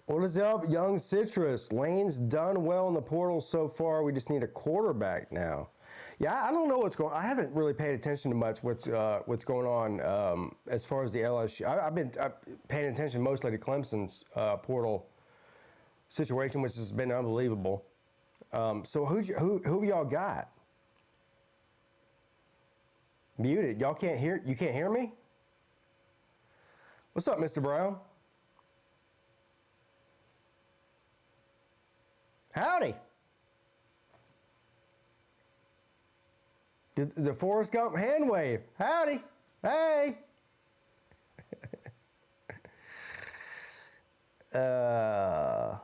What is up, Young Citrus? Lane's done well in the portal so far. We just need a quarterback now. Yeah, I don't know what's going on. I haven't really paid attention to much what's going on as far as the LSU. I've been paying attention mostly to Clemson's portal situation, which has been unbelievable. So who y'all got? Muted. Y'all can't hear. You can't hear me? What's up, Mr. Brown? Howdy. The Forrest Gump hand wave. Howdy. Hey. Yeah,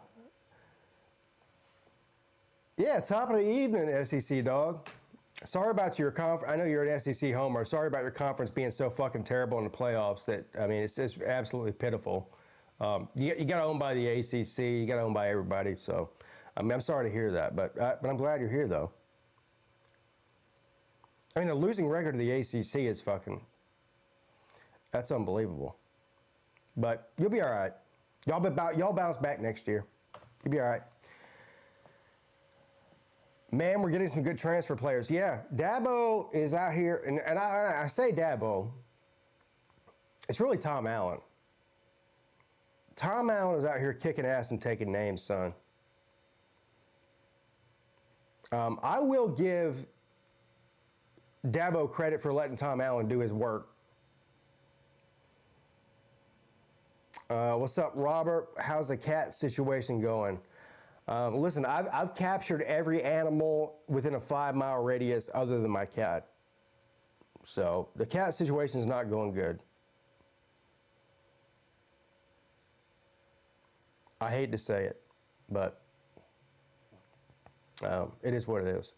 top of the evening, SEC dog. Sorry about your conference. I know you're an SEC homer. Sorry about your conference being so fucking terrible in the playoffs. That I mean, it's just absolutely pitiful. You got owned by the ACC. You got owned by everybody. So, I mean, I'm sorry to hear that, but I'm glad you're here though. I mean, the losing record of the ACC is fucking. That's unbelievable. But you'll be all right. Y'all bounce back next year. You'll be all right. Man, we're getting some good transfer players. Yeah, Dabo is out here, and I say Dabo. It's really Tom Allen. Tom Allen is out here kicking ass and taking names, son. I will give Dabo credit for letting Tom Allen do his work. What's up, Robert? How's the cat situation going? Listen, I've captured every animal within a 5-mile radius other than my cat. So the cat situation is not going good. I hate to say it, but it is what it is.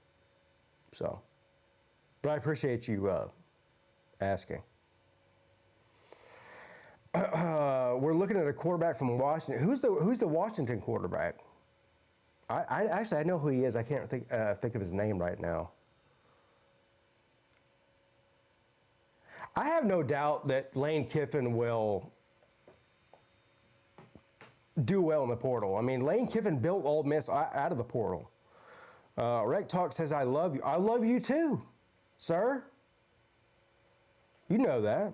So, but I appreciate you asking. We're looking at a quarterback from Washington. Who's the Washington quarterback? I actually know who he is. I can't think of his name right now. I have no doubt that Lane Kiffin will do well in the portal. I mean, Lane Kiffin built Ole Miss out of the portal. Rec Talk says, I love you. I love you too, sir. You know that.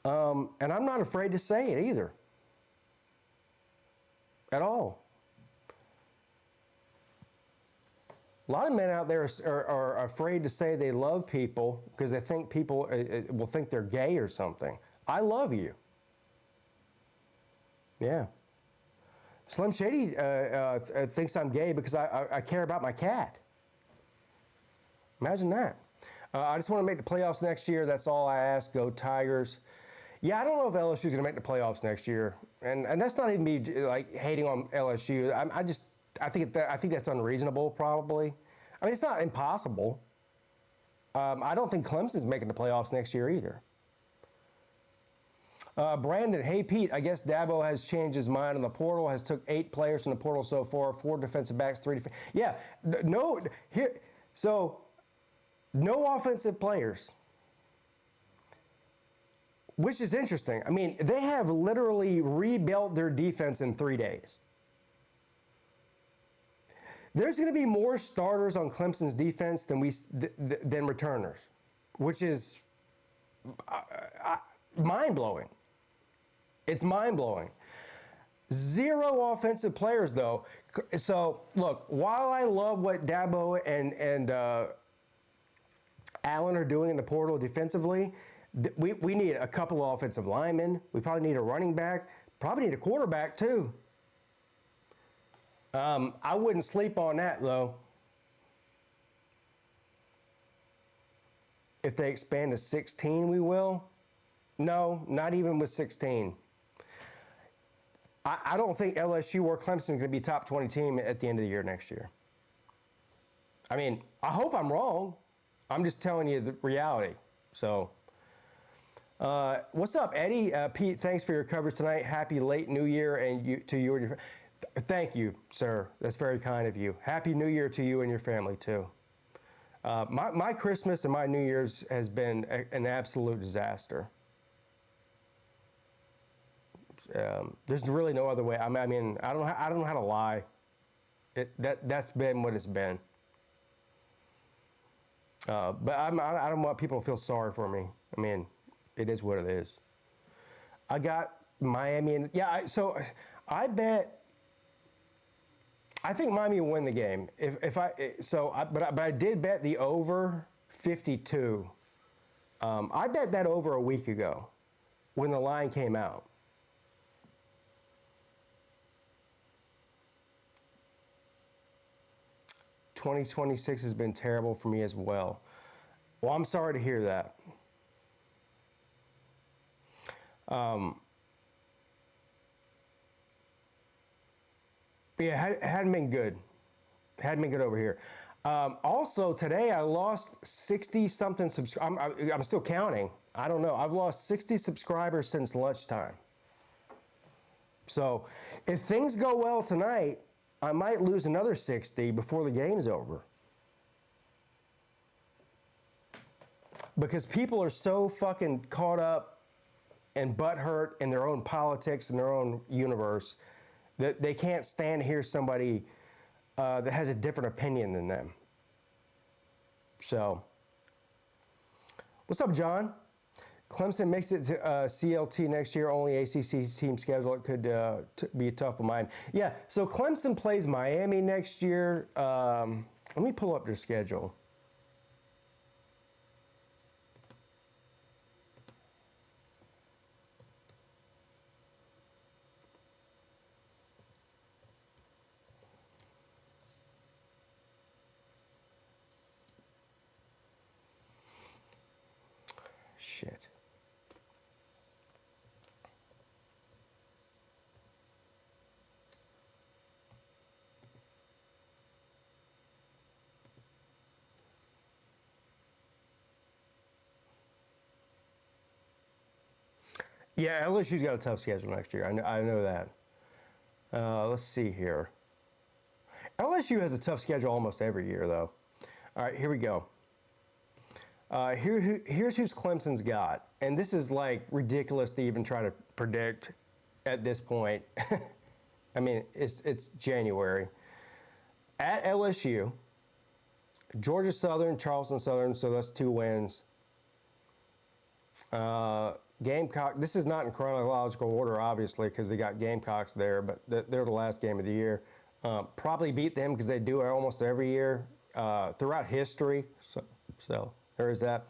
And I'm not afraid to say it either. At all. A lot of men out there are afraid to say they love people because they think people will think they're gay or something. I love you. Yeah. Slim Shady thinks I'm gay because I care about my cat. Imagine that. I just want to make the playoffs next year. That's all I ask. Go Tigers. Yeah, I don't know if LSU is going to make the playoffs next year, and that's not even me like hating on LSU. I think that's unreasonable, probably. I mean, it's not impossible. I don't think Clemson's making the playoffs next year either. Brandon, hey Pete, I guess Dabo has changed his mind on the portal. Has took 8 players from the portal so far, 4 defensive backs, 3 defensive. Yeah, no offensive players, which is interesting. I mean, they have literally rebuilt their defense in 3 days. There's going to be more starters on Clemson's defense than returners, which is mind-blowing. It's mind-blowing. 0 offensive players, though. So, look, while I love what Dabo and Allen are doing in the portal defensively, we need a couple of offensive linemen. We probably need a running back. Probably need a quarterback, too. I wouldn't sleep on that, though. If they expand to 16, we will. No, not even with 16. I don't think LSU or Clemson is going to be top 20 team at the end of the year next year. I mean, I hope I'm wrong. I'm just telling you the reality. So, what's up, Eddie? Pete, thanks for your coverage tonight. Happy late New Year to you and your. Thank you, sir. That's very kind of you. Happy New Year to you and your family, too. My Christmas and my New Year's has been an absolute disaster. There's really no other way. I mean, I don't know how to lie. That's been what it's been. But I don't want people to feel sorry for me. I mean, it is what it is. I got Miami, and so I bet. I think Miami will win the game. But I did bet the over 52. I bet that over a week ago when the line came out. "2026 has been terrible for me as well." Well, I'm sorry to hear that. Yeah, it hadn't been good. Hadn't been good over here. Also, today I lost 60-something subscribers. I'm still counting. I don't know. I've lost 60 subscribers since lunchtime. So if things go well tonight, I might lose another 60 before the game's over. Because people are so fucking caught up and butthurt in their own politics and their own universe that they can't stand to hear somebody that has a different opinion than them. So, what's up, John? Clemson makes it to CLT next year. Only ACC team schedule. It could be tough of mine. Yeah, so Clemson plays Miami next year. Let me pull up their schedule. Shit. Yeah, LSU's got a tough schedule next year. I know that. Let's see here. LSU has a tough schedule almost every year, though. All right, here we go. Here's who's Clemson's got. And this is like ridiculous to even try to predict at this point. I mean, it's January. At LSU, Georgia Southern, Charleston Southern, so that's 2 wins. Gamecock, this is not in chronological order, obviously, because they got Gamecocks there, but they're the last game of the year. Probably beat them because they do it almost every year throughout history. So there is that.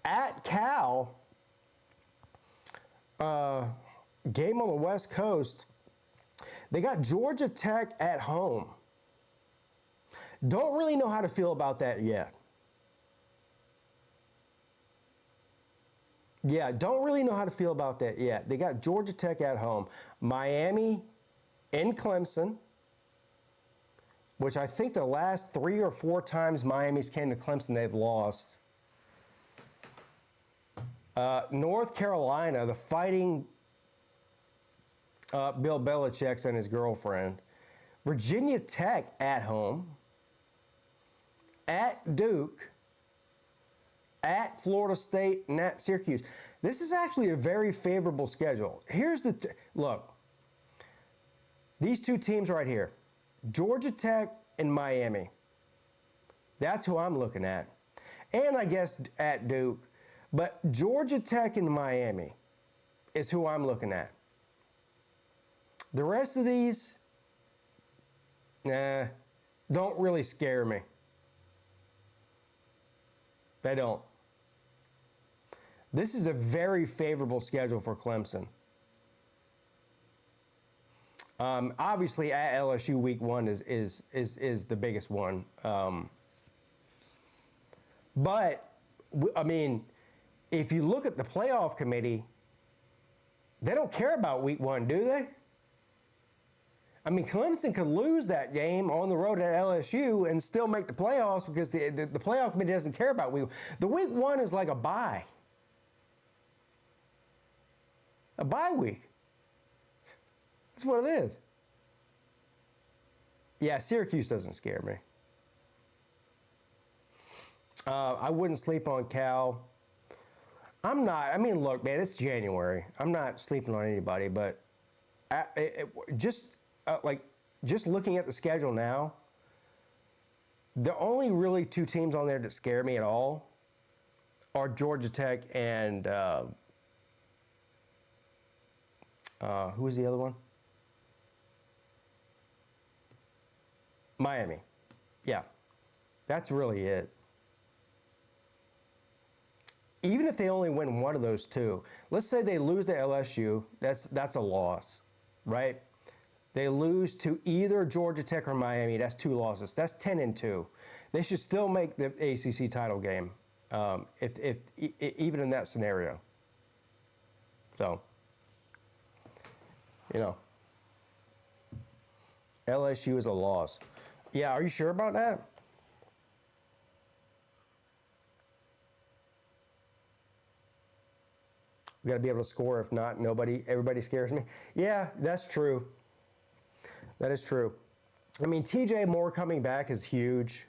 At Cal, game on the West Coast, they got Georgia Tech at home. Don't really know how to feel about that yet. Yeah, don't really know how to feel about that yet. They got Georgia Tech at home. Miami in Clemson, which I think the last 3 or 4 times Miami's came to Clemson, they've lost. North Carolina, the Fighting Bill Belichick and his girlfriend. Virginia Tech at home. At Duke. At Florida State and at Syracuse. This is actually a very favorable schedule. Here's the look. These 2 teams right here, Georgia Tech and Miami. That's who I'm looking at. And I guess at Duke. But Georgia Tech and Miami is who I'm looking at. The rest of these, don't really scare me. They don't. This is a very favorable schedule for Clemson. Obviously, at LSU, week 1 is the biggest one. But I mean, if you look at the playoff committee, they don't care about week 1, do they? I mean, Clemson could lose that game on the road at LSU and still make the playoffs because the playoff committee doesn't care about week 1. The week 1 is like a bye. A bye week. That's what it is. Yeah, Syracuse doesn't scare me. I wouldn't sleep on Cal. I'm not. I mean, look, man, it's January. I'm not sleeping on anybody, but just just looking at the schedule now, the only really two teams on there that scare me at all are Georgia Tech and who was the other one? Miami. Yeah, that's really it. Even if they only win one of those two, let's say they lose to LSU, that's a loss, right? They lose to either Georgia Tech or Miami, that's 2 losses. That's 10-2. They should still make the ACC title game, if even in that scenario. So, LSU is a loss. Yeah, are you sure about that? We got to be able to score. If not, everybody scares me. Yeah, that's true. That is true. I mean, TJ Moore coming back is huge.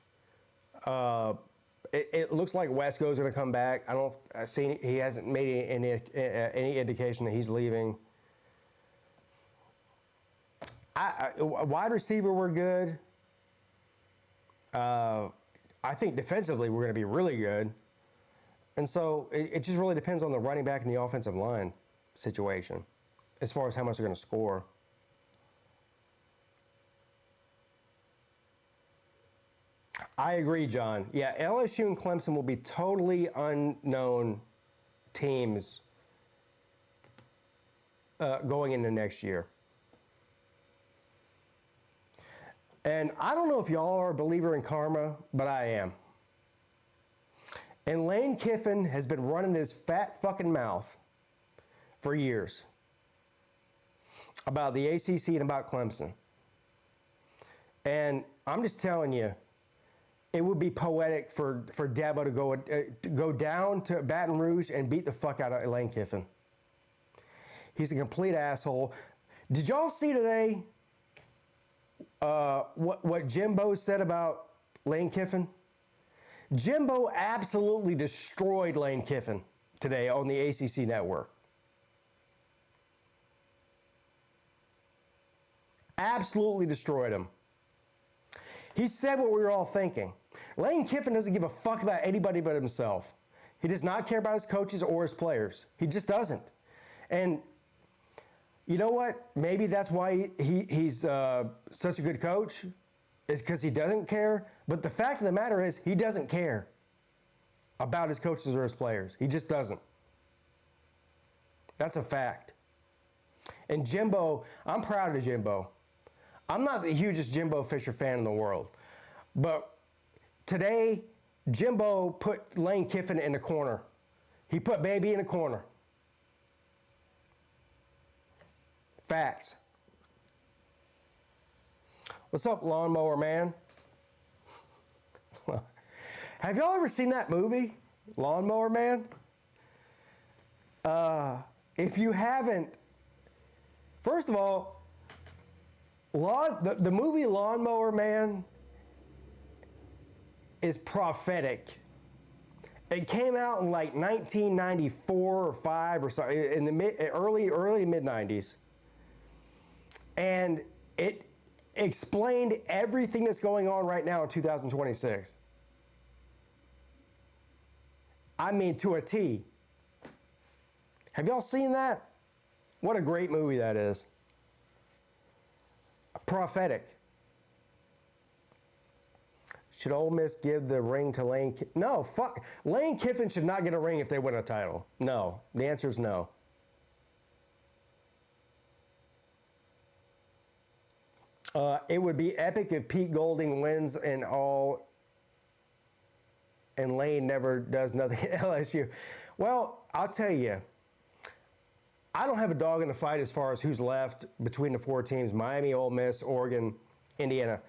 It looks like Wesco's going to come back. I've seen he hasn't made any indication that he's leaving. Wide receiver, we're good. I think defensively we're going to be really good. And so it just really depends on the running back and the offensive line situation as far as how much they're going to score. I agree, John. Yeah, LSU and Clemson will be totally unknown teams going into next year. And I don't know if y'all are a believer in karma, but I am. And Lane Kiffin has been running his fat fucking mouth for years about the ACC and about Clemson. And I'm just telling you, it would be poetic for Dabo to go down to Baton Rouge and beat the fuck out of Lane Kiffin. He's a complete asshole. Did y'all see today what Jimbo said about Lane Kiffin? Jimbo absolutely destroyed Lane Kiffin today on the ACC network. Absolutely destroyed him. He said what we were all thinking. Lane Kiffin doesn't give a fuck about anybody but himself. He does not care about his coaches or his players. He just doesn't. And you know what? Maybe that's why he's such a good coach, is because he doesn't care. But the fact of the matter is, he doesn't care about his coaches or his players. He just doesn't. That's a fact. And Jimbo, I'm proud of Jimbo. I'm not the hugest Jimbo Fisher fan in the world. But today, Jimbo put Lane Kiffin in the corner. He put Baby in the corner. Facts. What's up, Lawnmower Man? Have y'all ever seen that movie, Lawnmower Man? If you haven't, first of all, the movie Lawnmower Man is prophetic. It came out in like 1994 or 5 or so, in the early mid-90s. And it explained everything that's going on right now in 2026. I mean, to a T. Have y'all seen that? What a great movie that is. Prophetic. Should Ole Miss give the ring to Lane Kiffin? No, fuck. Lane Kiffin should not get a ring if they win a title. No. The answer is no. It would be epic if Pete Golding wins and Lane never does nothing at LSU. Well, I'll tell you, I don't have a dog in the fight as far as who's left between the 4 teams: Miami, Ole Miss, Oregon, Indiana.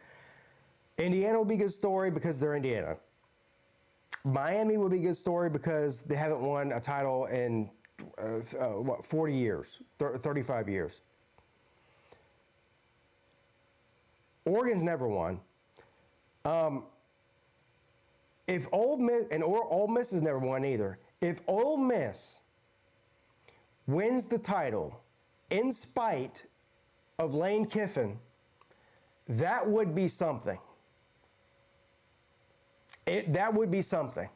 Indiana will be a good story because they're Indiana. Miami will be a good story because they haven't won a title in 40 years, 35 years. Oregon's never won. If Ole Miss, and Ole Miss has never won either. If Ole Miss wins the title in spite of Lane Kiffin, that would be something. That would be something.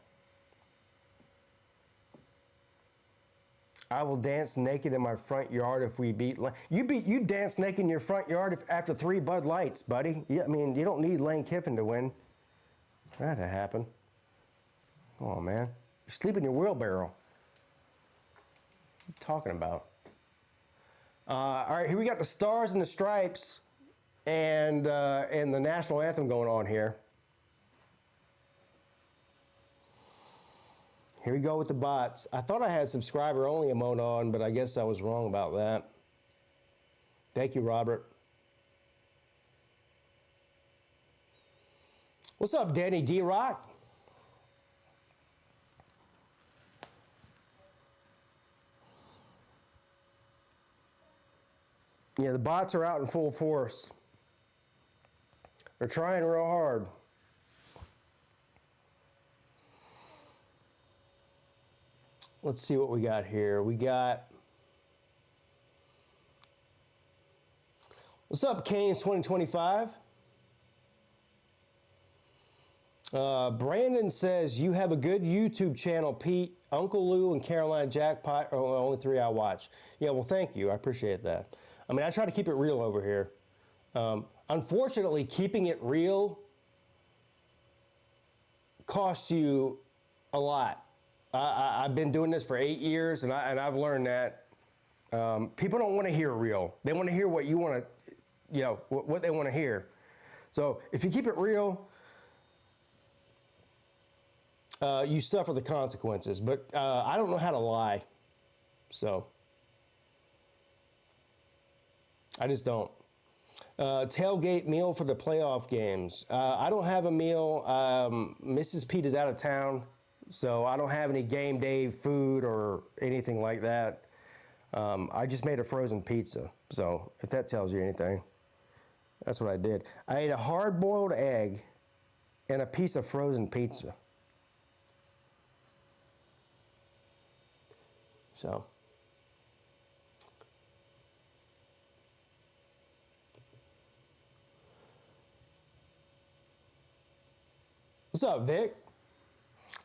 I will dance naked in my front yard if we beat Lane. You dance naked in your front yard after 3 Bud Lights, buddy. I mean, you don't need Lane Kiffin to win. That'd happen. Come on, man. You sleep in your wheelbarrow. What are you talking about? All right, here we got the Stars and the Stripes and the national anthem going on here. Here we go with the bots. I thought I had subscriber only emote on, but I guess I was wrong about that. Thank you, Robert. What's up, Danny D-Rock? Yeah, the bots are out in full force. They're trying real hard. Let's see what we got here. We got, what's up, Canes 2025? Brandon says, you have a good YouTube channel, Pete. Uncle Lou and Carolina Jackpot are the only 3 I watch. Yeah, well, thank you. I appreciate that. I mean, I try to keep it real over here. Unfortunately, keeping it real costs you a lot. I've been doing this for 8 years, and I've learned that people don't want to hear real. They want to hear what you want to, what they want to hear. So if you keep it real, you suffer the consequences. But I don't know how to lie, so I just don't. Tailgate meal for the playoff games. I don't have a meal. Mrs. Peete is out of town, so I don't have any game day food or anything like that. I just made a frozen pizza, so if that tells you anything, that's what I did. I ate a hard-boiled egg and a piece of frozen pizza. So. What's up, Vic?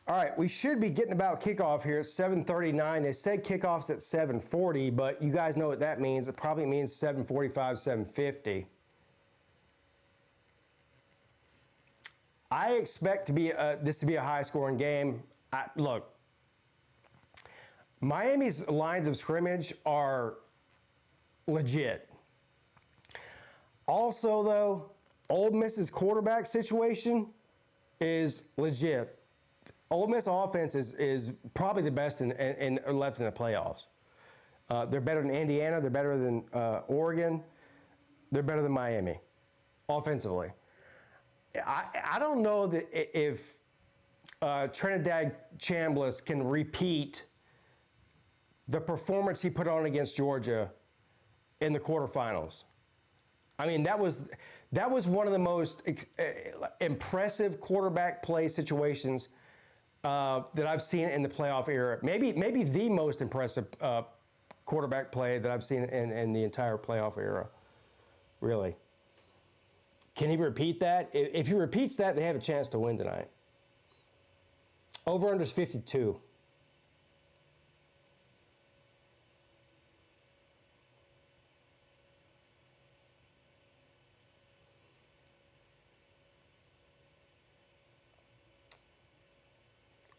All right, we should be getting about kickoff here at 7:39. They said kickoff's at 7:40, but you guys know what that means. It probably means 7:45, 7:50. I expect this to be a high-scoring game. Look, Miami's lines of scrimmage are legit. Also, though, Ole Miss's quarterback situation is legit. Ole Miss offense is probably the best in left in the playoffs. They're better than Indiana. They're better than Oregon. They're better than Miami, offensively. I don't know that if Trinidad Chambliss can repeat the performance he put on against Georgia in the quarterfinals. I mean, that was one of the most impressive quarterback play situations that I've seen in the playoff era. Maybe the most impressive quarterback play that I've seen in the entire playoff era. Really. Can he repeat that? If he repeats that, they have a chance to win tonight. Over-under is 52.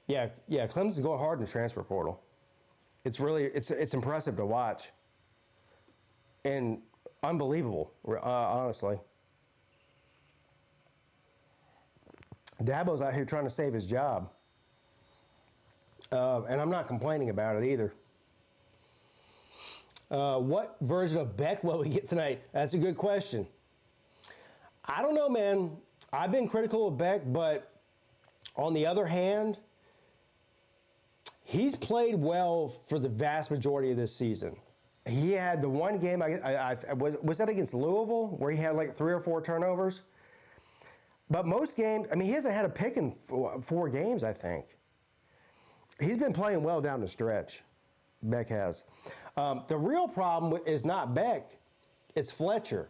Yeah, Clemson's going hard in the transfer portal. It's really, it's impressive to watch. And unbelievable, honestly. Dabo's out here trying to save his job. And I'm not complaining about it either. What version of Beck will we get tonight? That's a good question. I don't know, man. I've been critical of Beck, but on the other hand, he's played well for the vast majority of this season. He had the one game, was that against Louisville, where he had like 3 or 4 turnovers? But most games, I mean, he hasn't had a pick in 4 games, I think. He's been playing well down the stretch. Beck has. The real problem is not Beck, it's Fletcher.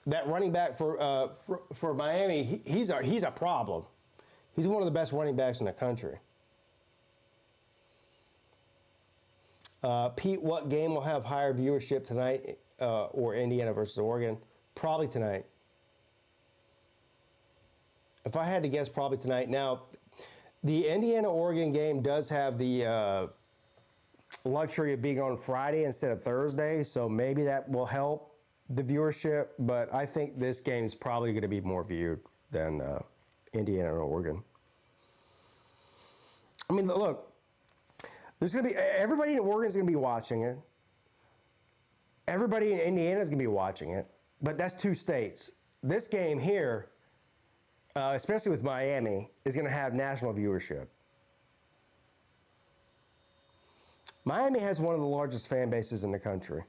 That running back for Miami, he's a problem. He's one of the best running backs in the country. Pete, what game will have higher viewership tonight or Indiana versus Oregon? Probably tonight. If I had to guess, probably tonight. Now, the Indiana-Oregon game does have the luxury of being on Friday instead of Thursday, so maybe that will help the viewership, but I think this game is probably going to be more viewed than Indiana and Oregon. I mean, look, there's going to be, everybody in Oregon is going to be watching it. Everybody in Indiana is going to be watching it, but that's two states. This game here, especially with Miami, is going to have national viewership. Miami has one of the largest fan bases in the country.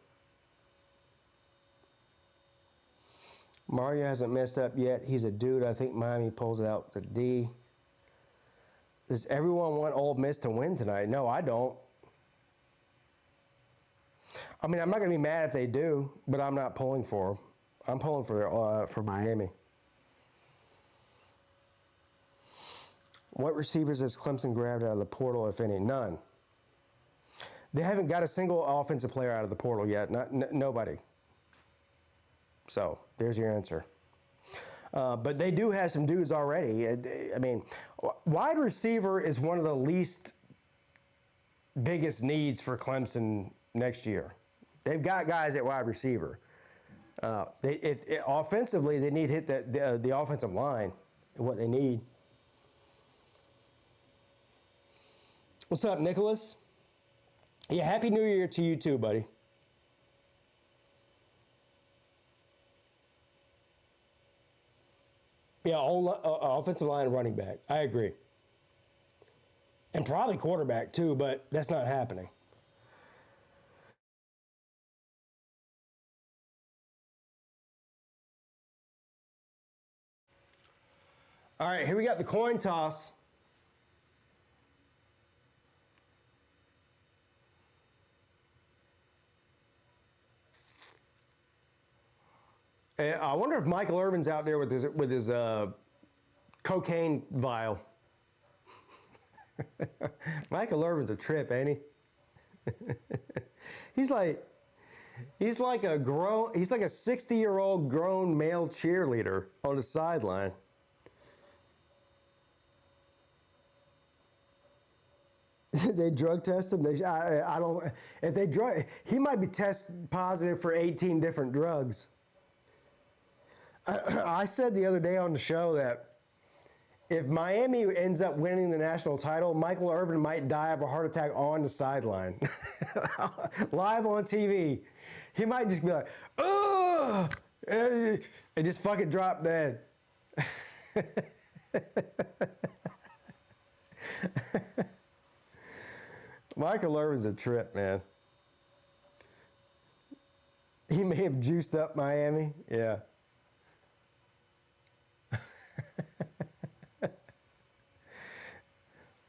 Mario hasn't messed up yet. He's a dude. I think Miami pulls it out the D. Does everyone want Ole Miss to win tonight? No, I don't. I mean, I'm not going to be mad if they do, but I'm not pulling for them. I'm pulling for Miami. What receivers has Clemson grabbed out of the portal, if any? None. They haven't got a single offensive player out of the portal yet. Nobody. So there's your answer. But they do have some dudes already. I mean, wide receiver is one of the least biggest needs for Clemson next year. They've got guys at wide receiver. Offensively, they need to hit the offensive line, what they need. What's up, Nicholas? Yeah, Happy New Year to you too, buddy. Yeah, offensive line and running back. I agree. And probably quarterback too, but that's not happening. All right, here we got the coin toss. I wonder if Michael Irvin's out there with his cocaine vial. Michael Irvin's a trip, ain't he? he's like a 60-year-old grown male cheerleader on the sideline. They drug test him. I don't. If they drug, he might be test positive for 18 different drugs. I said the other day on the show that if Miami ends up winning the national title, Michael Irvin might die of a heart attack on the sideline. Live on TV. He might just be like, oh, and just fucking drop dead. Michael Irvin's a trip, man. He may have juiced up Miami. Yeah.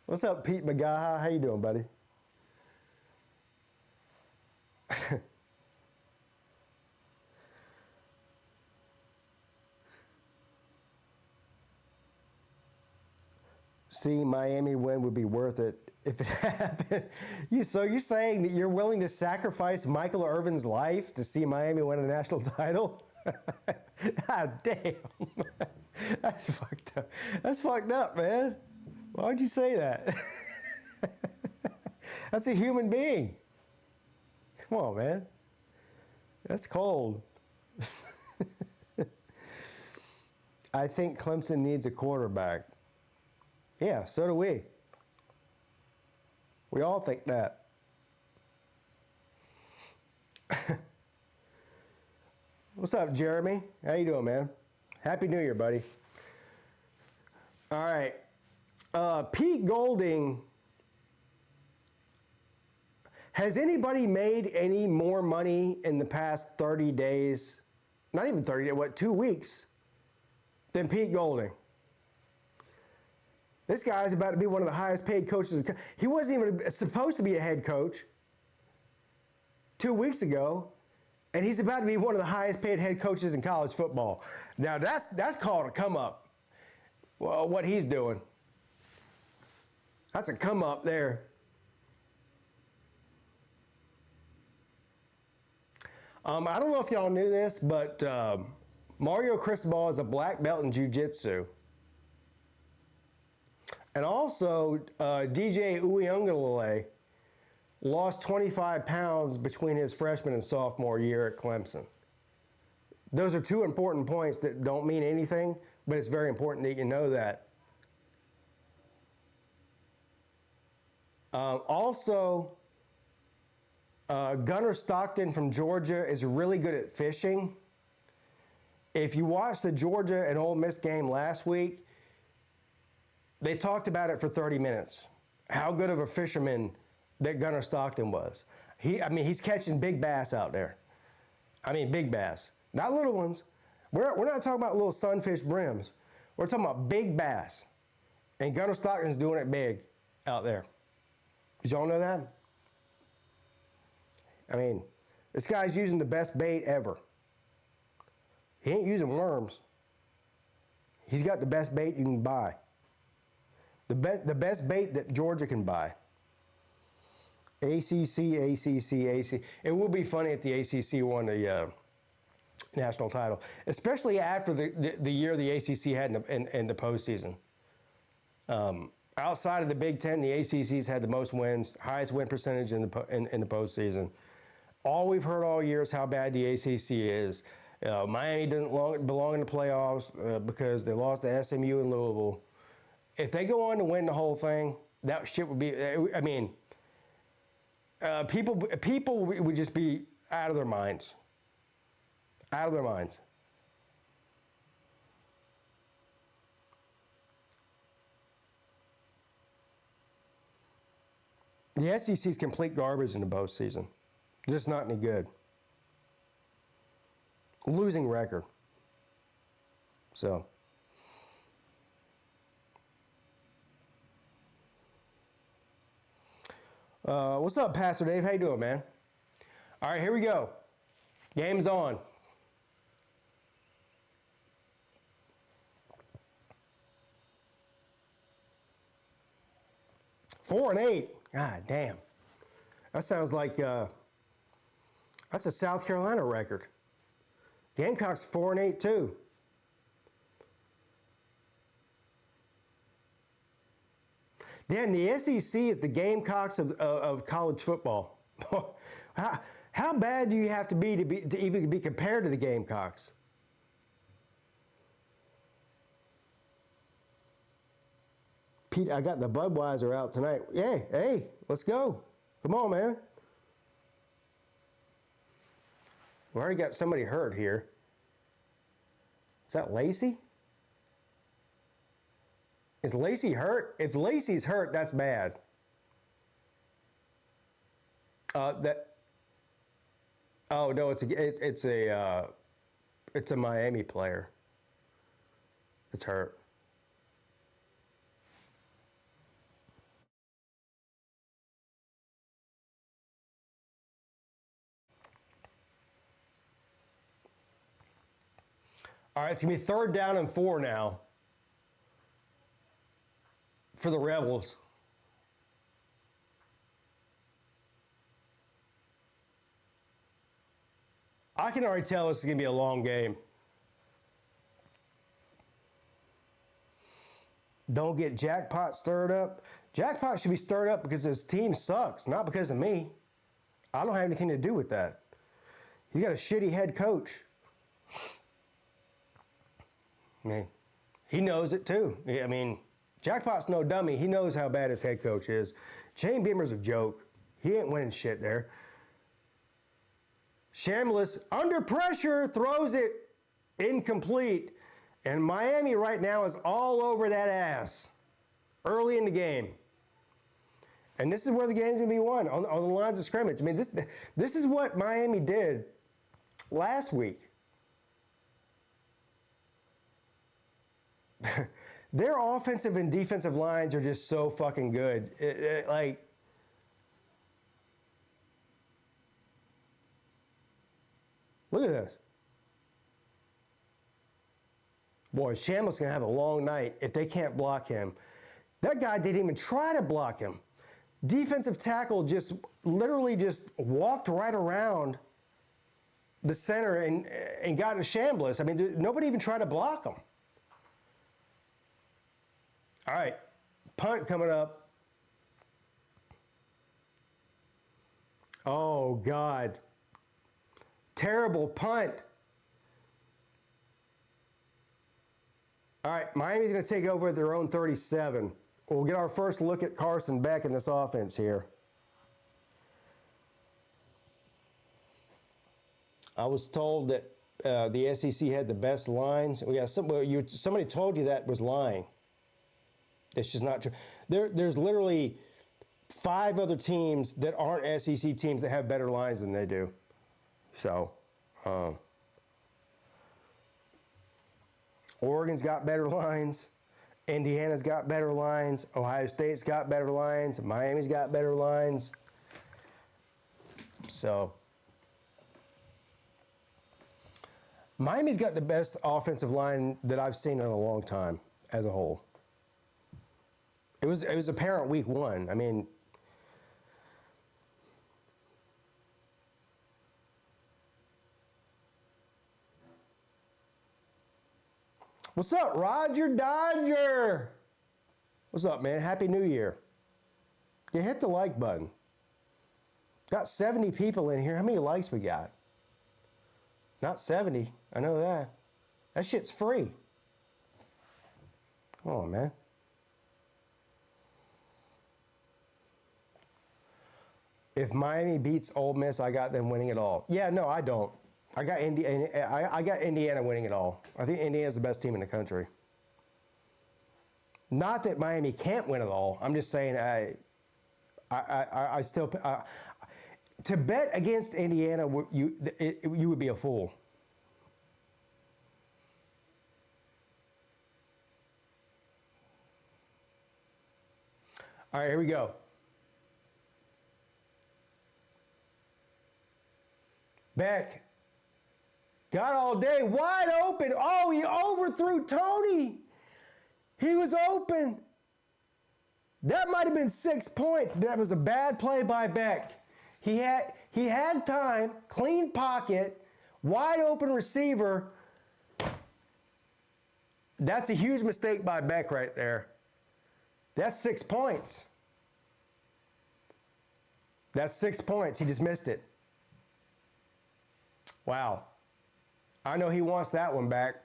What's up, Pete Magaha? How you doing, buddy? See, Miami win would be worth it if it happened. So you're saying that you're willing to sacrifice Michael Irvin's life to see Miami win a national title? God damn. That's fucked up. That's fucked up, man. Why would you say that? That's a human being. Come on, man. That's cold. I think Clemson needs a quarterback. Yeah, so do we. We all think that. What's up, Jeremy? How you doing, man? Happy New Year, buddy. All right. Pete Golding. Has anybody made any more money in the past 30 days? Not even 30 days, 2 weeks? Than Pete Golding? This guy's about to be one of the highest paid coaches. He wasn't even supposed to be a head coach 2 weeks ago, and he's about to be one of the highest paid head coaches in college football. Now that's called a come up. Well, what he's doing. That's a come up there. I don't know if y'all knew this, but Mario Cristobal is a black belt in jiu-jitsu. And also, DJ Uiagalelei lost 25 pounds between his freshman and sophomore year at Clemson. Those are two important points that don't mean anything, but it's very important that you know that. Also, Gunnar Stockton from Georgia is really good at fishing. If you watched the Georgia and Ole Miss game last week, they talked about it for 30 minutes. How good of a fisherman that Gunnar Stockton was. He's catching big bass out there. I mean, big bass. Not little ones. We're not talking about little sunfish brims. We're talking about big bass. And Gunnar Stockton's doing it big out there. Did y'all know that? I mean, this guy's using the best bait ever. He ain't using worms. He's got the best bait you can buy. The best bait that Georgia can buy. ACC. It would be funny if the ACC won the national title, especially after the year the ACC had in the postseason. Outside of the Big Ten, the ACC's had the most wins, highest win percentage in the postseason. All we've heard all year is how bad the ACC is. Miami didn't belong in the playoffs because they lost to SMU and Louisville. If they go on to win the whole thing, that shit would be. I mean, people would just be out of their minds. Out of their minds. The SEC's complete garbage in the postseason. Just not any good. Losing record. So. What's up, Pastor Dave? How you doing, man? All right, here we go. Game's on. Four and 8. God damn. That sounds like that's a South Carolina record. Gamecocks 4 and 8 too. Damn, the SEC is the Gamecocks of college football. How bad do you have to to even be compared to the Gamecocks? Pete, I got the Budweiser out tonight. Hey, let's go. Come on, man. We already got somebody hurt here. Is that Lacy? Is Lacy hurt? If Lacy's hurt, that's bad. Oh no, it's a Miami player. It's hurt. All right, it's going to be 3rd down and 4 now for the Rebels. I can already tell this is going to be a long game. Don't get Jackpot stirred up. Jackpot should be stirred up because his team sucks, not because of me. I don't have anything to do with that. He got a shitty head coach. I mean, he knows it too. I mean, Jackpot's no dummy. He knows how bad his head coach is. Shane Beamer's a joke. He ain't winning shit there. Shamlis, under pressure, throws it incomplete. And Miami right now is all over that ass early in the game. And this is where the game's going to be won, on the lines of scrimmage. I mean, this is what Miami did last week. Their offensive and defensive lines are just so fucking good. Like, look at this. Boy, Shamlick's going to have a long night if they can't block him. That guy didn't even try to block him. Defensive tackle just literally just walked right around the center and got into shambles. I mean, nobody even tried to block him. All right, punt coming up. Oh, God. Terrible punt. All right, Miami's going to take over at their own 37. We'll get our first look at Carson Beck in this offense here. I was told that the SEC had the best lines. We got somebody told you that was lying. It's just not true. There's literally 5 other teams that aren't SEC teams that have better lines than they do. So, Oregon's got better lines. Indiana's got better lines. Ohio State's got better lines. Miami's got better lines. So, Miami's got the best offensive line that I've seen in a long time as a whole. It was apparent week 1. I mean, what's up, Roger Dodger? What's up, man? Happy New Year. You hit the like button. Got 70 people in here. How many likes we got? Not 70. I know that. That shit's free. Come on, man. If Miami beats Ole Miss, I got them winning it all. Yeah, no, I don't. I got Indiana winning it all. I think Indiana's the best team in the country. Not that Miami can't win it all. I'm just saying I still to bet against Indiana, you would be a fool. All right, here we go. Beck got all day, wide open. Oh, he overthrew Tony. He was open. That might have been 6 points. That was a bad play by Beck. He had time, clean pocket, wide open receiver. That's a huge mistake by Beck right there. That's 6 points. That's 6 points. He just missed it. Wow. I know he wants that one back.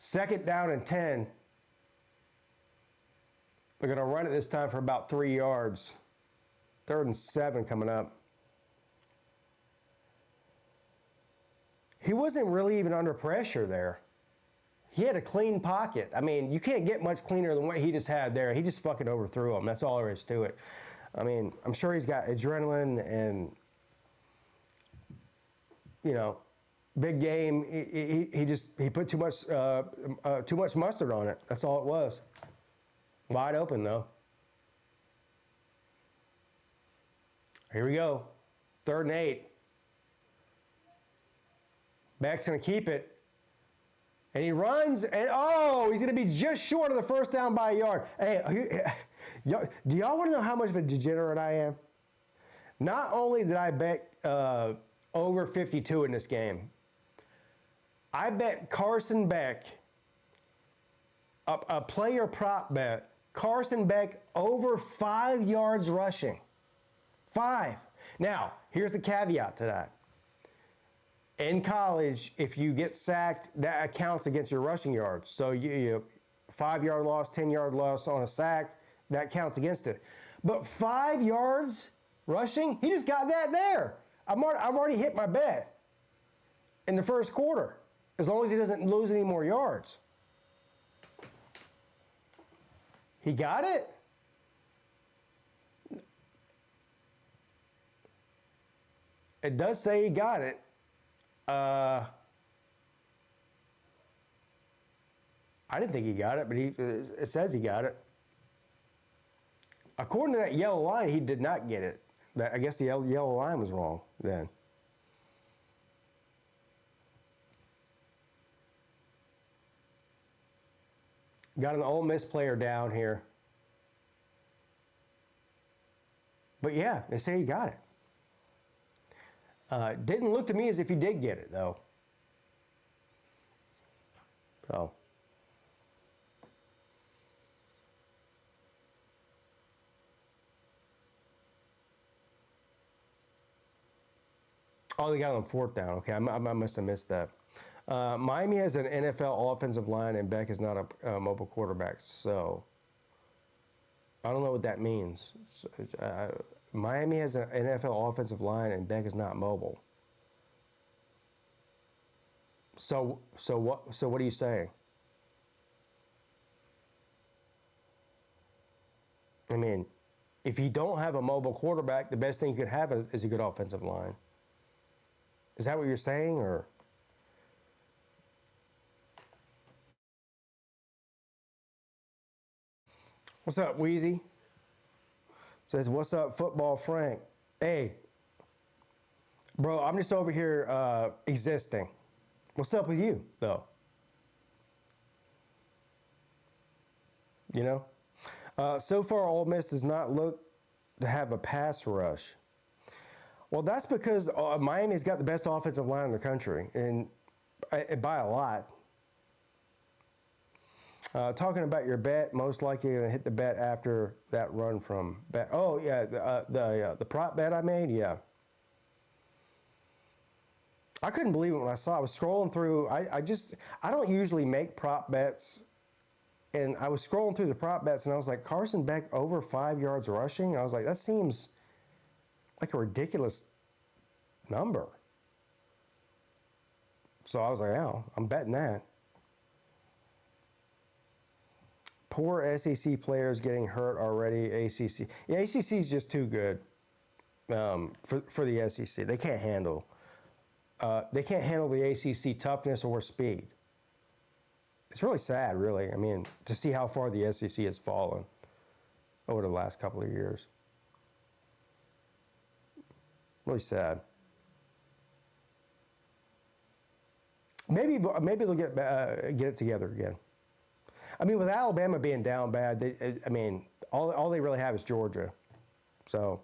2nd down and 10. We're going to run it this time for about 3 yards. 3rd and 7 coming up. He wasn't really even under pressure there. He had a clean pocket. I mean, you can't get much cleaner than what he just had there. He just fucking overthrew him. That's all there is to it. I mean, I'm sure he's got adrenaline and, you know, big game. He put too much mustard on it. That's all it was. Wide open though. Here we go. 3rd and 8. Beck's gonna keep it. And he runs, and oh, he's gonna be just short of the 1st down by a yard. Hey, do y'all want to know how much of a degenerate I am? Not only did I bet over 52 in this game, I bet Carson Beck, a player prop bet, Carson Beck over 5 yards rushing. 5. Now, here's the caveat to that. In college, if you get sacked, that counts against your rushing yards. So you 5-yard loss, 10-yard loss on a sack, that counts against it. But 5 yards rushing, he just got that there. I've already hit my bet in the 1st quarter, as long as he doesn't lose any more yards. He got it? It does say he got it. I didn't think he got it, but it says he got it. According to that yellow line, he did not get it. I guess the yellow line was wrong then. Got an Ole Miss player down here. But yeah, they say he got it. Didn't look to me as if he did get it, though. So. Oh, they got it on fourth down. Okay, I must have missed that. Miami has an NFL offensive line, and Beck is not a mobile quarterback. So, I don't know what that means. So, Miami has an NFL offensive line, and Beck is not mobile. So what are you saying? I mean, if you don't have a mobile quarterback, the best thing you could have is a good offensive line. Is that what you're saying, or? What's up, Wheezy? Says, what's up, Football Frank? Hey, bro, I'm just over here existing. What's up with you, though? You know? So far, Ole Miss does not look to have a pass rush. Well, that's because Miami's got the best offensive line in the country, and by a lot. Talking about your bet, most likely going to hit the bet after that run from bet. Oh yeah, the prop bet I made. Yeah, I couldn't believe it when I saw. I was scrolling through. I don't usually make prop bets, and I was scrolling through the prop bets, and I was like, Carson Beck over 5 yards rushing. I was like, that seems like a ridiculous number. So I was like, oh, I'm betting that. Poor SEC players getting hurt already. ACC. Yeah, ACC is just too good for the SEC. They can't handle. They can't handle the ACC toughness or speed. It's really sad, really. I mean, to see how far the SEC has fallen over the last couple of years. Really sad. Maybe they'll get it together again. I mean, with Alabama being down bad, all they really have is Georgia. So,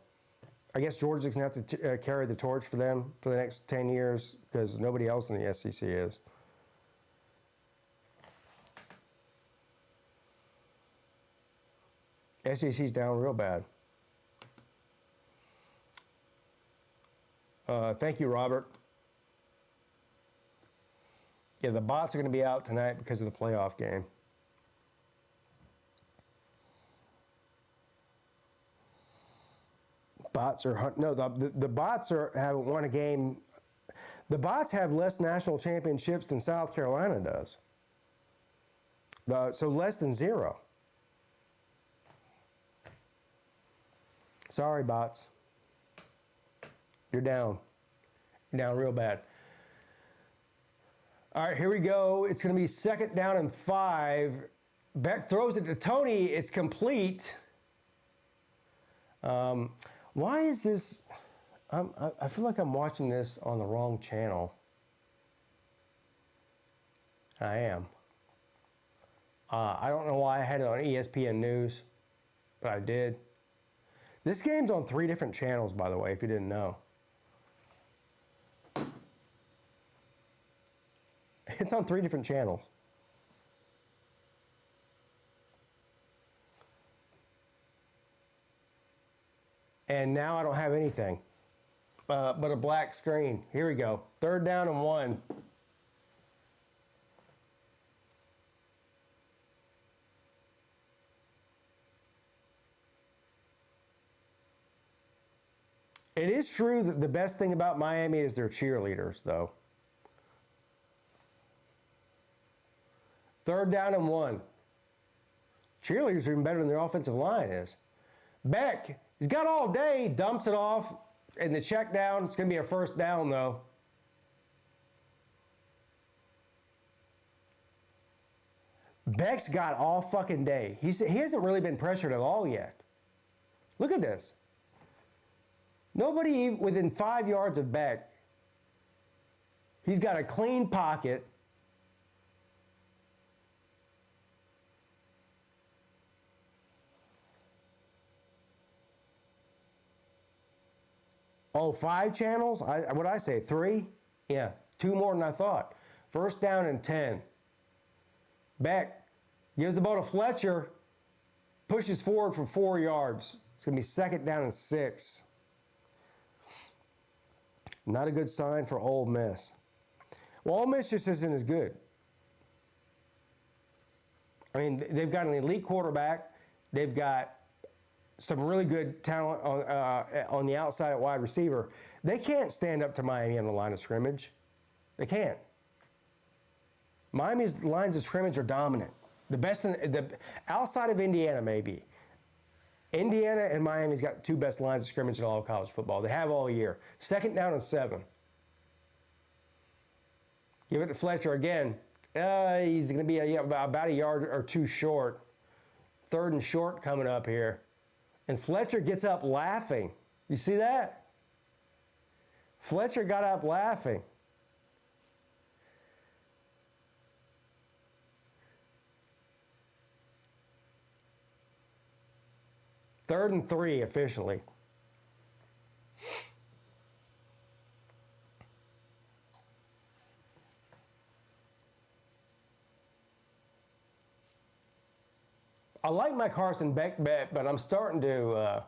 I guess Georgia's going to have to carry the torch for them for the next 10 years because nobody else in the SEC is. SEC's down real bad. Thank you, Robert. Yeah, the bots are going to be out tonight because of the playoff game. Bots are the bots haven't won a game. The bots have less national championships than South Carolina does. So less than 0. Sorry, bots. You're down. You're down real bad. All right, here we go. It's going to be 2nd down and 5. Beck throws it to Tony. It's complete. Why is this? I feel like I'm watching this on the wrong channel. I am. I don't know why I had it on ESPN News, but I did. This game's on 3 different channels, by the way, if you didn't know. It's on 3 different channels. And now I don't have anything but a black screen. Here we go. 3rd down and 1. It is true that the best thing about Miami is their cheerleaders, though. 3rd down and 1. Cheerleaders are even better than their offensive line is. Beck, he's got all day, dumps it off, and the check down. It's going to be a 1st down, though. Beck's got all fucking day. He hasn't really been pressured at all yet. Look at this. Nobody within 5 yards of Beck. He's got a clean pocket. Oh, 5 channels? What'd I say, 3? Yeah, 2 more than I thought. First down and 10. Beck gives the ball to Fletcher, pushes forward for 4 yards. It's going to be second down and 6. Not a good sign for Ole Miss. Well, Ole Miss just isn't as good. I mean, they've got an elite quarterback. They've got some really good talent on the outside at wide receiver. They can't stand up to Miami on the line of scrimmage. They can't. Miami's lines of scrimmage are dominant. The best outside of Indiana, maybe. Indiana and Miami's got 2 best lines of scrimmage in all of college football. They have all year. Second down and 7. Give it to Fletcher again. He's going to be about a yard or 2 short. Third and short coming up here. And Fletcher gets up laughing. You see that? Fletcher got up laughing. Third and 3 officially. I like my Carson Beck bet, but I'm starting to.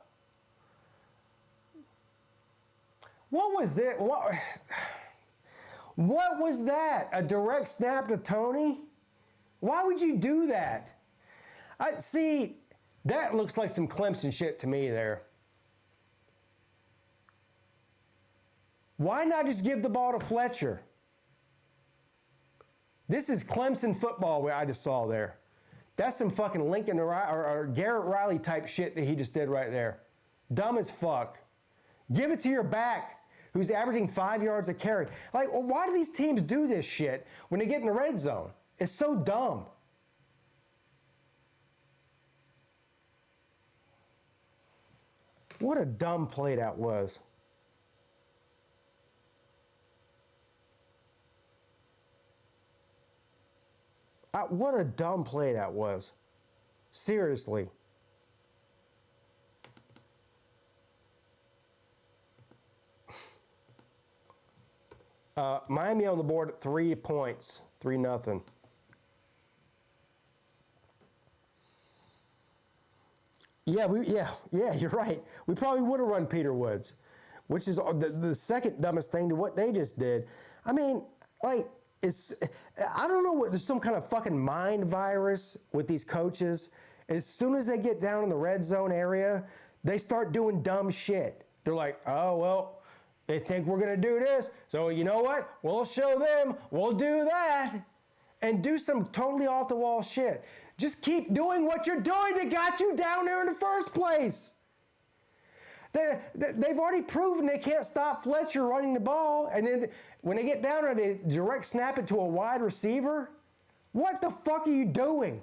What was that? What was that? A direct snap to Tony? Why would you do that? I see. That looks like some Clemson shit to me there. Why not just give the ball to Fletcher? This is Clemson football I just saw there. That's some fucking Lincoln or Garrett Riley type shit that he just did right there. Dumb as fuck. Give it to your back who's averaging 5 yards a carry. Like, why do these teams do this shit when they get in the red zone? It's so dumb. What a dumb play that was. What a dumb play that was. Seriously. Miami on the board at 3 points. 3-0. Yeah, you're right. We probably would have run Peter Woods, which is the second dumbest thing to what they just did. I mean, like, I don't know what, there's some kind of fucking mind virus with these coaches. As soon as they get down in the red zone area, they start doing dumb shit. They're like, oh, well, they think we're going to do this. So you know what? We'll show them. We'll do that. And do some totally off the wall shit. Just keep doing what you're doing that got you down there in the first place. They've already proven they can't stop Fletcher running the ball. And then when they get down there, they direct snap it to a wide receiver. What the fuck are you doing?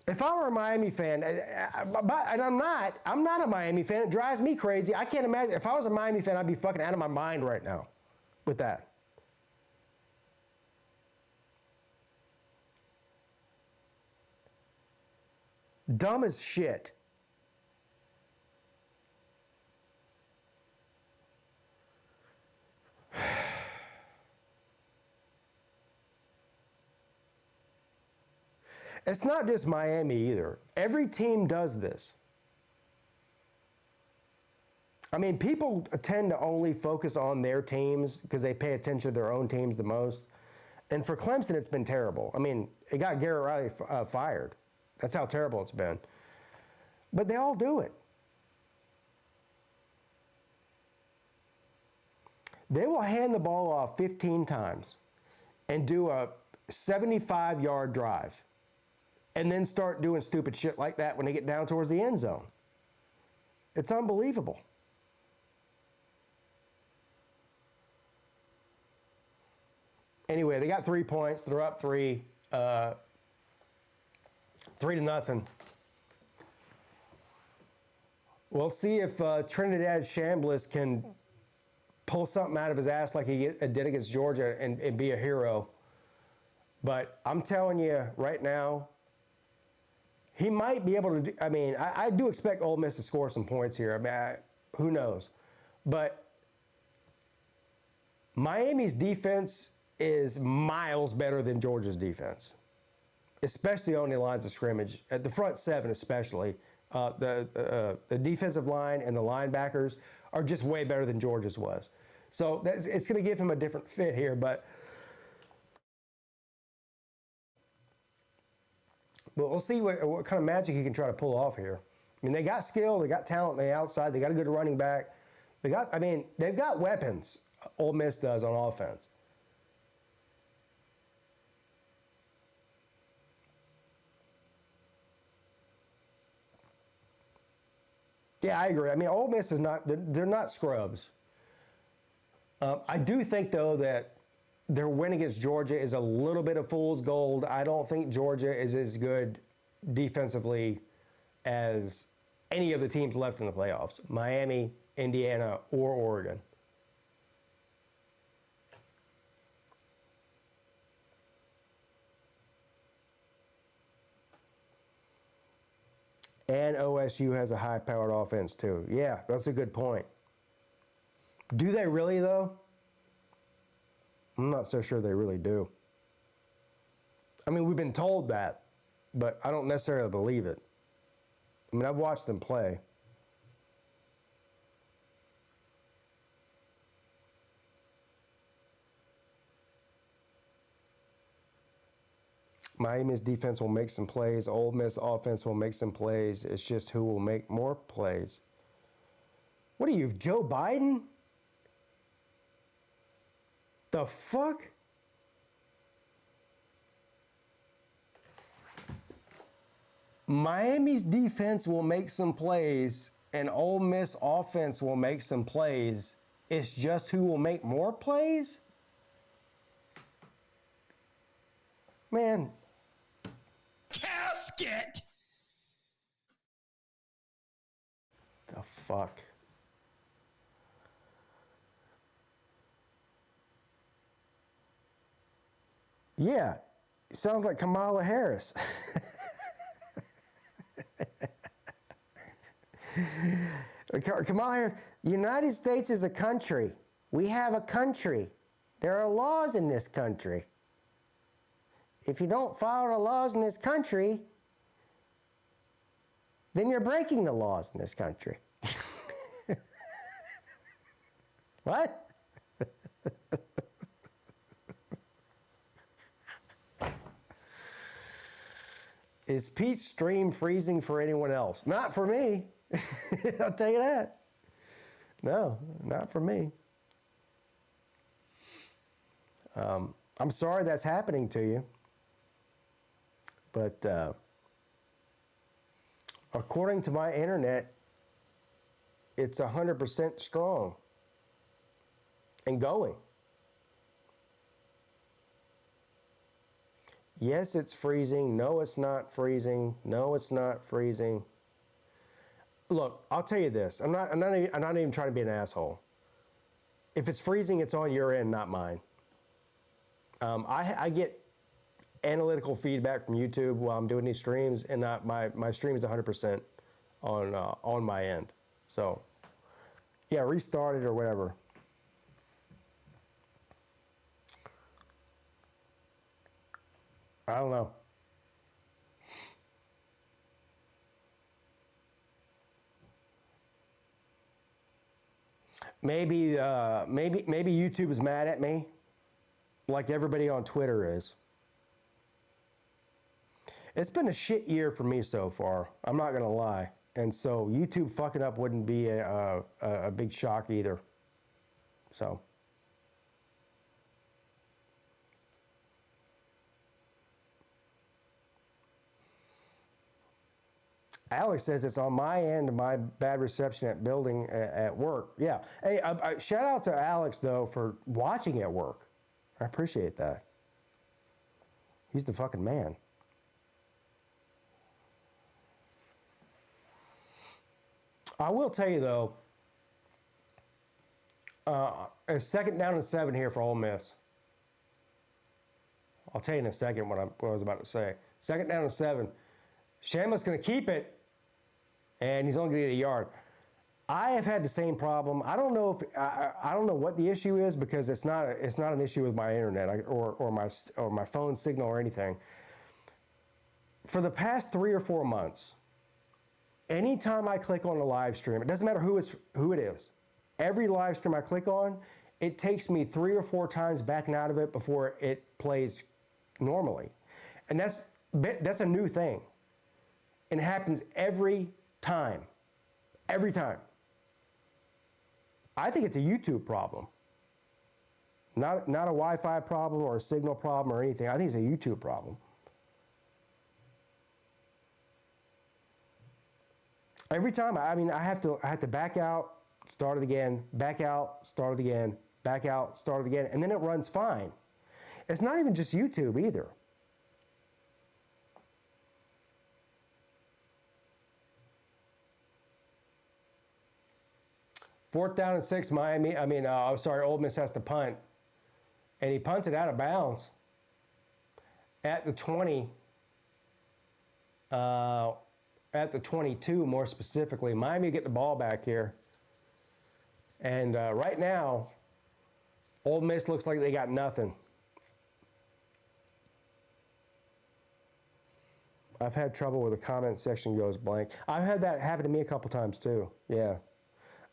If I were a Miami fan, and I'm not a Miami fan. It drives me crazy. I can't imagine. If I was a Miami fan, I'd be fucking out of my mind right now with that. Dumb as shit. It's not just Miami either. Every team does this. I mean, people tend to only focus on their teams because they pay attention to their own teams the most. And for Clemson, it's been terrible. I mean, it got Garrett Riley fired. That's how terrible it's been. But they all do it. They will hand the ball off 15 times and do a 75-yard drive and then start doing stupid shit like that when they get down towards the end zone. It's unbelievable. Anyway, they got 3 points. They're up 3, 3-0. We'll see if Trinidad Chambliss can pull something out of his ass like he did against Georgia and be a hero. But I'm telling you right now, he might be able to do, I mean, I do expect Ole Miss to score some points here. I mean, who knows? But Miami's defense is miles better than Georgia's defense, especially on the lines of scrimmage. At the front seven especially. The defensive line and the linebackers are just way better than Georgia's was. So it's going to give him a different fit here. But we'll see what kind of magic he can try to pull off here. I mean, they got skill, they got talent on the outside, they got a good running back. They've got weapons, Ole Miss does on offense. Yeah, I agree. I mean, Ole Miss is not, they're not scrubs. I do think, though, that their win against Georgia is a little bit of fool's gold. I don't think Georgia is as good defensively as any of the teams left in the playoffs. Miami, Indiana, or Oregon. And OSU has a high-powered offense, too. Yeah, that's a good point. Do they really, though? I'm not so sure they really do. I mean, we've been told that, but I don't necessarily believe it. I mean, I've watched them play. Miami's defense will make some plays. Ole Miss offense will make some plays. It's just who will make more plays. What are you, Joe Biden? The fuck? Miami's defense will make some plays, and Ole Miss offense will make some plays. It's just who will make more plays? Man. Casket! The fuck? Yeah, sounds like Kamala Harris. Kamala Harris, United States is a country. We have a country. There are laws in this country. If you don't follow the laws in this country, then you're breaking the laws in this country. What? Is Pete's stream freezing for anyone else? Not for me. I'll tell you that. No, not for me. I'm sorry that's happening to you. But according to my internet, it's 100% strong and going. Yes, it's freezing. No, it's not freezing. No, it's not freezing. Look, I'll tell you this. I'm not even trying to be an asshole. If it's freezing, it's on your end, not mine. I get analytical feedback from YouTube while I'm doing these streams, and my stream is 100% on my end. So, yeah, restart it or whatever. I don't know. Maybe YouTube is mad at me, like everybody on Twitter is. It's been a shit year for me so far. I'm not gonna lie, and so YouTube fucking up wouldn't be a big shock either. So. Alex says it's on my end, my bad reception at work. Yeah. Hey, shout out to Alex, though, for watching at work. I appreciate that. He's the fucking man. I will tell you, though, a second down and 7 here for Ole Miss. I'll tell you in a second what I was about to say. Second down and 7. Shamla's going to keep it, and he's only going to get a yard. I have had the same problem. I don't know if I don't know what the issue is, because it's not an issue with my internet or my phone signal or anything. For the past 3 or 4 months, anytime I click on a live stream, it doesn't matter who it is. Every live stream I click on, it takes me 3 or 4 times backing out of it before it plays normally. And that's a new thing. And it happens every time. Every time. I think it's a YouTube problem. Not a Wi-Fi problem or a signal problem or anything. I think it's a YouTube problem. Every time, I have to back out, start it again, back out, start it again, back out, start it again, and then it runs fine. It's not even just YouTube either. Fourth down and 6, Ole Miss has to punt. And he punts it out of bounds at the 20, at the 22 more specifically. Miami get the ball back here. And right now, Ole Miss looks like they got nothing. I've had trouble where the comment section goes blank. I've had that happen to me a couple times too. Yeah.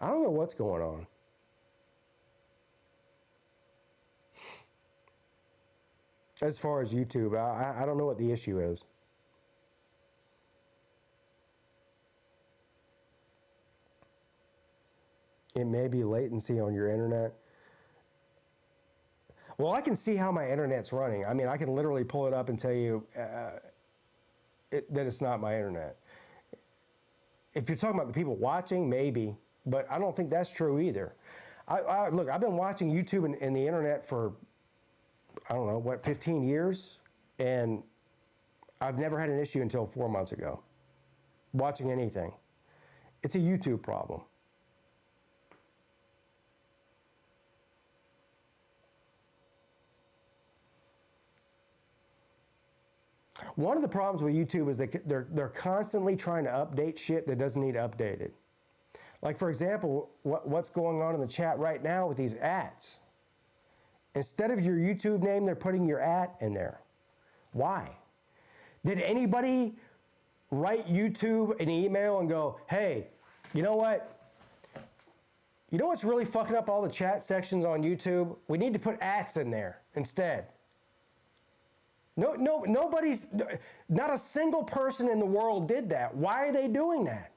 I don't know what's going on. As far as YouTube, I don't know what the issue is. It may be latency on your internet. Well, I can see how my internet's running. I mean, I can literally pull it up and tell you that it's not my internet. If you're talking about the people watching, maybe. But I don't think that's true either. Look, I've been watching YouTube and the internet for, 15 years? And I've never had an issue until 4 months ago, watching anything. It's a YouTube problem. One of the problems with YouTube is they're constantly trying to update shit that doesn't need updated. Like, for example, what's going on in the chat right now with these ats. Instead of your YouTube name, they're putting your at in there. Why? Did anybody write YouTube an email and go, hey, you know what? You know what's really fucking up all the chat sections on YouTube? We need to put ats in there instead. No, nobody's, not a single person in the world did that. Why are they doing that?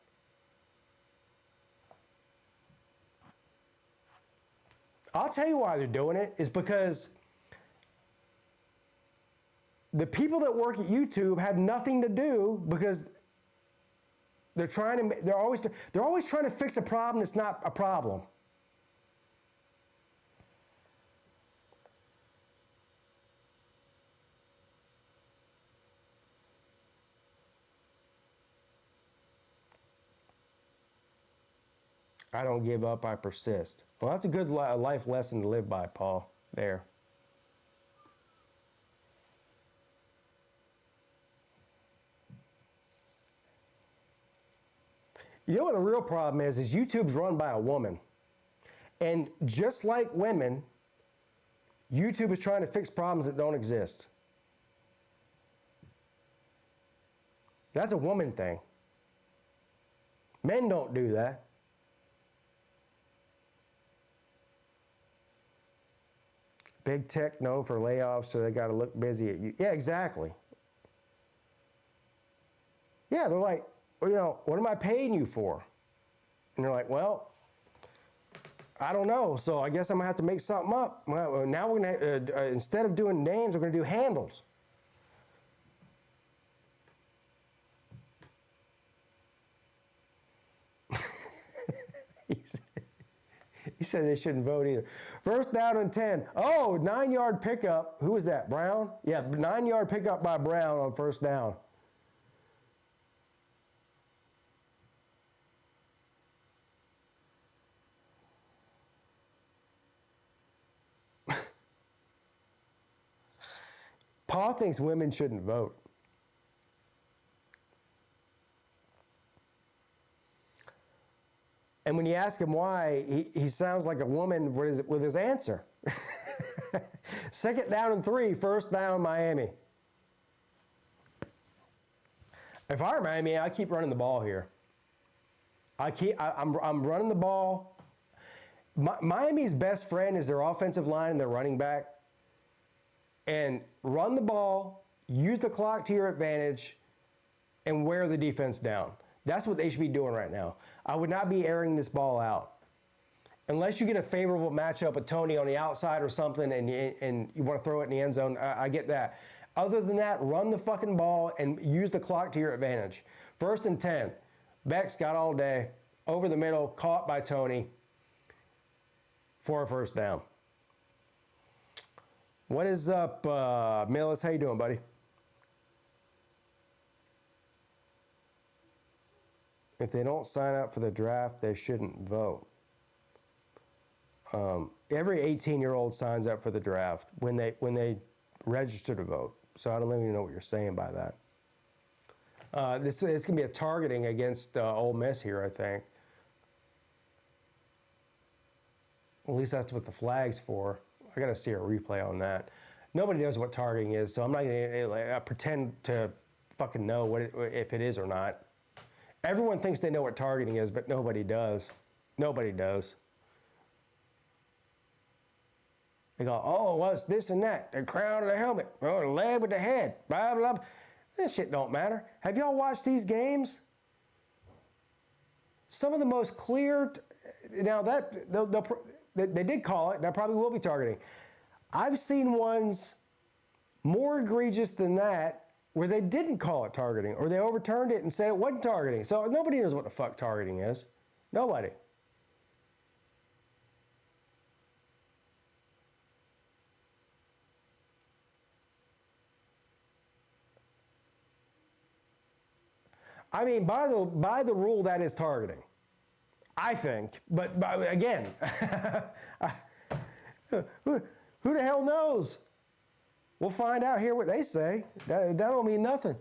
I'll tell you why they're doing it, is because the people that work at YouTube have nothing to do, because they're always trying to fix a problem that's not a problem. I don't give up, I persist. Well, that's a good life lesson to live by, Paul. There. You know what the real problem is YouTube's run by a woman. And just like women, YouTube is trying to fix problems that don't exist. That's a woman thing. Men don't do that. Big tech known for layoffs, so they got to look busy at you. Yeah, exactly. Yeah, they're like, well, what am I paying you for? And they're like, well, I don't know, so I guess I'm going to have to make something up. Well, now we're going to, instead of doing names, we're going to do handles. he said they shouldn't vote either. First down and 10. Oh, 9-yard pickup. Who was that? Brown? Yeah, 9-yard pickup by Brown on first down. Paul thinks women shouldn't vote. And when you ask him why, he sounds like a woman with his answer. Second down and 3, first down Miami. If I were Miami, I keep running the ball here. I'm running the ball. Miami's best friend is their offensive line and their running back. And run the ball, use the clock to your advantage, and wear the defense down. That's what they should be doing right now. I would not be airing this ball out. Unless you get a favorable matchup with Tony on the outside or something and you want to throw it in the end zone, I get that. Other than that, run the fucking ball and use the clock to your advantage. First and 10. Beck's got all day. Over the middle, caught by Tony for a first down. What is up, Millis? How you doing, buddy? If they don't sign up for the draft, they shouldn't vote. Every 18-year-old signs up for the draft when they register to vote. So I don't even know what you're saying by that. It's going to be a targeting against Ole Miss here, I think. At least that's what the flag's for. I got to see a replay on that. Nobody knows what targeting is, so I'm not going to pretend to fucking know if it is or not. Everyone thinks they know what targeting is, but nobody does. Nobody does. They go, oh, what's this and that? The crown of the helmet, oh, the leg with the head, blah, blah, blah. This shit don't matter. Have y'all watched these games? Some of the most clear, now that, they did call it, that probably will be targeting. I've seen ones more egregious than that where they didn't call it targeting or they overturned it and said it wasn't targeting. So nobody knows what the fuck targeting is. Nobody. I mean, by the rule, that is targeting. I think, but again, who the hell knows? We'll find out, hear what they say. That don't mean nothing.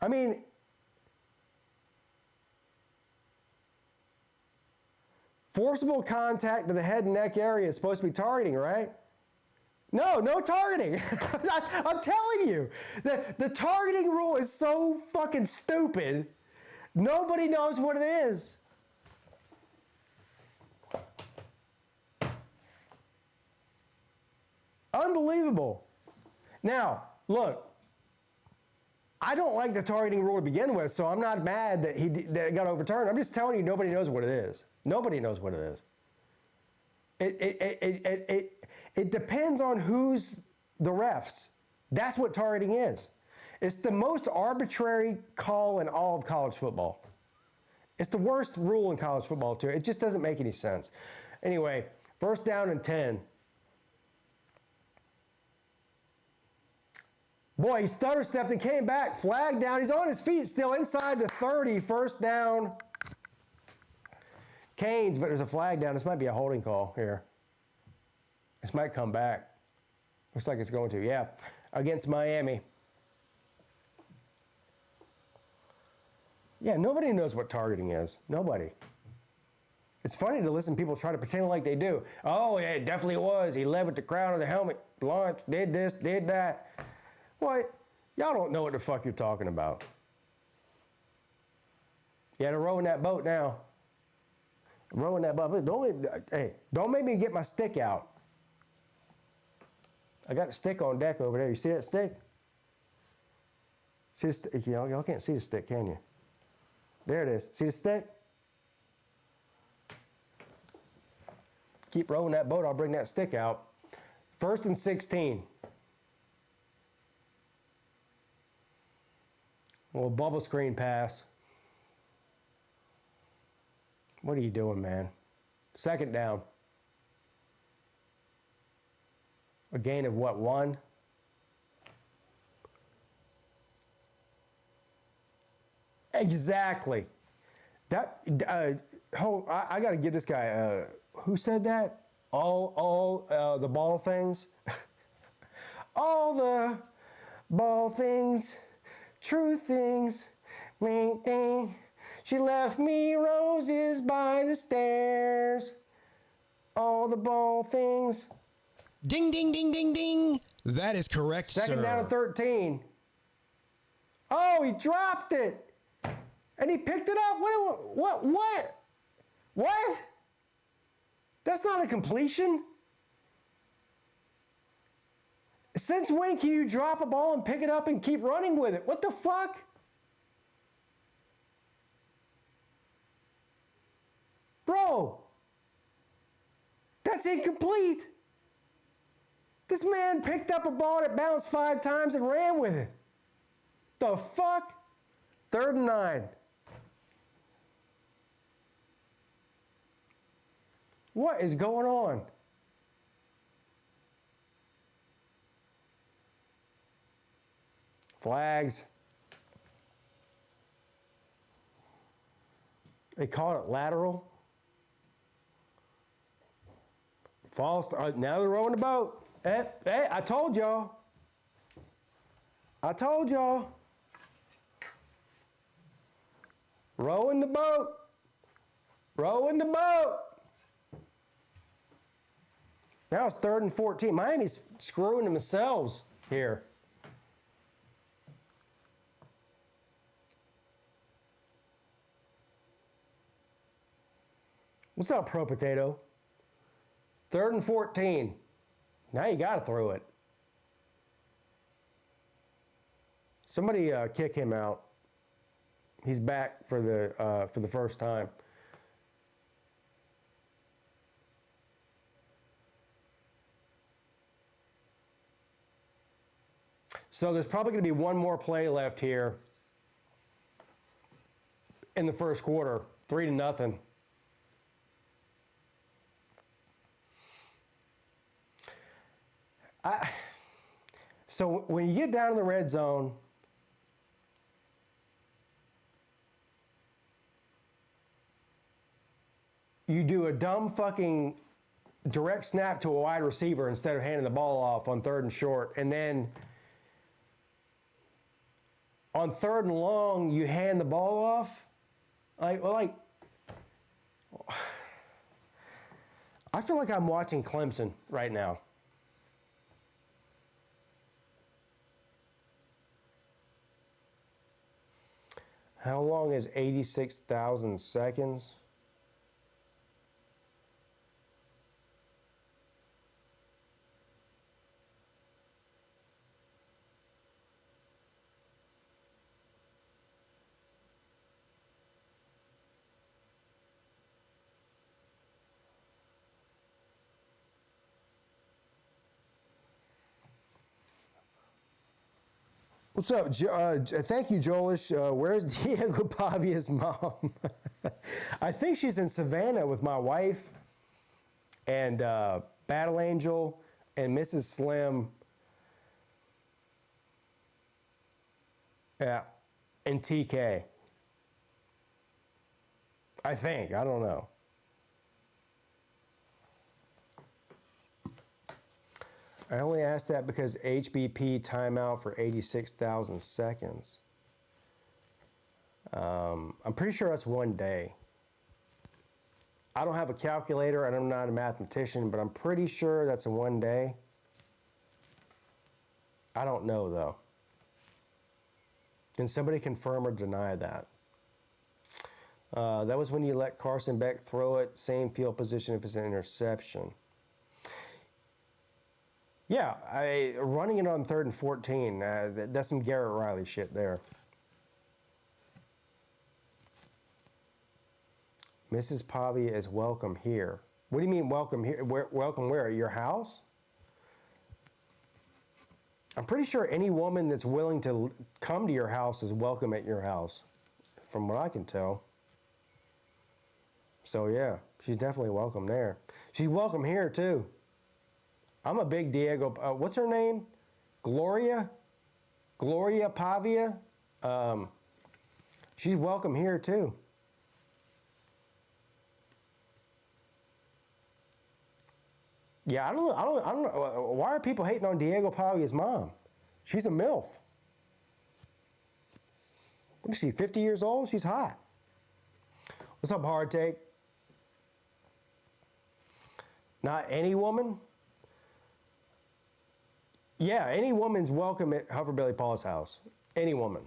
I mean, forcible contact to the head and neck area is supposed to be targeting, right? No targeting. I'm telling you, the targeting rule is so fucking stupid. Nobody knows what it is. Unbelievable. Now, look, I don't like the targeting rule to begin with, so I'm not mad that that it got overturned. I'm just telling you, nobody knows what it is. Nobody knows what it is. It depends on who's the refs. That's what targeting is. It's the most arbitrary call in all of college football. It's the worst rule in college football, too. It just doesn't make any sense. Anyway, first down and 10. Boy, he stutter-stepped and came back. Flag down. He's on his feet still inside the 30. First down. Canes, but there's a flag down. This might be a holding call here. This might come back. Looks like it's going to. Yeah, against Miami. Yeah, nobody knows what targeting is. Nobody. It's funny to listen to people try to pretend like they do. Oh, yeah, it definitely was. He led with the crown of the helmet, launched, did this, did that. What? Y'all don't know what the fuck you're talking about. You got to row in that boat now. Rowing that boat. Don't make me get my stick out. I got a stick on deck over there. You see that stick? See the stick? Y'all can't see the stick, can you? There it is. See the stick? Keep rowing that boat. I'll bring that stick out. First and 16. A little bubble screen pass. What are you doing, man? Second down. A gain of what, 1? Exactly. That I got to give this guy. Who said that? All the ball things. All the ball things, true things. She left me roses by the stairs. All the ball things. Ding, ding, ding, ding, ding. That is correct, Second sir. down and 13. Oh, he dropped it. And he picked it up. What? That's not a completion. Since when can you drop a ball and pick it up and keep running with it? What the fuck? Bro, that's incomplete. This man picked up a ball that bounced 5 times and ran with it. The fuck? 3rd and 9. What is going on? Flags. They called it lateral. False. Now they're rowing the boat. Hey, I told y'all. Rowing the boat. Rowing the boat. Now it's 3rd and 14. Miami's screwing themselves here. What's up, Pro Potato? 3rd and 14. Now you got to throw it. Somebody kick him out. He's back for the first time. So there's probably going to be one more play left here in the first quarter. 3-0. So when you get down in the red zone, you do a dumb fucking direct snap to a wide receiver instead of handing the ball off on 3rd and short. And then on 3rd and long, you hand the ball off. I feel like I'm watching Clemson right now. How long is 86,000 seconds? What's up? Thank you, Joelish. Where's Diego Pavia's mom? I think she's in Savannah with my wife and Battle Angel and Mrs. Slim. Yeah, and TK. I think. I don't know. I only asked that because HBP timeout for 86,000 seconds. I'm pretty sure that's 1 day. I don't have a calculator and I'm not a mathematician, but I'm pretty sure that's a 1 day. I don't know though. Can somebody confirm or deny that? That was when you let Carson Beck throw it, same field position if it's an interception. Yeah, running it on 3rd and 14, that's some Garrett Riley shit there. Mrs. Pavia is welcome here. What do you mean welcome here? Welcome where? At your house? I'm pretty sure any woman that's willing to come to your house is welcome at your house, from what I can tell. So yeah, she's definitely welcome there. She's welcome here too. I'm a big Diego. What's her name? Gloria Pavia. She's welcome here too. Yeah, I don't know. Why are people hating on Diego Pavia's mom? She's a MILF. What is she, 50 years old? She's hot. What's up, Hard Take? Not any woman? Yeah, any woman's welcome at Hufferbelly Paul's house. Any woman.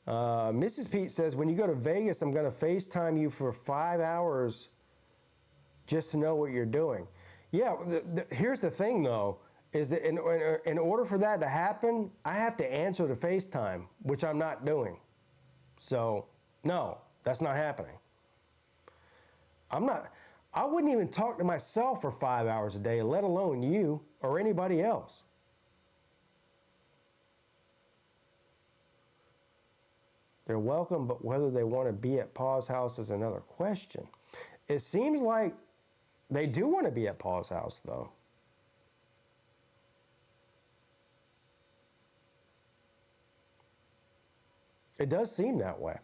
Mrs. Peete says, when you go to Vegas, I'm going to FaceTime you for 5 hours just to know what you're doing. Yeah, here's the thing, though, is that in order for that to happen, I have to answer the FaceTime, which I'm not doing. So, no, that's not happening. I wouldn't even talk to myself for 5 hours a day, let alone you or anybody else. They're welcome, but whether they want to be at Pa's house is another question. It seems like they do want to be at Pa's house, though. It does seem that way.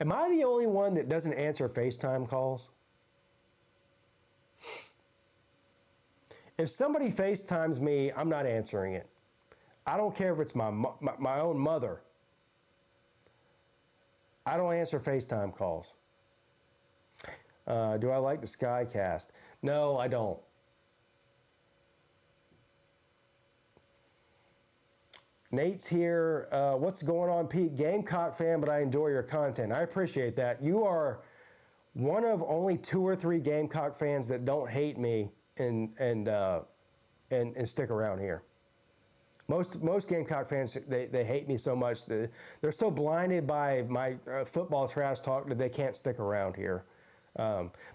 Am I the only one that doesn't answer FaceTime calls? If somebody FaceTimes me, I'm not answering it. I don't care if it's my own mother. I don't answer FaceTime calls. Do I like the Skycast? No, I don't. Nate's here. What's going on, Pete? Gamecock fan, but I enjoy your content. I appreciate that. You are one of only 2 or 3 Gamecock fans that don't hate me and stick around here. Most Gamecock fans, they hate me so much that they're so blinded by my football trash talk that they can't stick around here.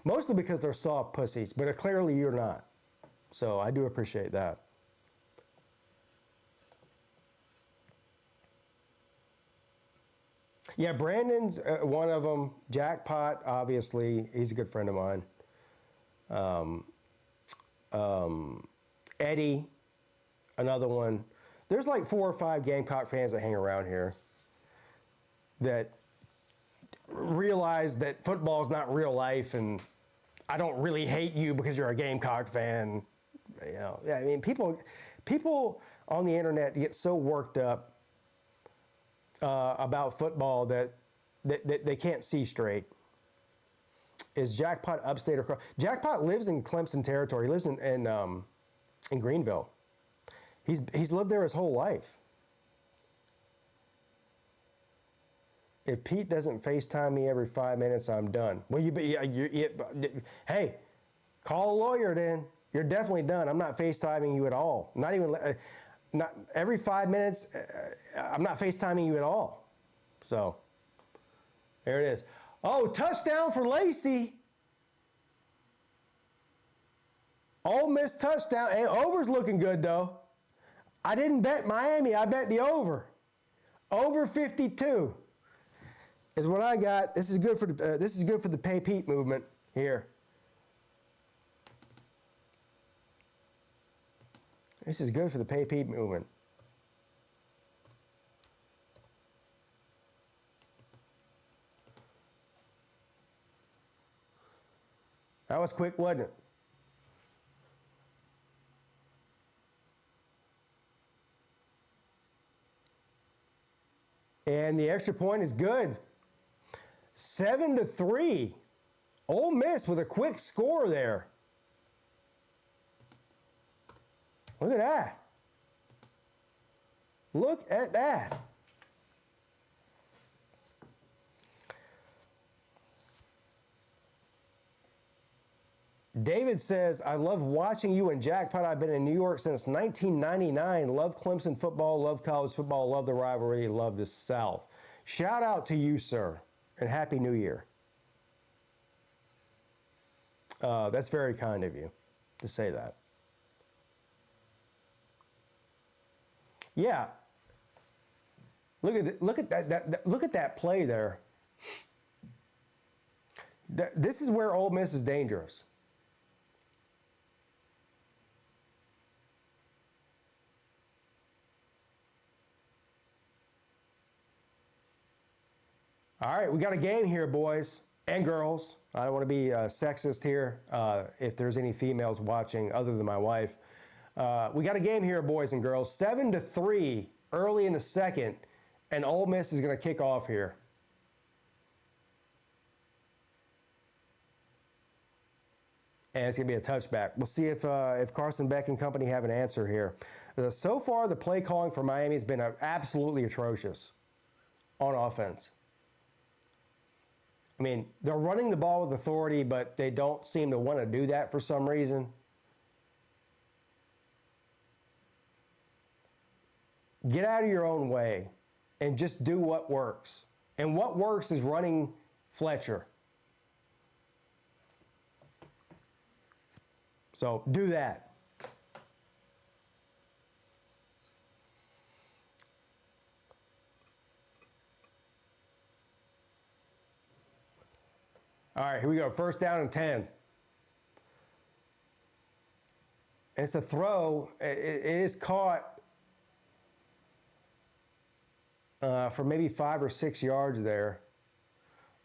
Mostly because they're soft pussies, but clearly you're not. So I do appreciate that. Yeah, Brandon's one of them. Jackpot, obviously, he's a good friend of mine. Eddie, another one. There's like 4 or 5 Gamecock fans that hang around here that realize that football is not real life, and I don't really hate you because you're a Gamecock fan. You know, yeah, I mean, people on the internet get so worked up about football that they can't see straight. Is Jackpot upstate or across? Jackpot lives in Clemson territory. He lives in Greenville. He's lived there his whole life. If Pete doesn't FaceTime me every 5 minutes, I'm done. Well, hey, call a lawyer then. You're definitely done. I'm not FaceTiming you at all. Not even not every 5 minutes. I'm not FaceTiming you at all. So there it is. Oh, touchdown for Lacy. Ole Miss touchdown. Hey, over's looking good though. I didn't bet Miami. I bet the over. Over 52 is what I got. This is good for the Pay Pete movement here. This is good for the Pay Pete movement. That was quick, wasn't it? And the extra point is good. 7-3. Ole Miss with a quick score there. Look at that. Look at that. David says, I love watching you and Jackpot. I've been in New York since 1999. Love Clemson football, love college football, love the rivalry, love the South. Shout out to you, sir, and Happy New Year. That's very kind of you to say that. Look at look at that play there. This is where Ole Miss is dangerous. All right, we got a game here, boys and girls. I don't want to be sexist here if there's any females watching other than my wife. We got a game here, boys and girls. 7-3 early in the second, and Ole Miss is going to kick off here. And it's going to be a touchback. We'll see if Carson Beck and company have an answer here. So far, the play calling for Miami has been absolutely atrocious on offense. I mean, they're running the ball with authority, but they don't seem to want to do that for some reason. Get out of your own way and just do what works. And what works is running Fletcher. So do that. All right, here we go. First down and 10. It's a throw. It is caught for maybe 5 or 6 yards there.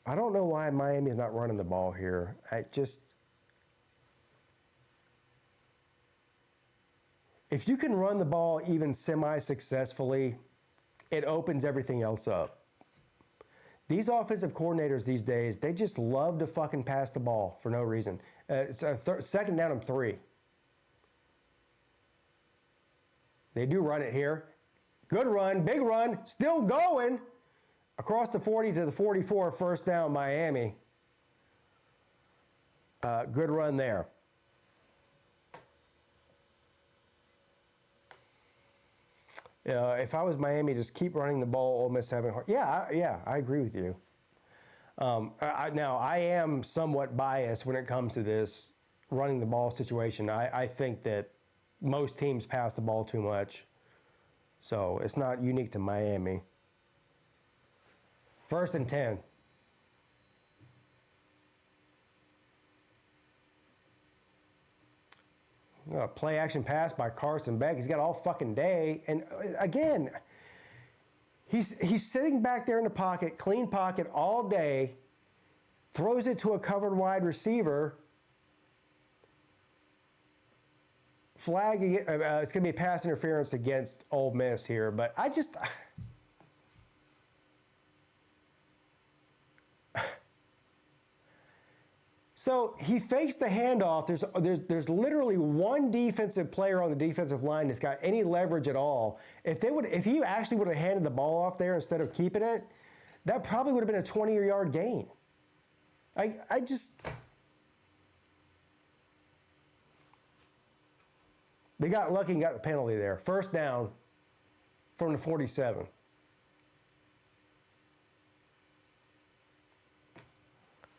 I don't know why Miami is not running the ball here. If you can run the ball even semi-successfully, it opens everything else up. These offensive coordinators these days, they just love to fucking pass the ball for no reason. It's a second down and 3. They do run it here. Good run, big run, still going. Across the 40 to the 44, first down, Miami. Good run there. If I was Miami, just keep running the ball. Ole Miss having hard. Yeah, I agree with you. Now, I am somewhat biased when it comes to this running the ball situation. I think that most teams pass the ball too much. So it's not unique to Miami. First and 10. Play action pass by Carson Beck. He's got all fucking day. And again, he's sitting back there in the pocket, clean pocket all day, throws it to a covered wide receiver. Flag, it's going to be pass interference against Ole Miss here, but So he fakes the handoff. There's literally one defensive player on the defensive line that's got any leverage at all. If he actually would have handed the ball off there instead of keeping it, that probably would have been a 20-yard gain. They got lucky and got the penalty there. First down from the 47.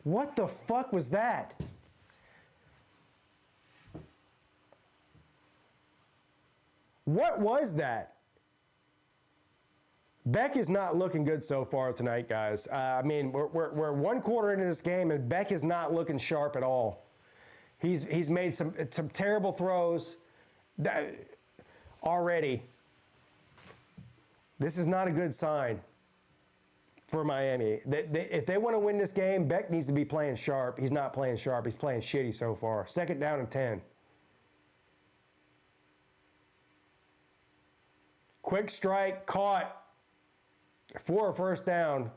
What the fuck was that? What was that? Beck is not looking good so far tonight, guys. I mean, we're one quarter into this game, and Beck is not looking sharp at all. He's made some terrible throws already. This is not a good sign for Miami. If they want to win this game, Beck needs to be playing sharp. He's not playing sharp. He's playing shitty so far. Second down and 10. Quick strike, caught. For a first down.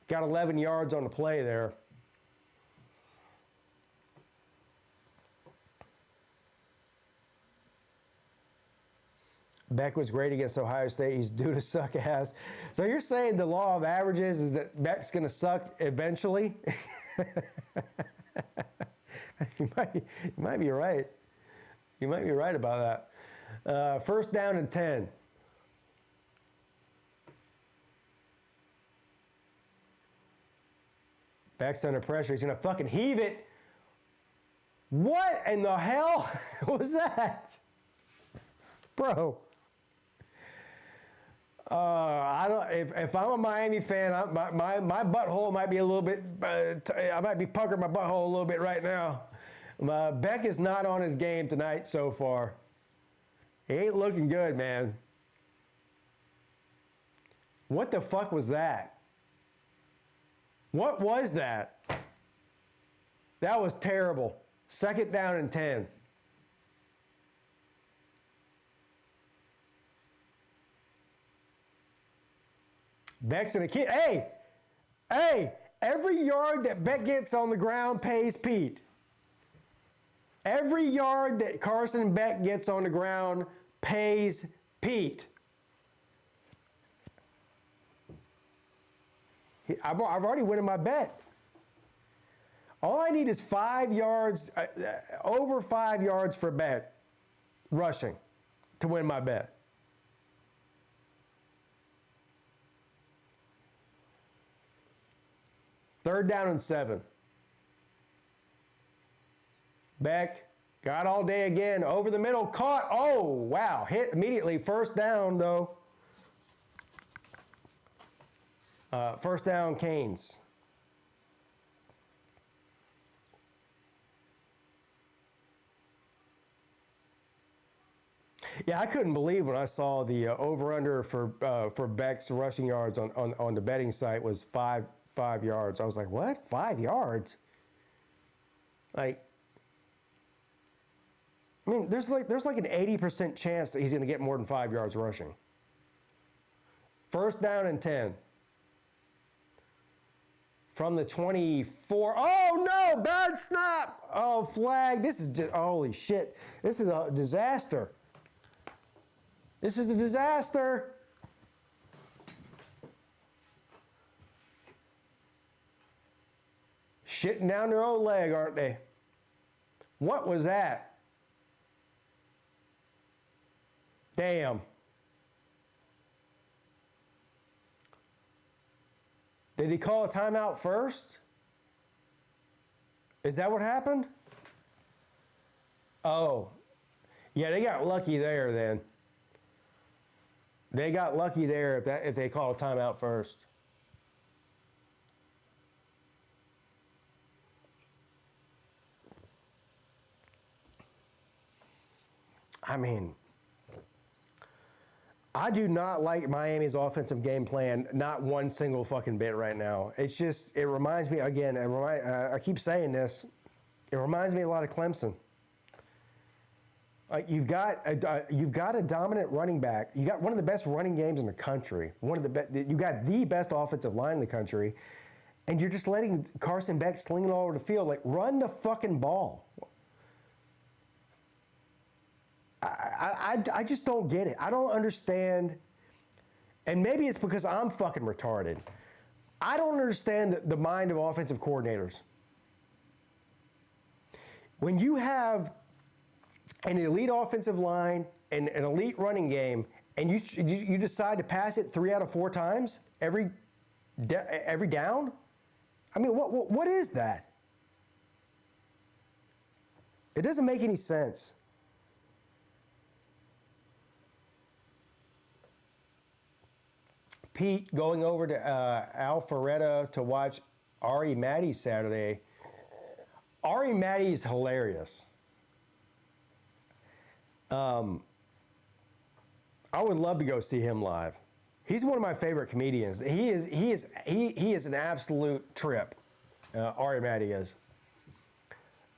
Got 11 yards on the play there. Beck was great against Ohio State. He's due to suck ass. So you're saying the law of averages is that Beck's going to suck eventually? You might be right. You might be right about that. First down and 10. Beck's under pressure. He's going to fucking heave it. What in the hell was that? Bro. if I'm a Miami fan, my butthole might be a little bit. I might be puckering my butthole a little bit right now. Beck is not on his game tonight so far. He ain't looking good, man. What the fuck was that? What was that? That was terrible. 2nd down and 10. Beck's in a kid. Hey, every yard that Beck gets on the ground pays Peete. Every yard that Carson Beck gets on the ground pays Peete. I've already winning my bet. All I need is 5 yards, over 5 yards for Beck rushing to win my bet. Third down and 7. Beck got all day again. Over the middle, caught. Oh, wow. Hit immediately. First down, though. First down, Canes. Yeah, I couldn't believe when I saw the over-under for Beck's rushing yards on the betting site was five yards. I was like, what? 5 yards? Like, I mean, there's like an 80% chance that he's going to get more than 5 yards rushing. First down and 10. From the 24. Oh, no, bad snap. Oh, flag. This is just, holy shit. This is a disaster. This is a disaster. Shitting down their own leg, aren't they? What was that? Damn. Did he call a timeout first? Is that what happened? Oh. Yeah, they got lucky there then. They got lucky there if they called a timeout first. I mean, I do not like Miami's offensive game plan, not one single fucking bit right now. It's just, it reminds me, again, I keep saying this, it reminds me a lot of Clemson. You've got a dominant running back. You got one of the best running games in the country. You got the best offensive line in the country, and you're just letting Carson Beck sling it all over the field. Like, run the fucking ball. I just don't get it. I don't understand, and maybe it's because I'm fucking retarded. I don't understand the mind of offensive coordinators. When you have an elite offensive line and an elite running game, and you decide to pass it 3 out of 4 times every down, I mean, what is that? It doesn't make any sense. Peete going over to Alpharetta to watch Ari Maddie Saturday. Ari Maddie is hilarious. I would love to go see him live. He's one of my favorite comedians. He is an absolute trip. Ari Maddie is.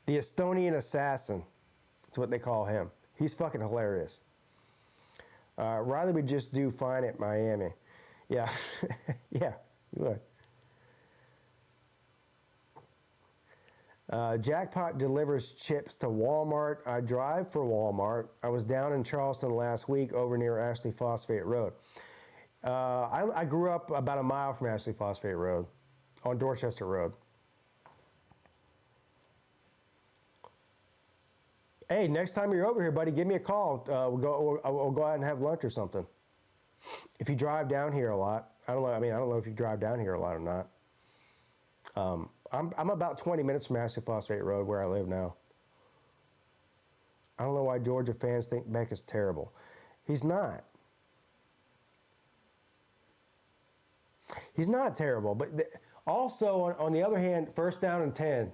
The Estonian assassin. That's what they call him. He's fucking hilarious. Rather we just do fine at Miami. Yeah, yeah, you would. Jackpot delivers chips to Walmart. I drive for Walmart. I was down in Charleston last week over near Ashley Phosphate Road. I grew up about a mile from Ashley Phosphate Road on Dorchester Road. Hey, next time you're over here, buddy, give me a call. We'll go out and have lunch or something. If you drive down here a lot, I don't know if you drive down here a lot or not. I'm about 20 minutes from Ashley Phosphate Road where I live now. I don't know why Georgia fans think Beck is terrible. He's not. He's not terrible, but also on the other hand, first down and 10,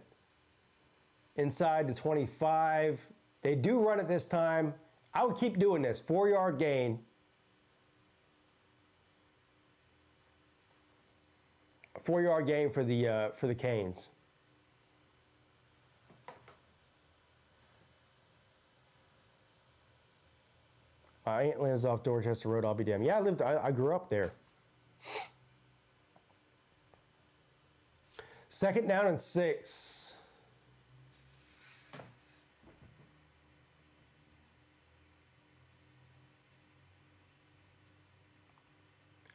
inside the 25. They do run it this time. I would keep doing this. 4-yard gain. A 4-yard gain for the Canes. Aunt lives off Dorchester Road. I'll be damned. Yeah, I grew up there. Second down and 6.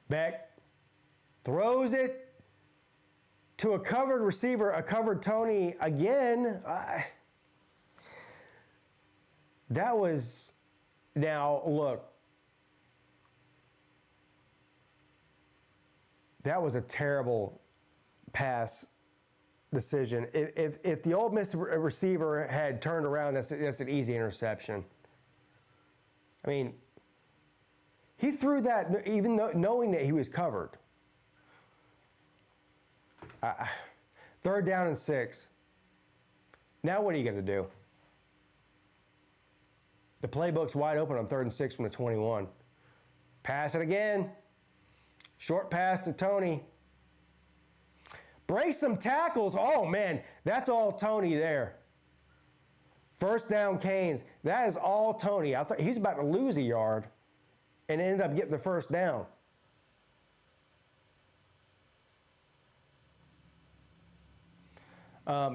Beck throws it to a covered receiver, a covered Tony again. That was, now look, that was a terrible pass decision. If the Ole Miss receiver had turned around, that's an easy interception. I mean, he threw that even knowing that he was covered. Third down and 6. Now what are you going to do? The playbook's wide open on 3rd and 6 from the 21. Pass it again. Short pass to Tony. Break some tackles. Oh, man, that's all Tony there. First down, Canes. That is all Tony. I thought he's about to lose a yard and ended up getting the first down.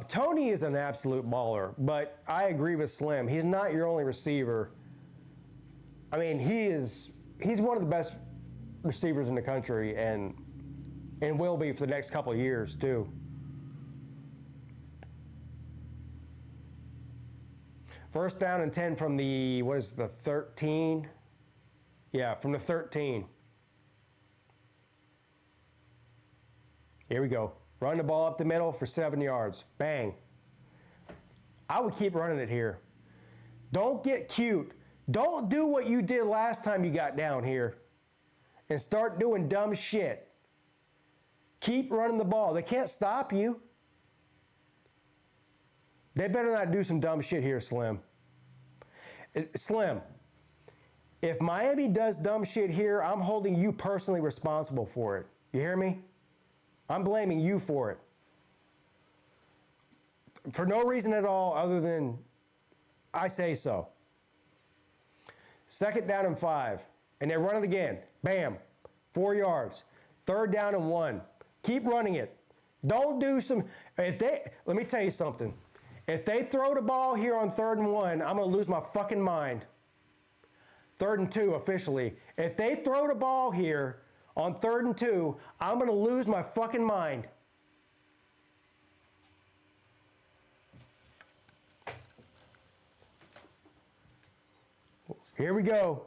Tony is an absolute baller, but I agree with Slim. He's not your only receiver. I mean, he's one of the best receivers in the country and will be for the next couple of years too. First down and 10 from the, what is the 13? Yeah, from the 13. Here we go. Run the ball up the middle for 7 yards. Bang. I would keep running it here. Don't get cute. Don't do what you did last time you got down here and start doing dumb shit. Keep running the ball. They can't stop you. They better not do some dumb shit here, Slim. Slim, if Miami does dumb shit here, I'm holding you personally responsible for it. You hear me? I'm blaming you for it. For no reason at all other than I say so. Second down and 5. And they run it again. Bam. 4 yards. Third down and 1. Keep running it. Don't do some, let me tell you something. If they throw the ball here on 3rd and 1, I'm going to lose my fucking mind. 3rd and 2 officially. If they throw the ball here on 3rd and 2, I'm going to lose my fucking mind. Here we go.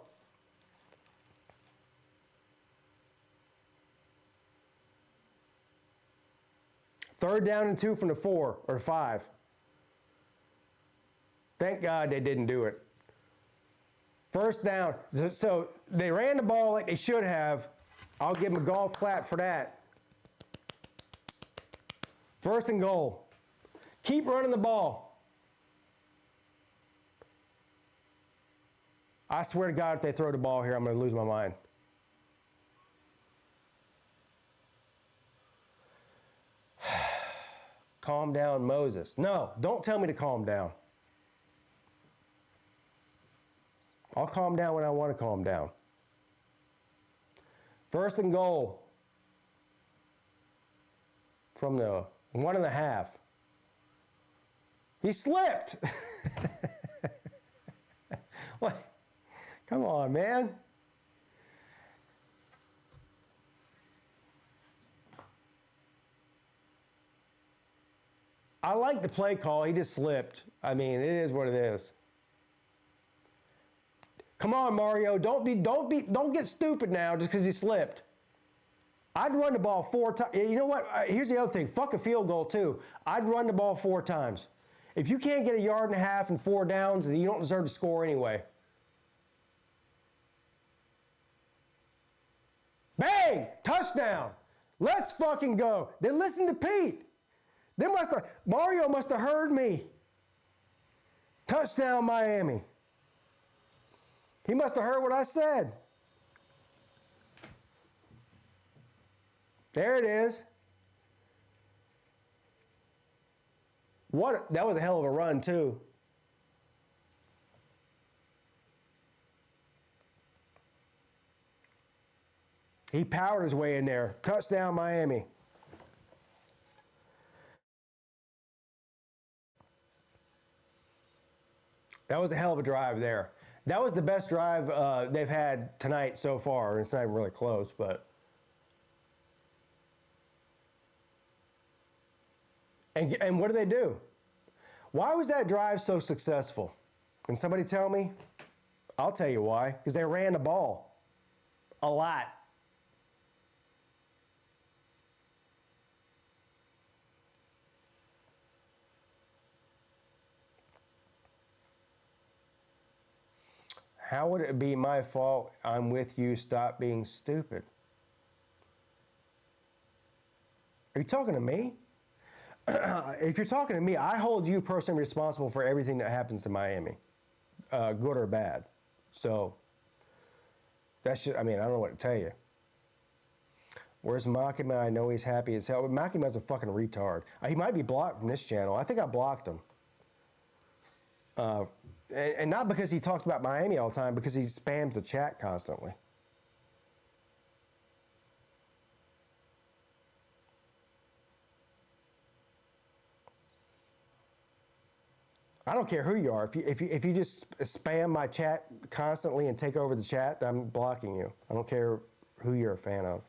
Third down and 2 from the 4 or 5. Thank God they didn't do it. First down. So they ran the ball like they should have. I'll give them a golf clap for that. First and goal. Keep running the ball. I swear to God, if they throw the ball here, I'm going to lose my mind. Calm down, Moses. No, don't tell me to calm down. I'll calm down when I want to calm down. First and goal from the 1.5. He slipped. What? Come on, man. I like the play call. He just slipped. I mean, it is what it is. Come on, Mario. Don't get stupid now just because he slipped. I'd run the ball 4 times. You know what? Here's the other thing. Fuck a field goal too. I'd run the ball 4 times. If you can't get 1.5 yards and 4 downs, then you don't deserve to score anyway. Bang! Touchdown. Let's fucking go. They listened to Pete. Mario must have heard me. Touchdown, Miami. He must have heard what I said. There it is. That was a hell of a run, too. He powered his way in there. Touchdown, Miami. That was a hell of a drive there. That was the best drive they've had tonight so far. It's not even really close, but. And what do they do? Why was that drive so successful? Can somebody tell me? I'll tell you why. Because they ran the ball a lot. How would it be my fault? I'm with you. Stop being stupid. Are you talking to me? If you're talking to me, I hold you personally responsible for everything that happens to Miami, good or bad. So that's just, I don't know what to tell you. Where's Makima? I know he's happy as hell. But Makima's a fucking retard. He might be blocked from this channel. I think I blocked him. And not because he talks about Miami all the time, because he spams the chat constantly. I don't care who you are. If you just spam my chat constantly and take over the chat, I'm blocking you. I don't care who you're a fan of.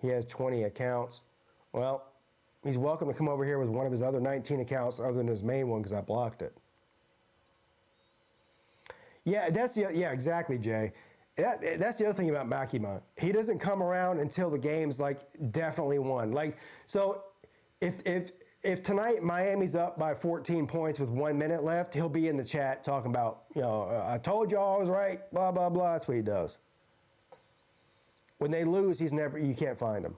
He has 20 accounts. Well, he's welcome to come over here with one of his other 19 accounts other than his main one because I blocked it. Yeah, yeah, exactly, Jay. That's the other thing about Makima. He doesn't come around until the game's like definitely won. Like, so if tonight Miami's up by 14 points with 1 minute left, he'll be in the chat talking about, I told y'all I was right, blah, blah, blah. That's what he does. When they lose, you can't find him.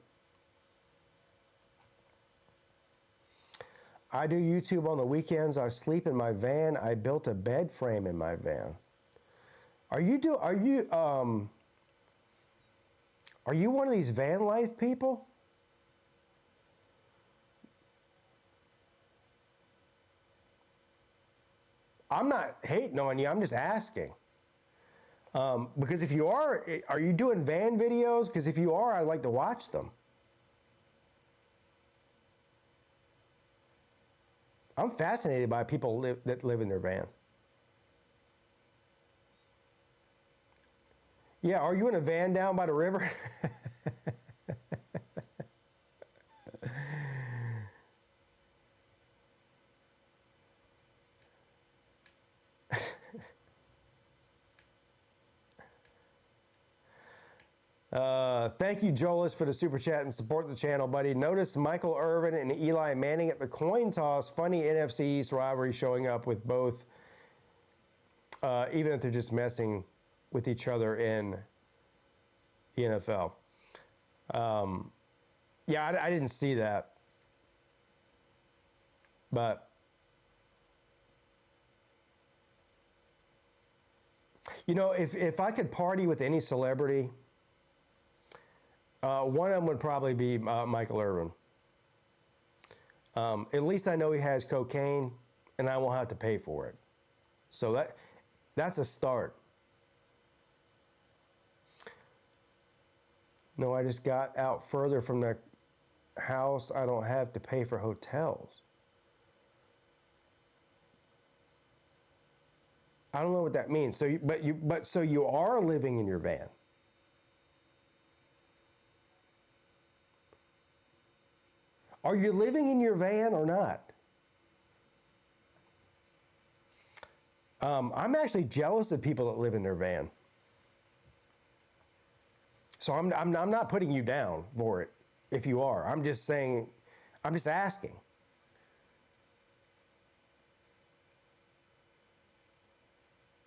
I do YouTube on the weekends. I sleep in my van. I built a bed frame in my van. Are you one of these van life people? I'm not hating on you. I'm just asking. Because if you are you doing van videos? Because if you are, I'd like to watch them. I'm fascinated by people that live in their van. Yeah, are you in a van down by the river? Thank you, Jolis, for the super chat and support the channel, buddy. Notice Michael Irvin and Eli Manning at the coin toss. Funny NFC East rivalry showing up with both, even if they're just messing with each other in the NFL. Yeah, I didn't see that. But, if I could party with any celebrity, one of them would probably be Michael Irvin. At least I know he has cocaine, and I won't have to pay for it. So that's a start. No, I just got out further from the house. I don't have to pay for hotels. I don't know what that means. So you are living in your van. Are you living in your van or not? I'm actually jealous of people that live in their van. So I'm not putting you down for it if you are. I'm just saying, I'm just asking.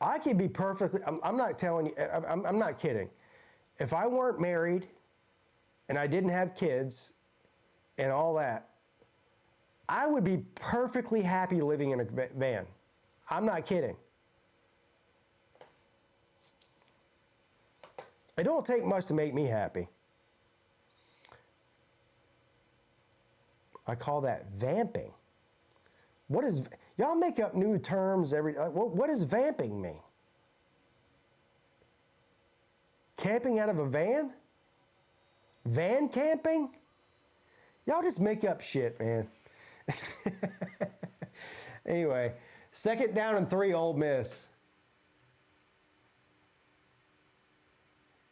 I could be perfectly, I'm not telling you, I'm not kidding. If I weren't married and I didn't have kids and all that, I would be perfectly happy living in a van. I'm not kidding. It don't take much to make me happy. I call that vamping. What is, y'all make up new terms every, what does vamping mean? Camping out of a van? Van camping? Y'all just make up shit, man. Anyway, 2nd down and 3, Ole Miss.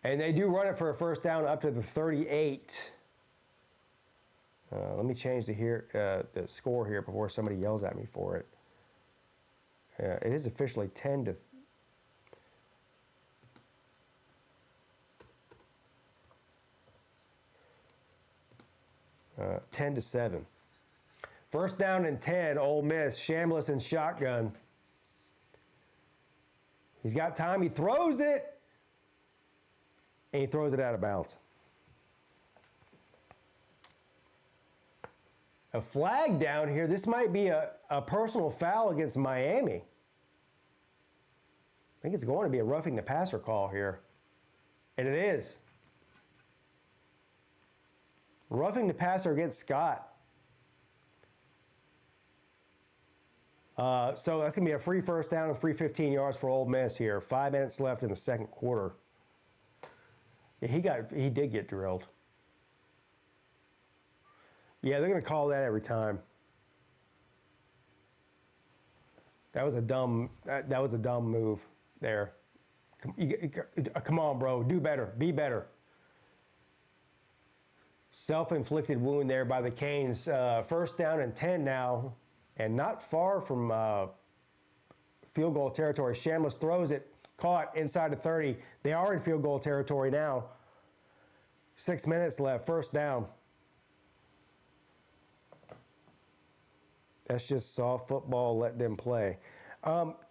And they do run it for a first down up to the 38. Let me change the score here before somebody yells at me for it. It is officially 10 to 7. First down and 10, Ole Miss, Chambliss in shotgun. He's got time, he throws it, and he throws it out of bounds. A flag down here. This might be a personal foul against Miami. I think it's going to be a roughing the passer call here. And it is. Roughing the passer against Scott. So that's going to be a free first down and free 15 yards for Ole Miss here. 5 minutes left in the second quarter. Yeah, he did get drilled. Yeah, they're going to call that every time. That was a dumb move there. Come on, bro. Do better. Be better. Self-inflicted wound there by the Canes. First down and 10 now, and not far from field goal territory. Chambliss throws it, caught inside the 30. They are in field goal territory now. 6 minutes left. First down. That's just soft football. Let them play.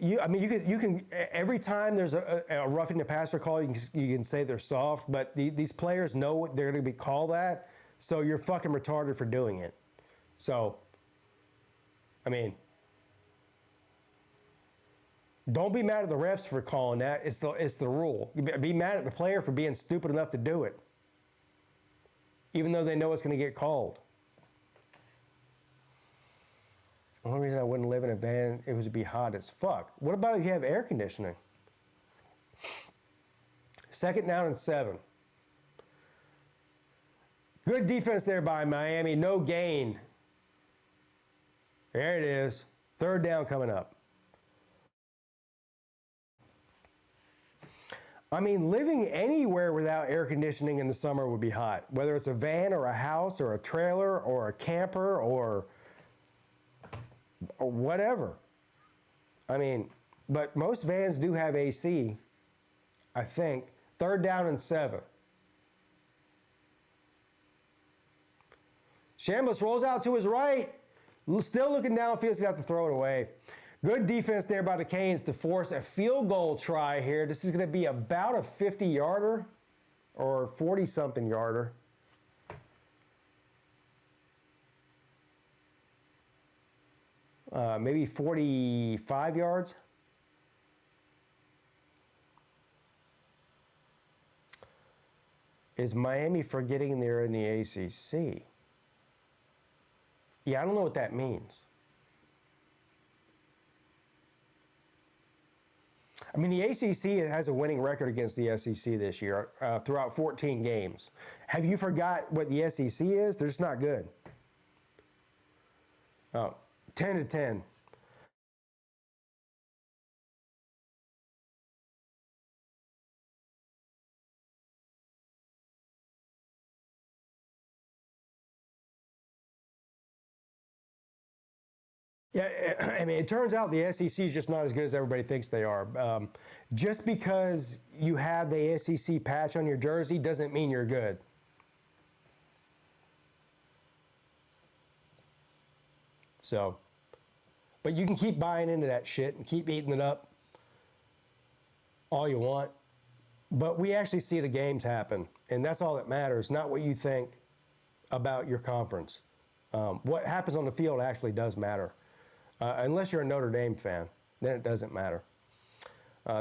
You can every time there's a roughing the passer call, you can say they're soft, but these players know they're going to be called that, so you're fucking retarded for doing it. So, I mean, don't be mad at the refs for calling that. It's the rule. Be mad at the player for being stupid enough to do it, even though they know it's going to get called. The only reason I wouldn't live in a van, it would be hot as fuck. What about if you have air conditioning? 2nd down and 7. Good defense there by Miami. No gain. There it is. 3rd down coming up. I mean, living anywhere without air conditioning in the summer would be hot. Whether it's a van or a house or a trailer or a camper or whatever. I mean, but most vans do have AC, I think. 3rd down and 7. Chambliss rolls out to his right. Still looking downfield, he's going to have to throw it away. Good defense there by the Canes to force a field goal try here. This is going to be about a 50-yarder or 40-something yarder. Maybe 45 yards. Is Miami forgetting they're in the ACC? Yeah, I don't know what that means. I mean, the ACC has a winning record against the SEC this year throughout 14 games. Have you forgot what the SEC is? They're just not good. Oh, 10 to 10. Yeah, I mean, it turns out the SEC is just not as good as everybody thinks they are. Just because you have the SEC patch on your jersey doesn't mean you're good. So, but you can keep buying into that shit and keep eating it up. all you want, but we actually see the games happen, and that's all that matters, not what you think about your conference. What happens on the field actually does matter. Unless you're a Notre Dame fan, then it doesn't matter.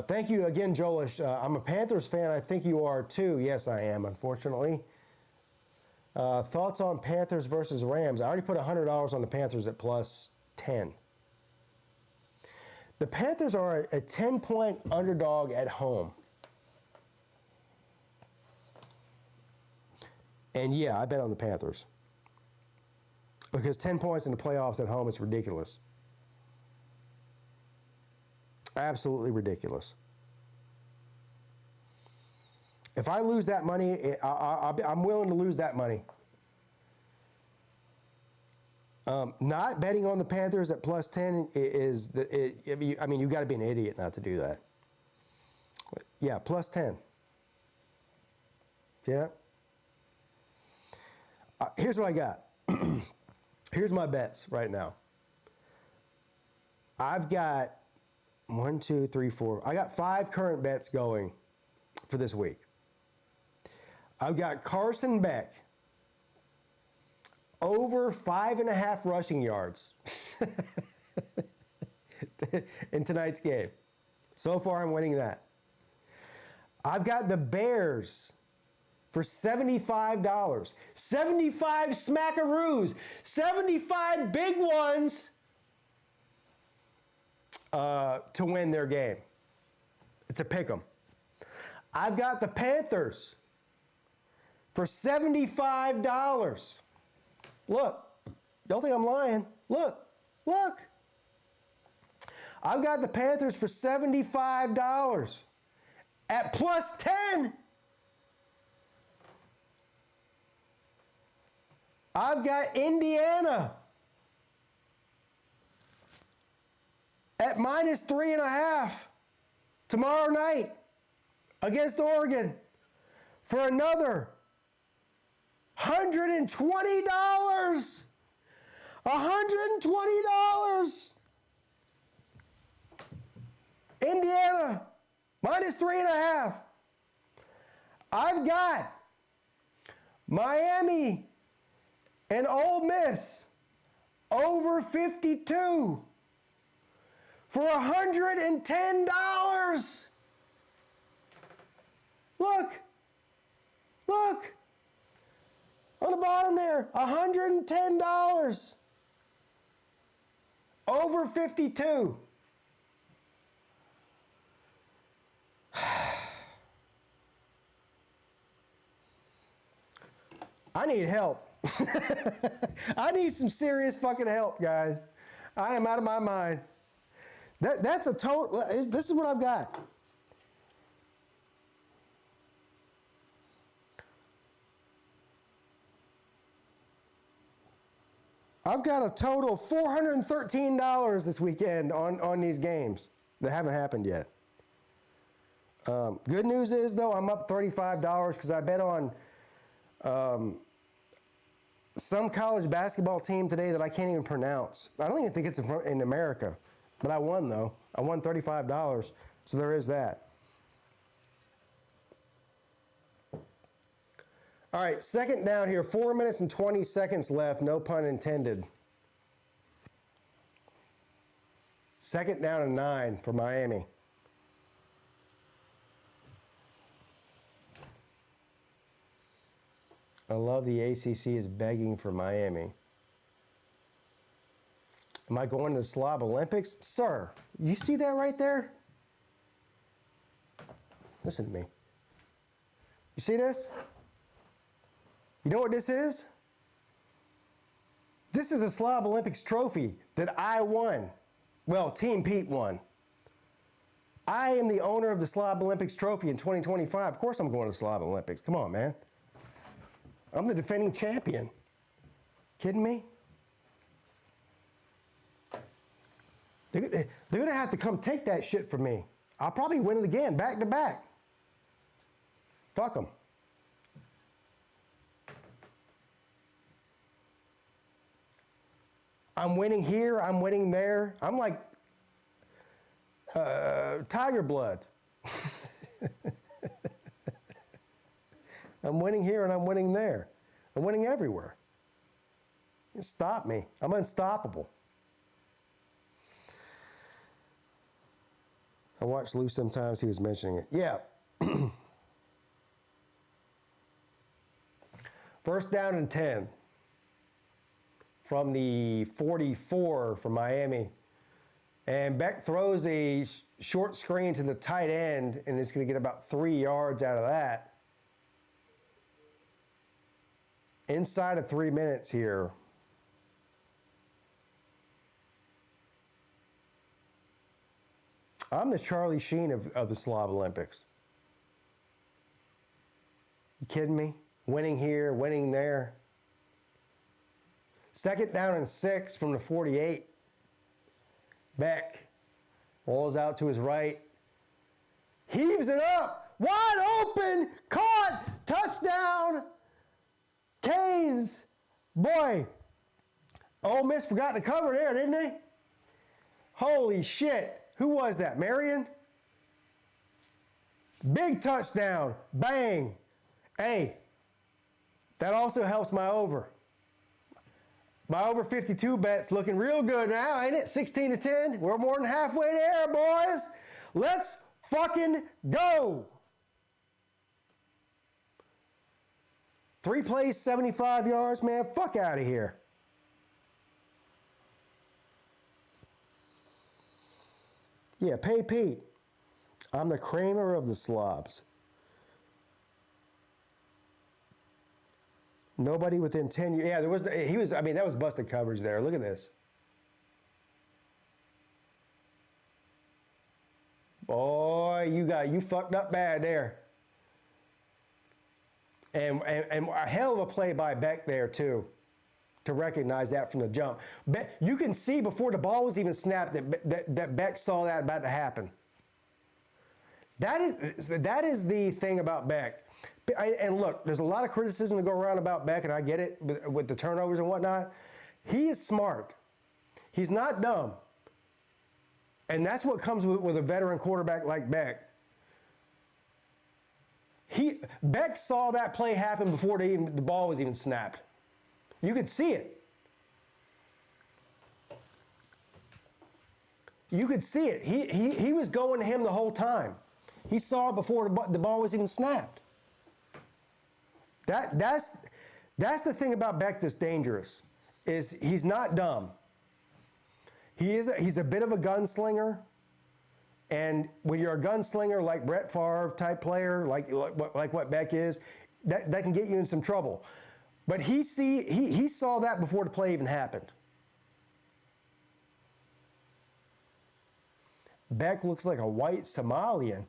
Thank you again, Jolish. I'm a Panthers fan. I think you are too. Yes, I am, unfortunately. Thoughts on Panthers versus Rams? I already put $100 on the Panthers at plus 10. The Panthers are a 10-point underdog at home. And yeah, I bet on the Panthers. Because 10 points in the playoffs at home is ridiculous. Absolutely ridiculous. If I lose that money, I'm willing to lose that money. Not betting on the Panthers at plus 10 is, I mean, you've got to be an idiot not to do that. Yeah, plus 10. Yeah. Here's what I got. Here's my bets right now. I've got 1, 2, 3, 4. I got 5 current bets going for this week. I've got Carson Beck over 5.5 rushing yards in tonight's game. So far, I'm winning that. I've got the Bears for $75. 75 smackaroos. 75 big ones to win their game. It's a pick 'em. I've got the Panthers for $75. Look, don't think I'm lying. Look. I've got the Panthers for $75 at plus 10. I've got Indiana at minus 3.5 tomorrow night against Oregon for another $120. $120. Indiana minus 3.5. I've got Miami and Ole Miss over 52 for $110. Look. On the bottom there, $110. Over 52. I need help. I need some serious fucking help, guys. I am out of my mind. That's a total. This is what I've got. I've got a total of $413 this weekend on these games that haven't happened yet. Good news is, though, I'm up $35 because I bet on some college basketball team today that I can't even pronounce. I don't even think it's in America, but I won, though. I won $35, so there is that. All right, second down here, 4 minutes and 20 seconds left, no pun intended. Second down and 9 for Miami. I love the ACC is begging for Miami. Am I going to the Slav Olympics? Sir, you see that right there? Listen to me. You see this? You know what this is? This is a Slav Olympics trophy that I won. Well, Team Peete won. I am the owner of the Slav Olympics trophy in 2025. Of course I'm going to the Slav Olympics. Come on, man. I'm the defending champion. Kidding me? They're going to have to come take that shit from me. I'll probably win it again, back to back. Fuck them. I'm winning here, I'm winning there. I'm like Tiger Blood. I'm winning here and I'm winning there. I'm winning everywhere. You stop me. I'm unstoppable. I watched Lou sometimes. He was mentioning it. Yeah. First down and 10 from the 44 from Miami. And Beck throws a short screen to the tight end, and it's going to get about 3 yards out of that. Inside of 3 minutes here. I'm the Charlie Sheen of the Slav Olympics. You kidding me? Winning here, winning there. Second down and 6 from the 48. Beck rolls out to his right. Heaves it up. Wide open. Caught. Touchdown. Canes. Boy, Ole Miss forgot to cover there, didn't they? Holy shit. Who was that? Marion? Big touchdown. Bang. Hey, that also helps my over. My over 52 bet's looking real good now, ain't it? 16-10. We're more than halfway there, boys. Let's fucking go. 3 plays, 75 yards, man. Fuck out of here. Yeah, pay Pete. I'm the Kramer of the slobs. Nobody within 10 years. Yeah, that was busted coverage there. Look at this. Boy, you fucked up bad there. And a hell of a play by Beck there, too, to recognize that from the jump. You can see before the ball was even snapped that Beck saw that about to happen. That is the thing about Beck. And look, there's a lot of criticism to go around about Beck, and I get it with the turnovers and whatnot. He is smart. He's not dumb. And that's what comes with a veteran quarterback like Beck. Beck saw that play happen before the ball was even snapped. You could see it. You could see it. He was going to him the whole time. He saw it before the ball was even snapped. That's the thing about Beck that's dangerous, is he's not dumb. He's a bit of a gunslinger, and when you're a gunslinger like Brett Favre type player, like what Beck is, that can get you in some trouble. But he saw that before the play even happened. Beck looks like a white Somalian.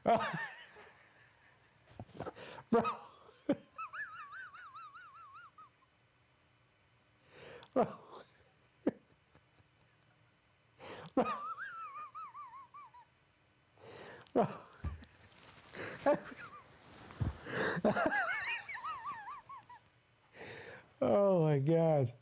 Bro. Bro. Bro. Bro. Oh my God.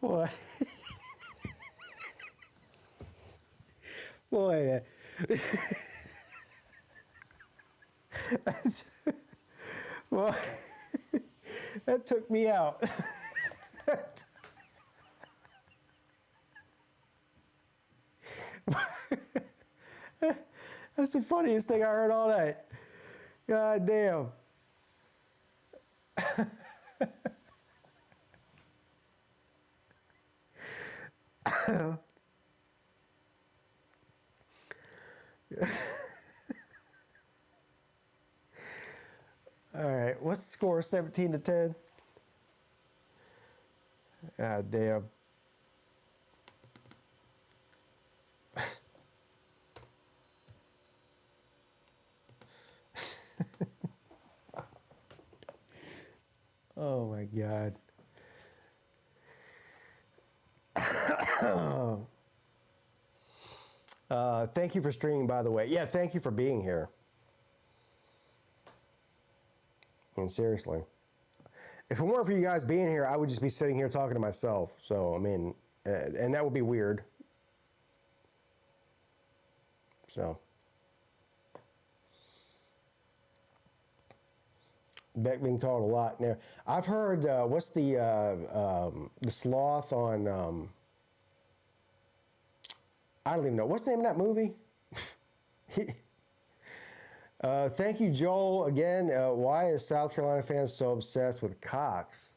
Boy. Boy. Boy. That took me out. That's the funniest thing I heard all night. God damn. All right, what's the score? 17-10. God damn. Oh my God. Thank you for streaming, by the way. Yeah, thank you for being here. And seriously, if it weren't for you guys being here, I would just be sitting here talking to myself. So, I mean, and that would be weird. So, Beck being called a lot. Now, I've heard, what's the sloth on, I don't even know. What's the name of that movie? Thank you, Joel. Again, why is South Carolina fans so obsessed with Cox?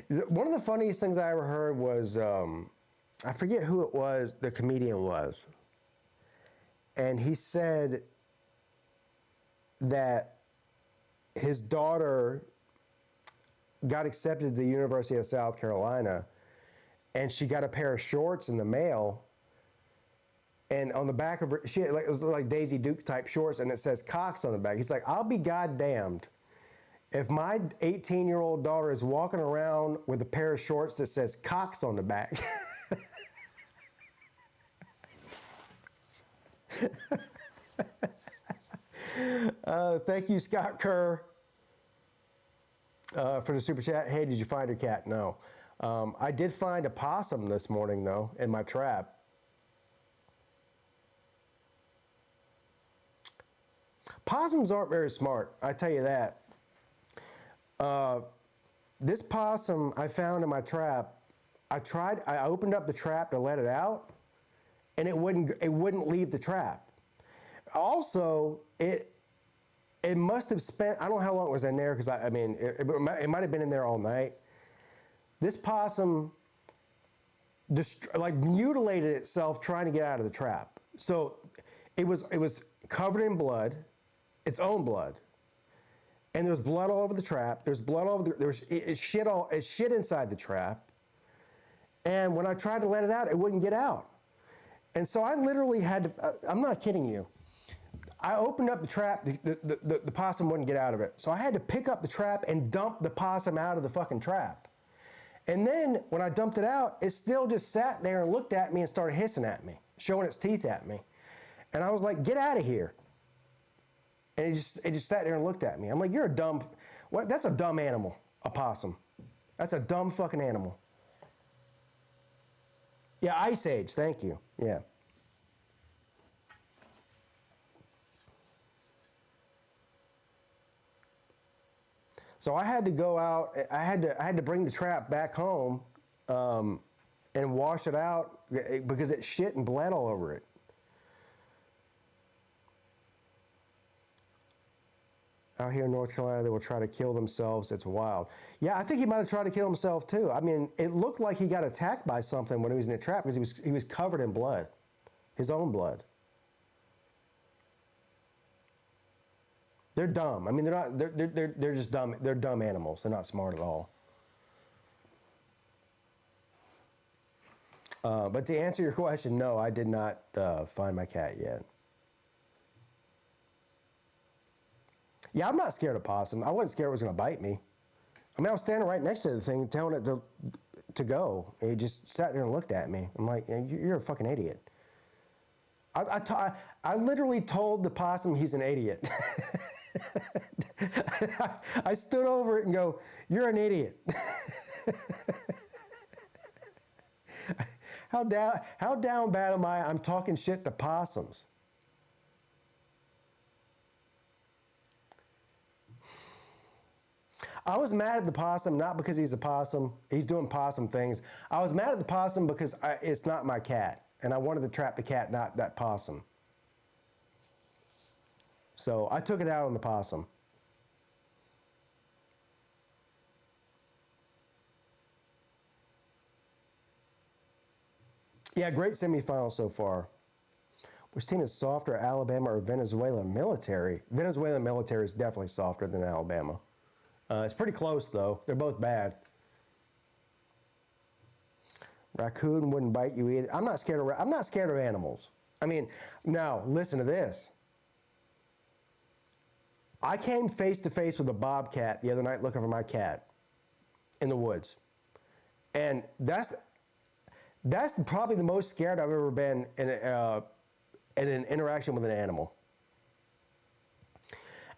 One of the funniest things I ever heard was, I forget who it was, the comedian was. And he said that his daughter got accepted to the University of South Carolina, and she got a pair of shorts in the mail. And on the back of her, it was like Daisy Duke type shorts, and it says Cox on the back. He's like, I'll be goddamned if my 18-year-old daughter is walking around with a pair of shorts that says Cox on the back. Thank you, Scott Kerr, for the super chat. Hey, did you find your cat? No. I did find a possum this morning, though, in my trap. Possums aren't very smart, I tell you that. This possum I found in my trap, I opened up the trap to let it out, and it wouldn't leave the trap. Also, it must have spent, I don't know how long it was in there, because I mean, it might have been in there all night. This possum like mutilated itself trying to get out of the trap. So it was covered in blood, its own blood, and there's blood all over the trap. There's blood all over it shit inside the trap. And when I tried to let it out, it wouldn't get out. And so I literally had to. I'm not kidding you. I opened up the trap. The possum wouldn't get out of it. So I had to pick up the trap and dump the possum out of the fucking trap. And then when I dumped it out, it still just sat there and looked at me and started hissing at me, showing its teeth at me. And I was like, get out of here. And it just sat there and looked at me. I'm like, you're a dumb, what? That's a dumb animal, a possum. That's a dumb fucking animal. Yeah, Ice Age, thank you. Yeah. So I had to go out. I had to bring the trap back home and wash it out because it shit and bled all over it. Out here in North Carolina, they will try to kill themselves. It's wild. Yeah, I think he might have tried to kill himself too. I mean, it looked like he got attacked by something when he was in the trap because he was covered in blood, his own blood. They're dumb. I mean, they're not. They're just dumb. They're dumb animals. They're not smart at all. But to answer your question, no, I did not find my cat yet. Yeah, I'm not scared of possum. I wasn't scared it was going to bite me. I mean, I was standing right next to the thing, telling it to go. And he just sat there and looked at me. I'm like, you're a fucking idiot. I literally told the possum he's an idiot. I stood over it and go, you're an idiot. How down bad am I? I'm talking shit to possums. I was mad at the possum, not because he's a possum. He's doing possum things. I was mad at the possum because it's not my cat. And I wanted to trap the cat, not that possum. So I took it out on the possum. Yeah, great semifinal so far. Which team is softer, Alabama or Venezuela military? Venezuela military is definitely softer than Alabama. It's pretty close though. They're both bad. Raccoon wouldn't bite you either. I'm not scared of animals. I mean, now listen to this. I came face to face with a bobcat the other night looking for my cat in the woods. And that's probably the most scared I've ever been in an interaction with an animal.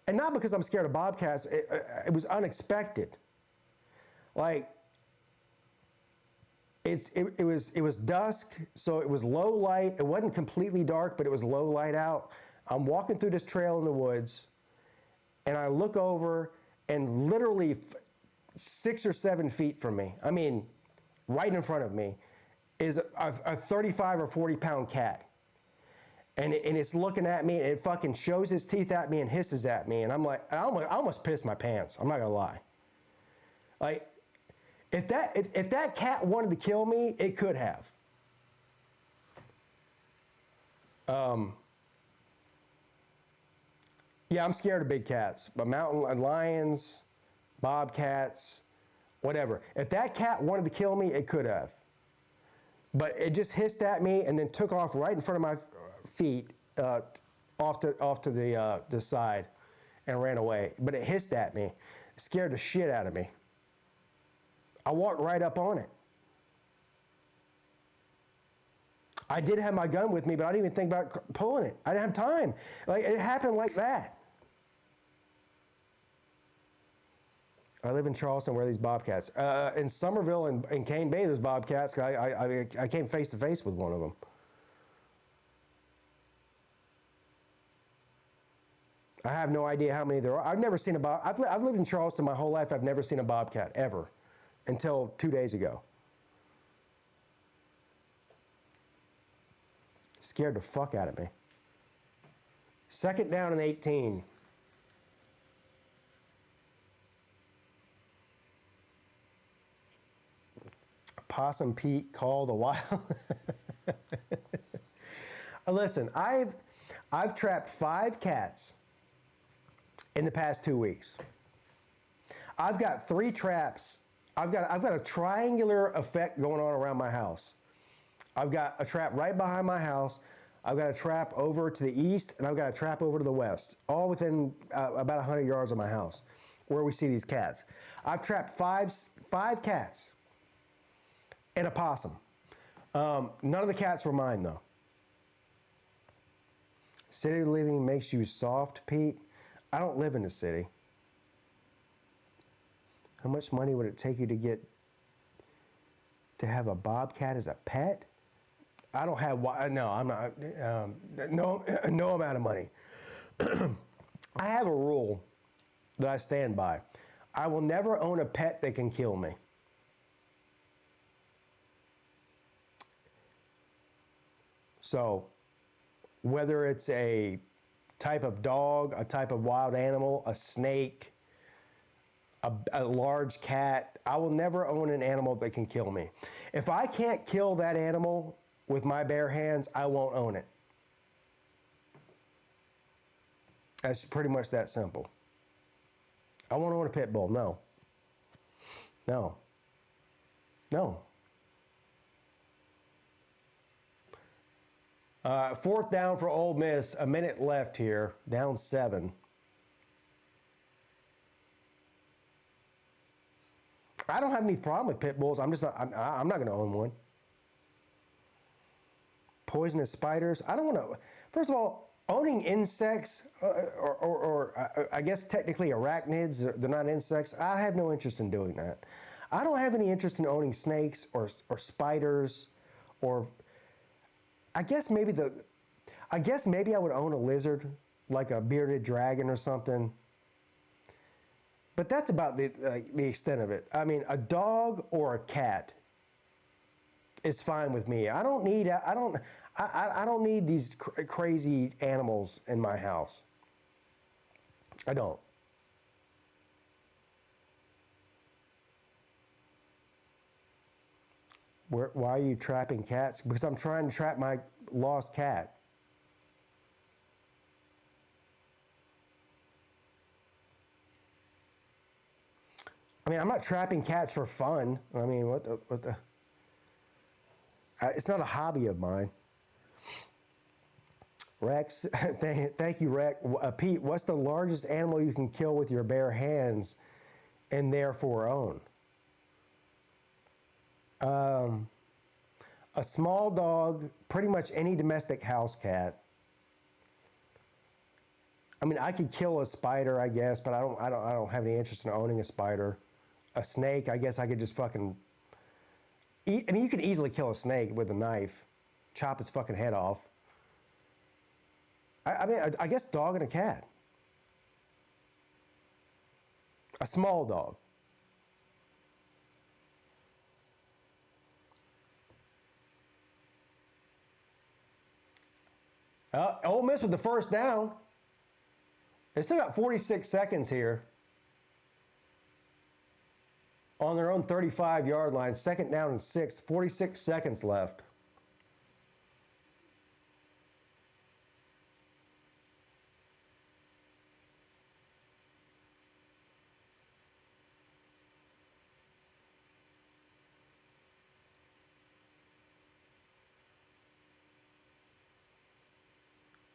And not because I'm scared of bobcats. It was unexpected. Like, it was dusk, so it was low light. It wasn't completely dark, but it was low light out. I'm walking through this trail in the woods, and I look over, and literally 6 or 7 feet from me, I mean, right in front of me, is a 35 or 40 pound cat. And it's looking at me, and it fucking shows his teeth at me and hisses at me. And I'm like, I almost pissed my pants. I'm not gonna lie. Like, if that cat wanted to kill me, it could have. Yeah, I'm scared of big cats, but mountain lions, bobcats, whatever. If that cat wanted to kill me, it could have. But it just hissed at me and then took off right in front of my feet, off to the side, and ran away. But it hissed at me, scared the shit out of me. I walked right up on it. I did have my gun with me, but I didn't even think about pulling it. I didn't have time. Like, it happened like that. I live in Charleston where are these bobcats. In Somerville and Cane Bay, there's bobcats. I came face to face with one of them. I have no idea how many there are. I've never seen a I've lived in Charleston my whole life. I've never seen a bobcat, ever, until 2 days ago. Scared the fuck out of me. 2nd down and 18. Possum Peete call the wild. Listen, I've trapped 5 cats in the past 2 weeks. I've got 3 traps. I've got a triangular effect going on around my house. I've got a trap right behind my house. I've got a trap over to the east, and I've got a trap over to the west, all within about 100 yards of my house, where we see these cats. I've trapped five cats and a possum. None of the cats were mine, though. City living makes you soft, Pete. I don't live in the city. How much money would it take you to have a bobcat as a pet? I don't have, no, I'm not, no amount of money. I have a rule that I stand by. I will never own a pet that can kill me. So, whether it's a type of dog, a type of wild animal, a snake, a large cat, I will never own an animal that can kill me. If I can't kill that animal with my bare hands, I won't own it. That's pretty much that simple. I won't own a pit bull, no. No. No. 4th down for Ole Miss, a minute left here, down 7. I don't have any problem with pit bulls. I'm not going to own one. Poisonous spiders. I don't want to. First of all, owning insects, or I guess technically arachnids, they're not insects. I have no interest in doing that. I don't have any interest in owning snakes or spiders, or I guess maybe I would own a lizard, like a bearded dragon or something. But that's about the extent of it. I mean, a dog or a cat is fine with me. I don't need these crazy animals in my house. I don't. Why are you trapping cats? Because I'm trying to trap my lost cat. I mean, I'm not trapping cats for fun. I mean, what the? It's not a hobby of mine. Rex, thank you, Rex. Pete, what's the largest animal you can kill with your bare hands and therefore own? A small dog, pretty much any domestic house cat. I mean, I could kill a spider, I guess, but I don't have any interest in owning a spider. A snake, I guess I could just fucking eat. I mean, you could easily kill a snake with a knife, chop its fucking head off. I guess dog and a cat. A small dog. Ole Miss with the first down. They still got 46 seconds here on their own 35-yard line. Second down and 6, 46 seconds left.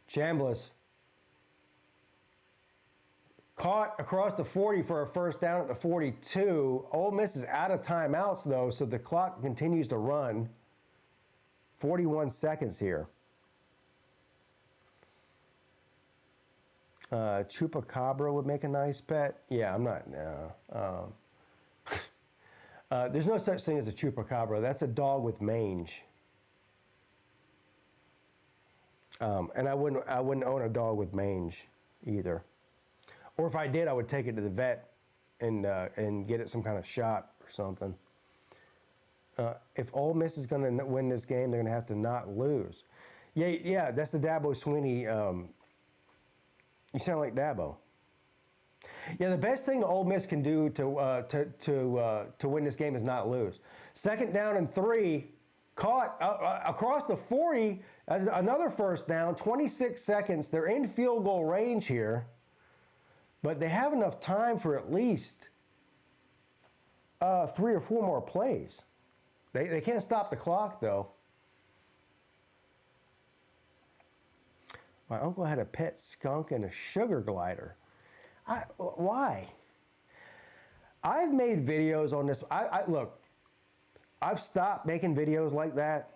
Chambliss caught across the 40 for a first down at the 42. Ole Miss is out of timeouts, though, so the clock continues to run. 41 seconds here. Chupacabra would make a nice pet. Yeah, I'm not. No. There's no such thing as a chupacabra. That's a dog with mange. And I wouldn't own a dog with mange either. Or if I did, I would take it to the vet and get it some kind of shot or something. If Ole Miss is going to win this game, they're going to have to not lose. Yeah, that's the Dabo Swinney. You sound like Dabo. Yeah, the best thing Ole Miss can do to win this game is not lose. Second down and 3, caught across the 40. Another first down, 26 seconds. They're in field goal range here, but they have enough time for at least 3 or 4 more plays. They can't stop the clock, though. My uncle had a pet skunk and a sugar glider. Why? I've made videos on this. Look, I've stopped making videos like that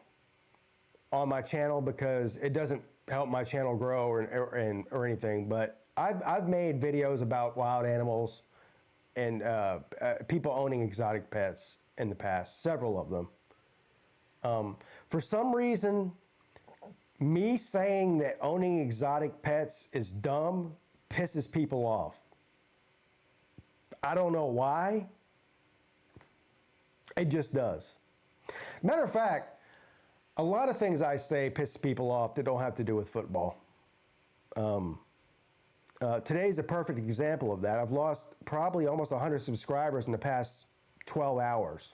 on my channel because it doesn't help my channel grow or anything. But I've made videos about wild animals and people owning exotic pets in the past, several of them. For some reason, me saying that owning exotic pets is dumb pisses people off. I don't know why. It just does. Matter of fact, a lot of things I say piss people off that don't have to do with football. Today's a perfect example of that. I've lost probably almost 100 subscribers in the past 12 hours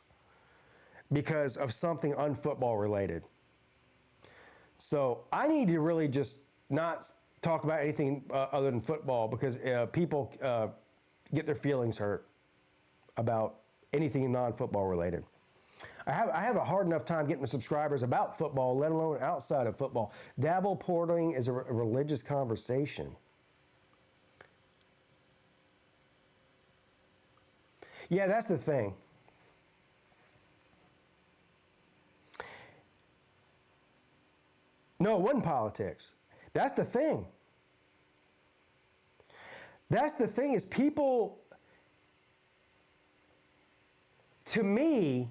because of something unfootball related. So I need to really just not talk about anything other than football because people get their feelings hurt about anything non-football related. I have a hard enough time getting the subscribers about football, let alone outside of football. Dabble porting is a religious conversation. Yeah, that's the thing. No, it wasn't politics. That's the thing. That's the thing is people, to me,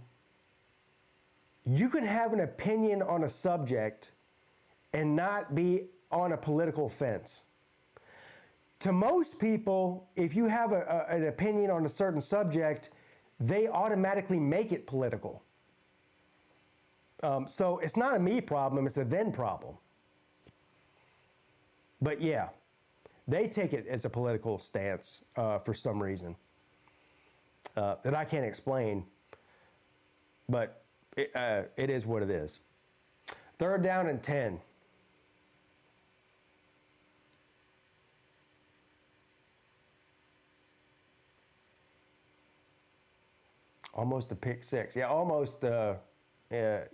you can have an opinion on a subject and not be on a political fence. To most people, if you have an opinion on a certain subject, they automatically make it political. So it's not a me problem, it's a them problem. But yeah, they take it as a political stance for some reason that I can't explain, but it is what it is. Third down and 10. Almost a pick six. Yeah, almost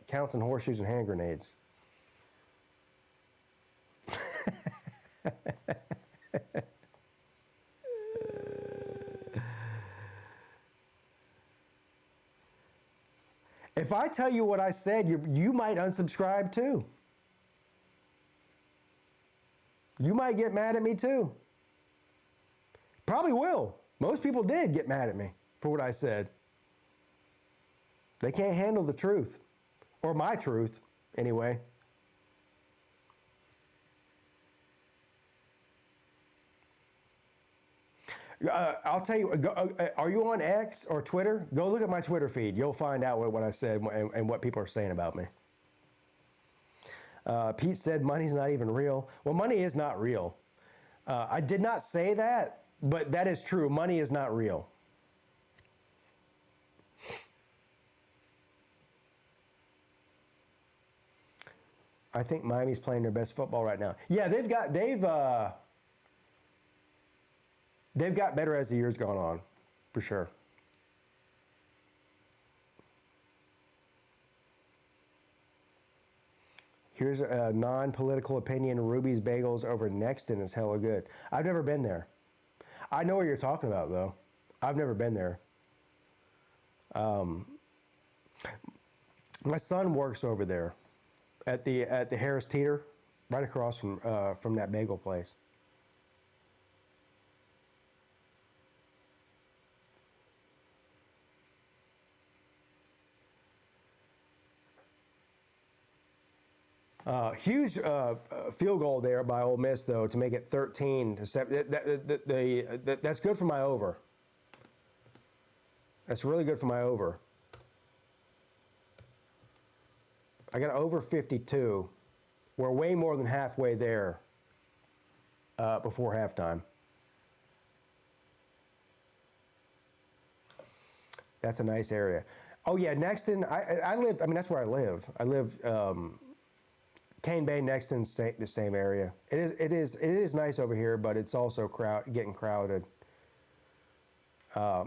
counts in horseshoes and hand grenades. If I tell you what I said, you might unsubscribe too. You might get mad at me too. Probably will. Most people did get mad at me for what I said. They can't handle the truth. Or my truth, anyway. I'll tell you, are you on X or Twitter? Go look at my Twitter feed. You'll find out what I said and what people are saying about me. Pete said money's not even real. Well, money is not real. I did not say that, but that is true. Money is not real. I think Miami's playing their best football right now. Yeah, they've got better as the year's gone on, for sure. Here's a non-political opinion. Ruby's Bagels over Nexton is hella good. I've never been there. I know what you're talking about, though. I've never been there. My son works over there at the Harris Teeter, right across from that bagel place. Huge field goal there by Ole Miss, though, to make it 13-7. That's good for my over. That's really good for my over. I got over 52. We're way more than halfway there before halftime. That's a nice area. Oh, yeah, Nexton, I live, I mean, that's where I live. I live Cane Bay, Nexton, the same area. It is nice over here, but it's also getting crowded.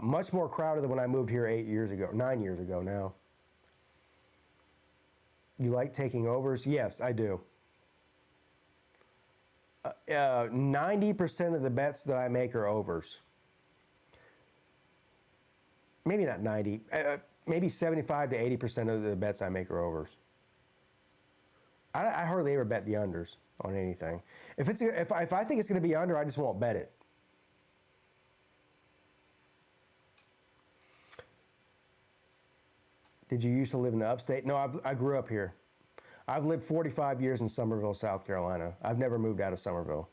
Much more crowded than when I moved here 9 years ago now. You like taking overs? Yes, I do. 90% of the bets that I make are overs. Maybe not 90, maybe 75 to 80% of the bets I make are overs. I hardly ever bet the unders on anything. If I think it's going to be under, I just won't bet it. Did you used to live in the upstate? No, I grew up here. I've lived 45 years in Summerville, South Carolina. I've never moved out of Summerville.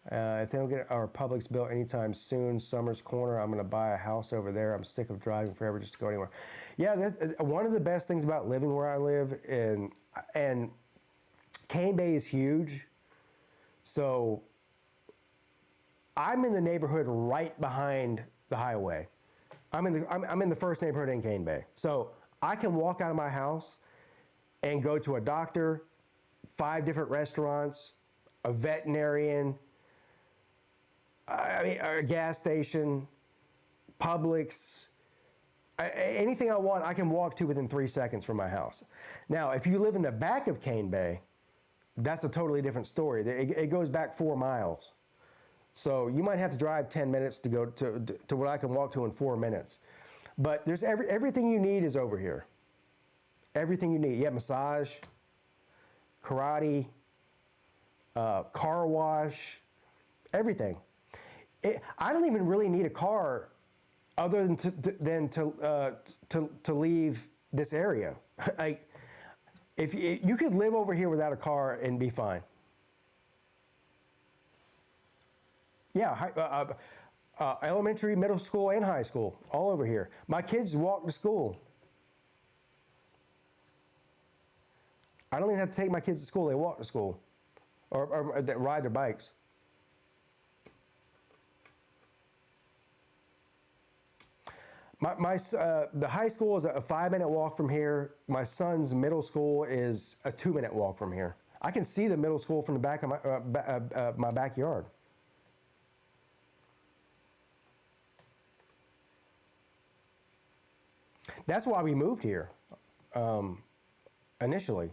If they don't get our Publix built anytime soon, Summers Corner, I'm going to buy a house over there. I'm sick of driving forever just to go anywhere. Yeah, one of the best things about living where I live, and Cane Bay is huge, so I'm in the neighborhood right behind the highway. I'm in the first neighborhood in Cane Bay, so I can walk out of my house and go to a doctor, 5 different restaurants, a veterinarian, a gas station, Publix, anything I want, I can walk to within 3 seconds from my house. Now, if you live in the back of Cane Bay, that's a totally different story. It goes back 4 miles. So you might have to drive 10 minutes to go to what I can walk to in 4 minutes. But there's everything you need is over here. Everything you need. You have massage, karate, car wash, everything. I don't even really need a car other than to leave this area. Like, if you could live over here without a car and be fine. Yeah, elementary, middle school, and high school, all over here. My kids walk to school. I don't even have to take my kids to school. They walk to school, or they ride their bikes. The high school is a 5-minute walk from here. My son's middle school is a 2-minute walk from here. I can see the middle school from the back of my backyard. That's why we moved here initially.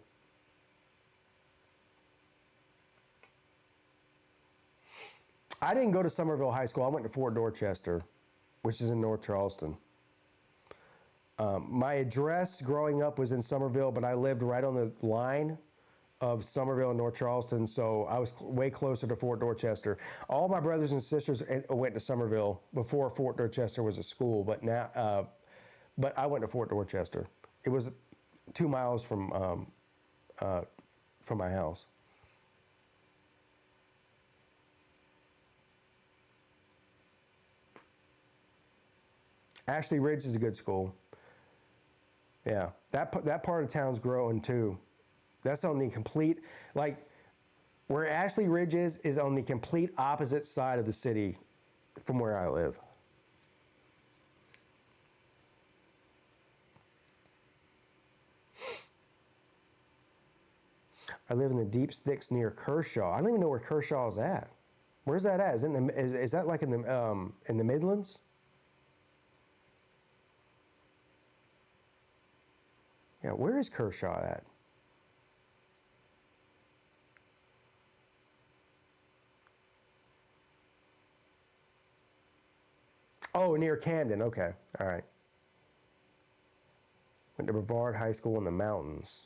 I didn't go to Somerville High School. I went to Fort Dorchester, which is in North Charleston. My address growing up was in Somerville, but I lived right on the line of Somerville and North Charleston, so I was way closer to Fort Dorchester. All my brothers and sisters went to Somerville before Fort Dorchester was a school, but I went to Fort Dorchester. It was 2 miles from my house. Ashley Ridge is a good school. Yeah, that part of town's growing too. That's on the complete, like, where Ashley Ridge is on the complete opposite side of the city from where I live. I live in the deep sticks near Kershaw. I don't even know where Kershaw is at. Where's that at? Is that like in the Midlands? Yeah, where is Kershaw at? Oh, near Camden. Okay, all right. Went to Brevard High School in the mountains.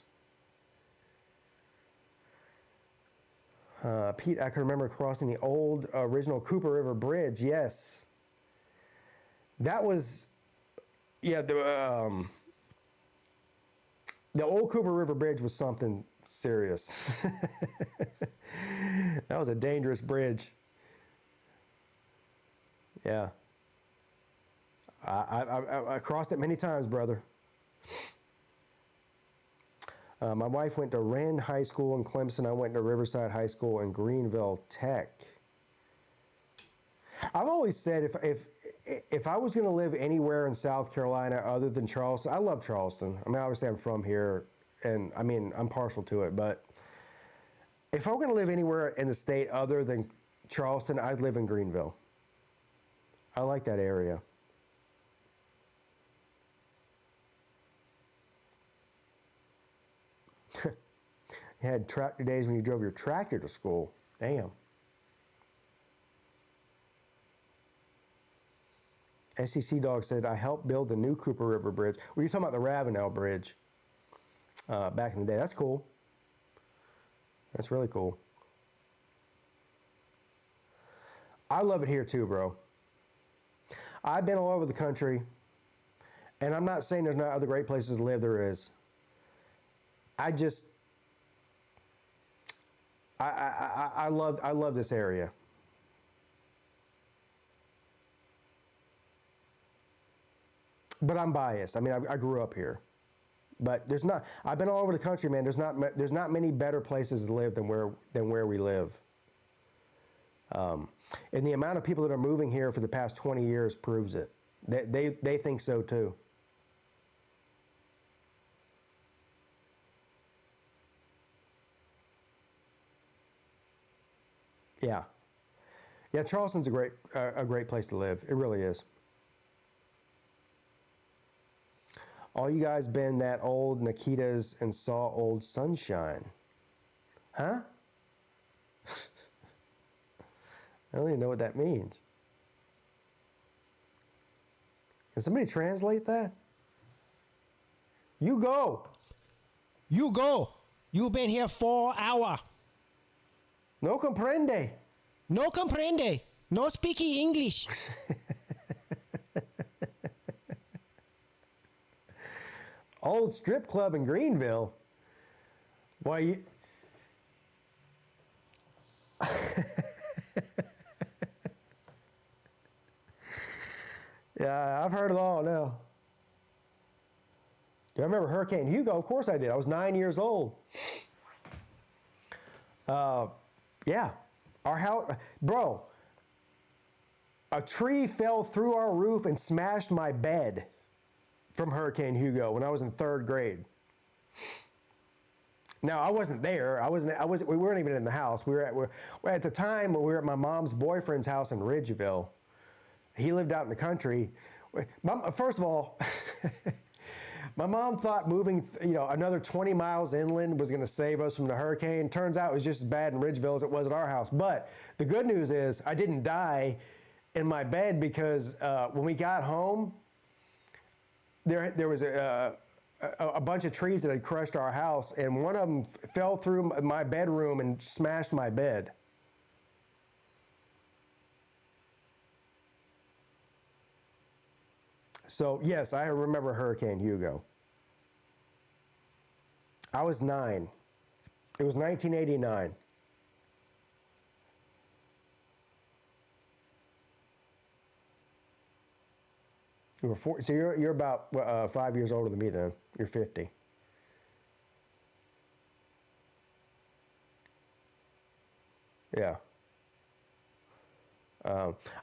Pete, I can remember crossing the old original Cooper River Bridge. Yes. That was, yeah, the old Cooper River Bridge was something serious. That was a dangerous bridge. Yeah. I crossed it many times, brother. My wife went to Wren High School in Clemson. I went to Riverside High School in Greenville Tech. I've always said if I was going to live anywhere in South Carolina other than Charleston, I love Charleston. I mean, obviously I'm from here, and I mean, I'm partial to it, but if I were going to live anywhere in the state other than Charleston, I'd live in Greenville. I like that area. You had tractor days when you drove your tractor to school. Damn. SEC Dog said, I helped build the new Cooper River Bridge. Well, you're talking about the Ravenel Bridge back in the day. That's cool. That's really cool. I love it here too, bro. I've been all over the country, and I'm not saying there's not other great places to live. There is. I love this area. But I'm biased. I mean, I grew up here. But I've been all over the country, man. There's not many better places to live than where we live. And the amount of people that are moving here for the past 20 years proves it. They think so too. Yeah. Yeah, Charleston's a great place to live. It really is. All you guys been that old Nikitas and saw old Sunshine. Huh? I don't even know what that means. Can somebody translate that? You go. You go. You've been here 4 hours. No comprende. No comprende. No speaking English. Old strip club in Greenville. Why you... Yeah, I've heard it all now. Do I remember Hurricane Hugo? Of course I did. I was 9 years old. Yeah. Our house, bro, a tree fell through our roof and smashed my bed from Hurricane Hugo when I was in 3rd grade. Now, I wasn't there. We weren't even in the house. At the time, we were at my mom's boyfriend's house in Ridgeville. He lived out in the country. First of all, My mom thought moving, another 20 miles inland was going to save us from the hurricane. Turns out it was just as bad in Ridgeville as it was at our house. But the good news is I didn't die in my bed because when we got home, there was a bunch of trees that had crushed our house, and one of them fell through my bedroom and smashed my bed. So, yes, I remember Hurricane Hugo. I was 9. It was 1989. You were 4, so you're about 5 years older than me then. You're 50. Yeah.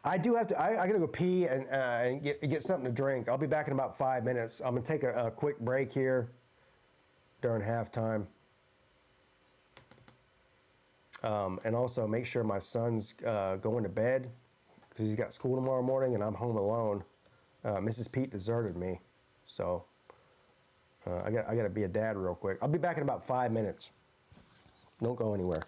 I do have to. I gotta go pee and get something to drink. I'll be back in about 5 minutes. I'm gonna take a quick break here during halftime, and also make sure my son's going to bed because he's got school tomorrow morning, and I'm home alone. Mrs. Peete deserted me, so I gotta be a dad real quick. I'll be back in about 5 minutes. Don't go anywhere.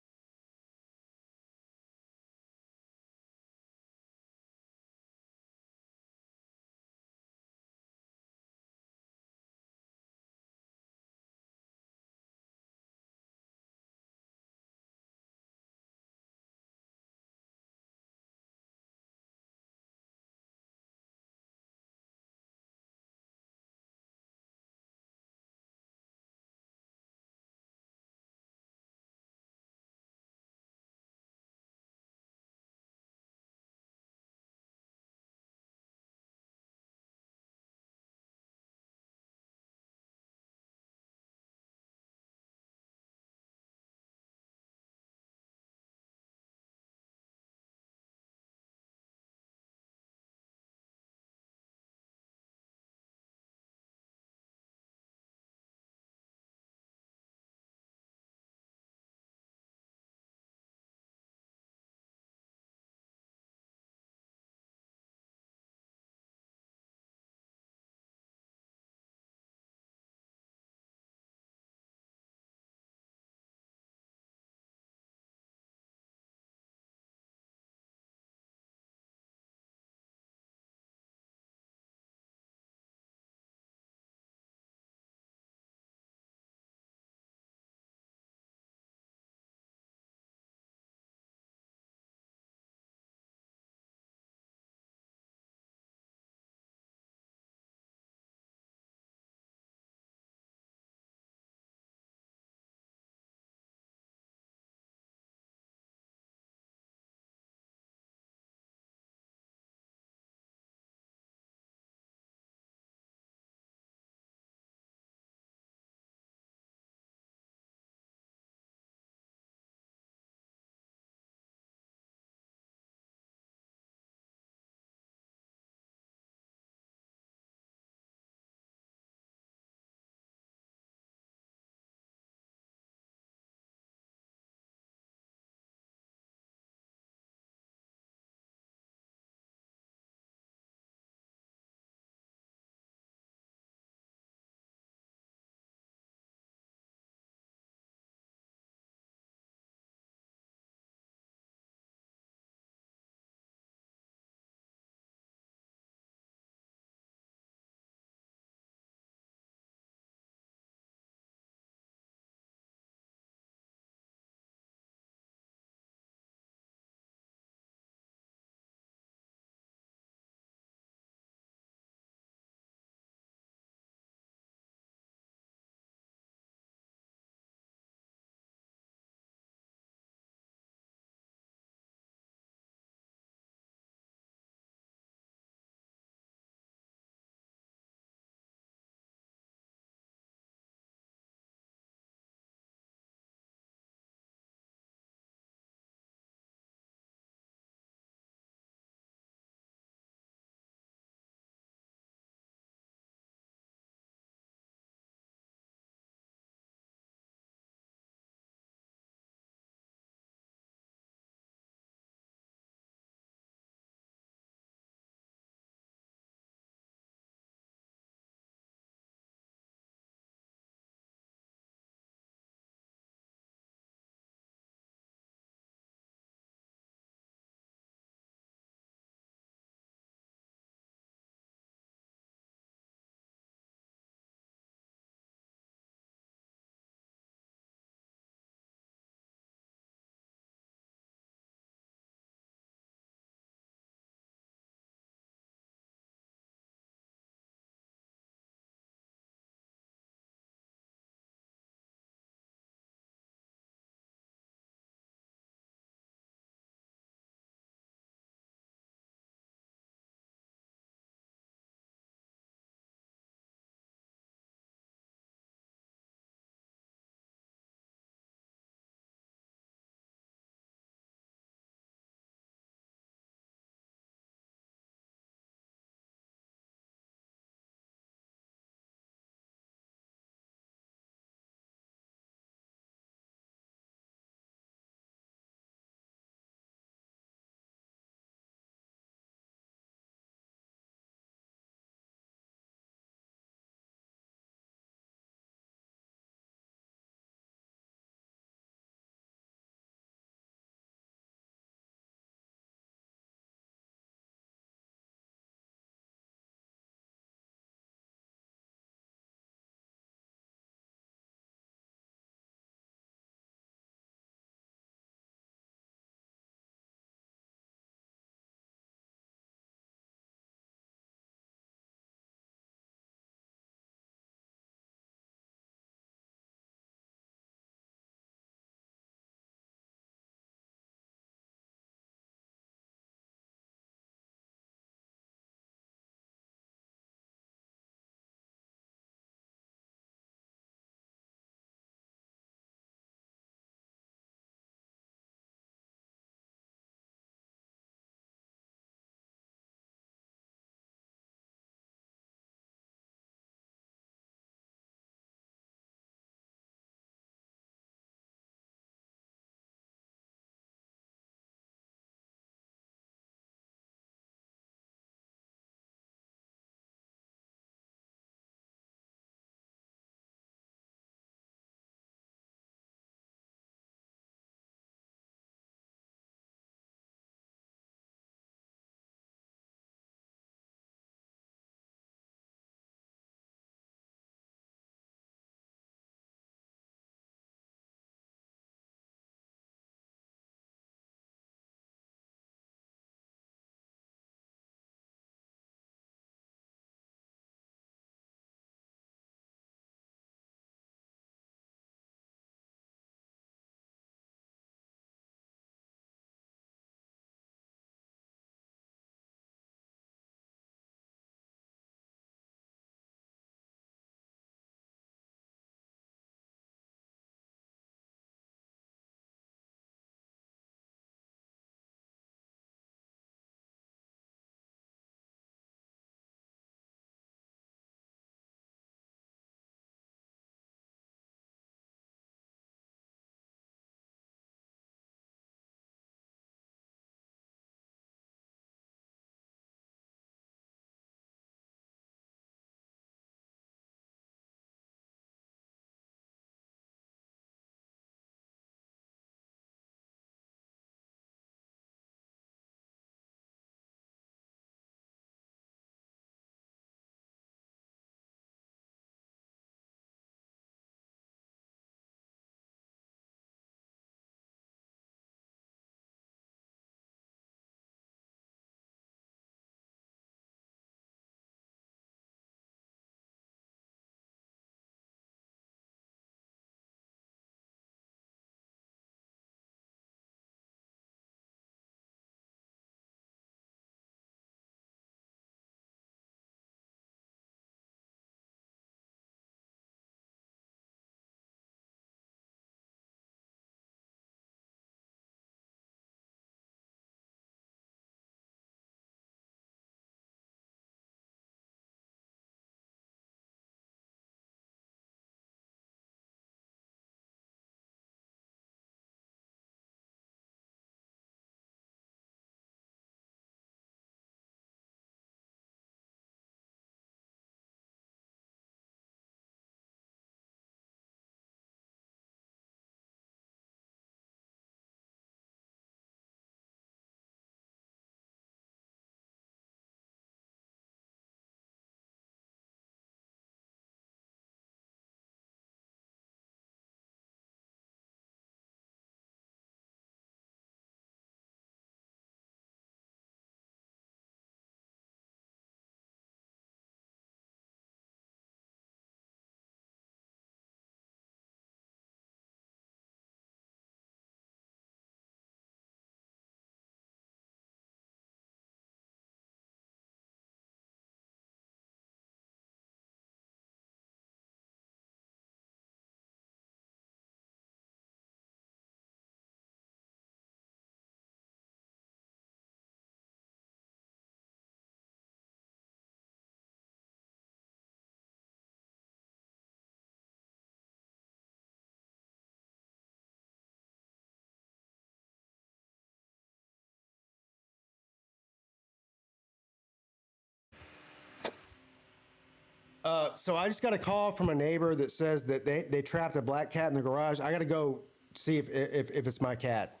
So I just got a call from a neighbor that says that they trapped a black cat in the garage. I got to go see if it's my cat.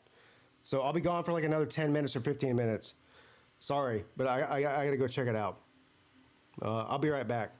So I'll be gone for like another 10 minutes or 15 minutes. Sorry, but I got to go check it out. I'll be right back.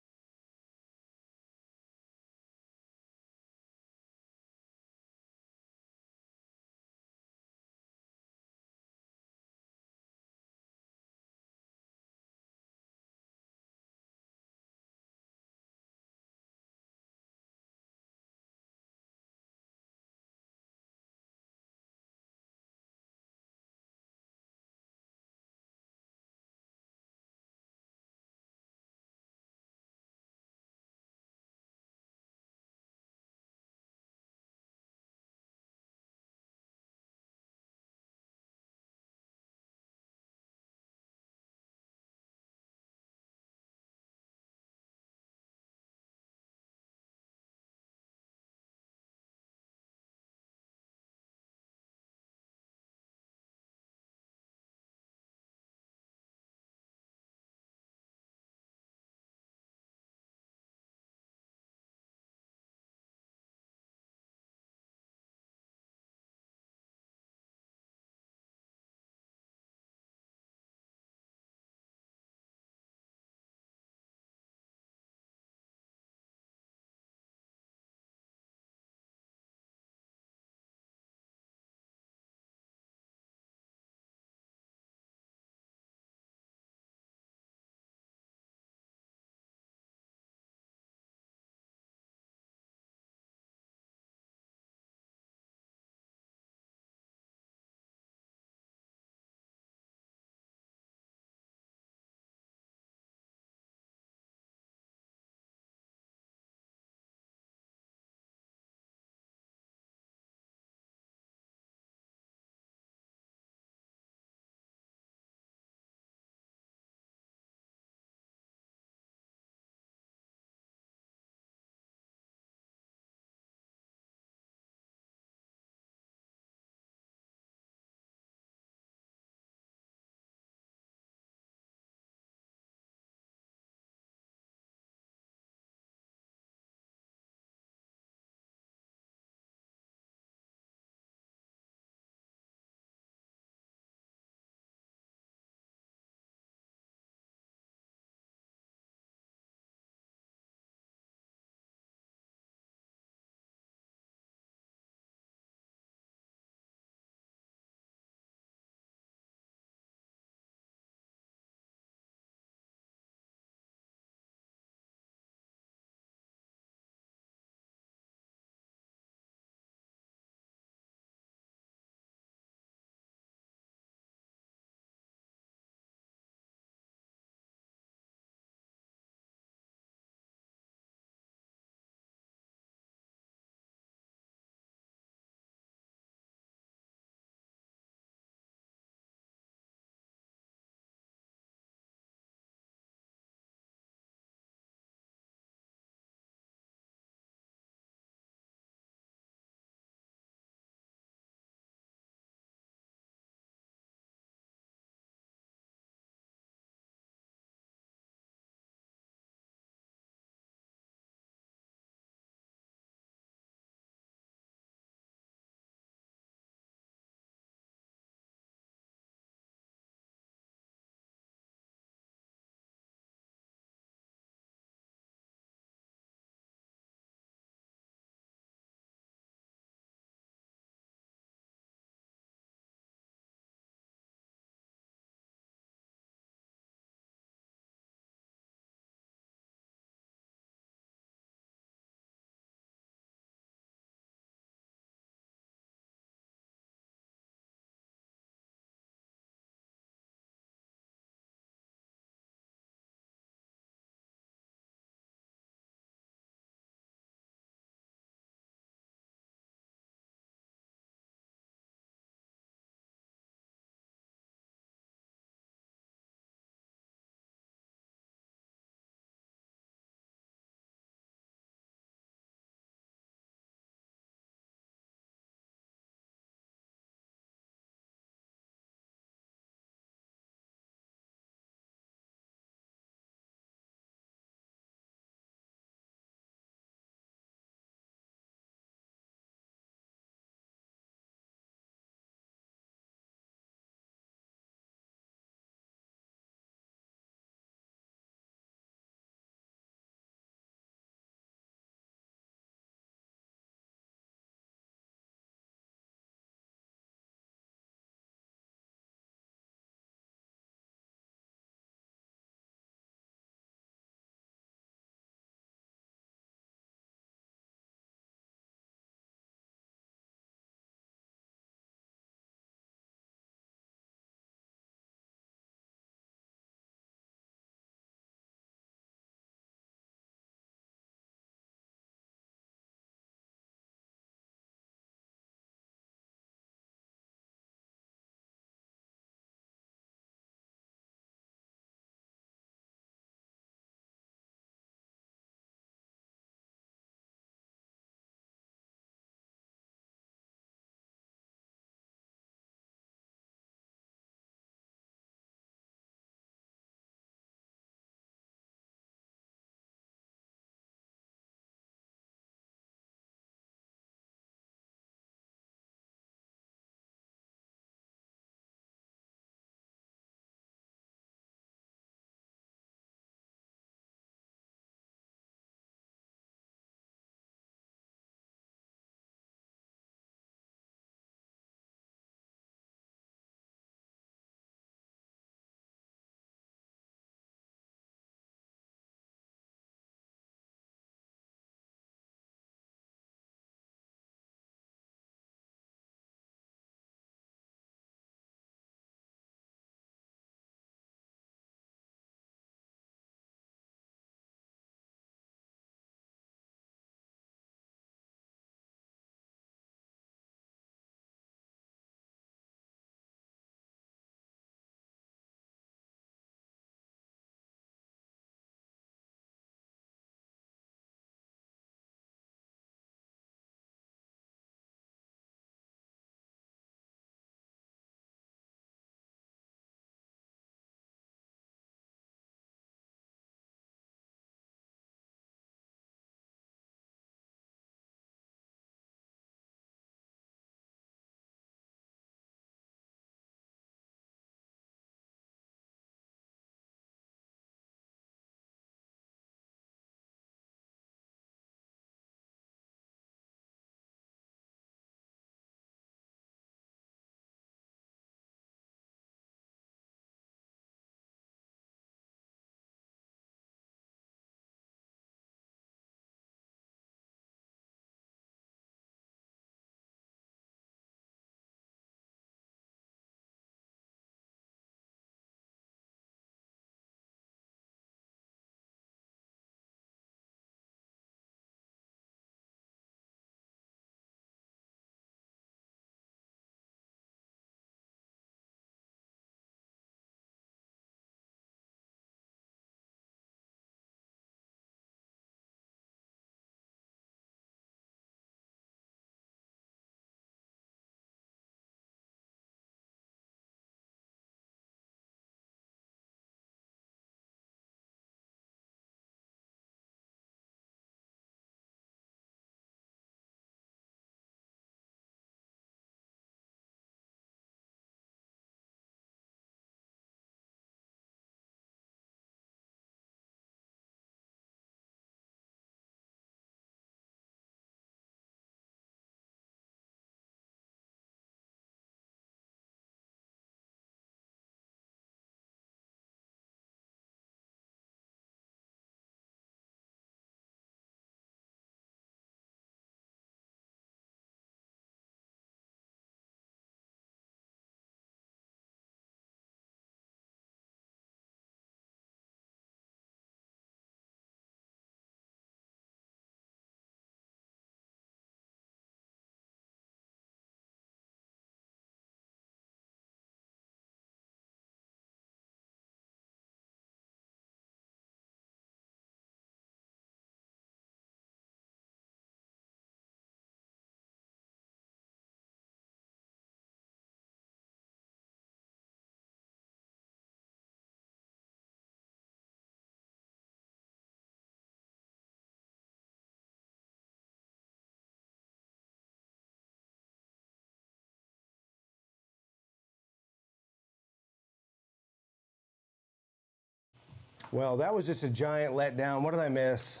Well, that was just a giant letdown. What did I miss?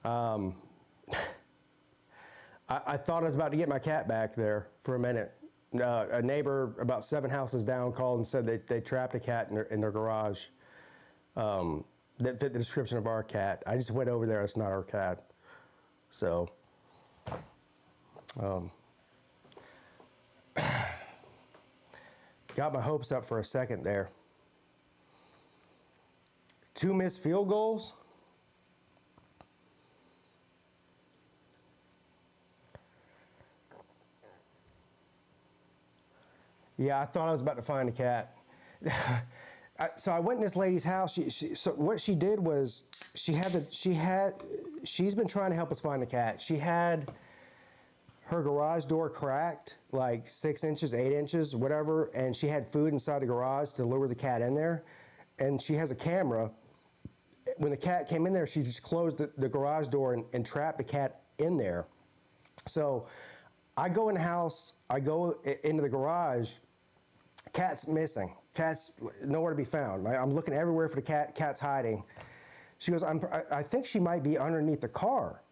I thought I was about to get my cat back there for a minute. A neighbor about 7 houses down called and said they trapped a cat in their garage that fit the description of our cat. I just went over there. It's not our cat. So, got my hopes up for a second there. 2 missed field goals. Yeah, I thought I was about to find a cat. So I went in this lady's house. So what she did was she's been trying to help us find a cat. She had her garage door cracked like 6 inches, 8 inches, whatever, and she had food inside the garage to lure the cat in there. And she has a camera. When the cat came in there, she just closed the garage door and trapped the cat in there. So I go in the house, I go into the garage, cat's missing. Cat's nowhere to be found. I'm looking everywhere for the cat. Cat's hiding. She goes, I think she might be underneath the car.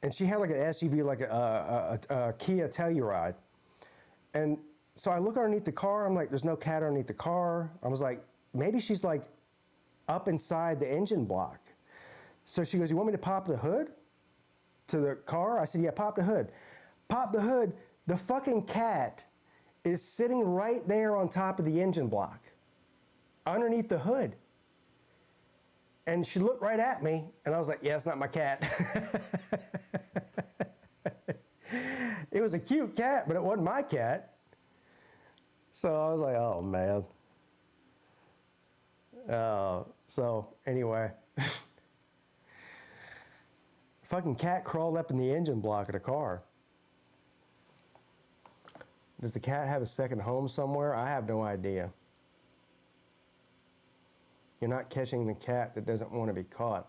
And she had like an SUV, like a Kia Telluride. And so I look underneath the car. I'm like, there's no cat underneath the car. I was like, maybe she's like up inside the engine block. So she goes, you want me to pop the hood to the car? I said, yeah, pop the hood. Pop the hood. The fucking cat is sitting right there on top of the engine block, underneath the hood. And she looked right at me, and I was like, yeah, it's not my cat. It was a cute cat, but it wasn't my cat. So I was like, oh, man. So anyway, fucking cat crawled up in the engine block of the car. Does the cat have a second home somewhere? I have no idea. You're not catching the cat that doesn't want to be caught.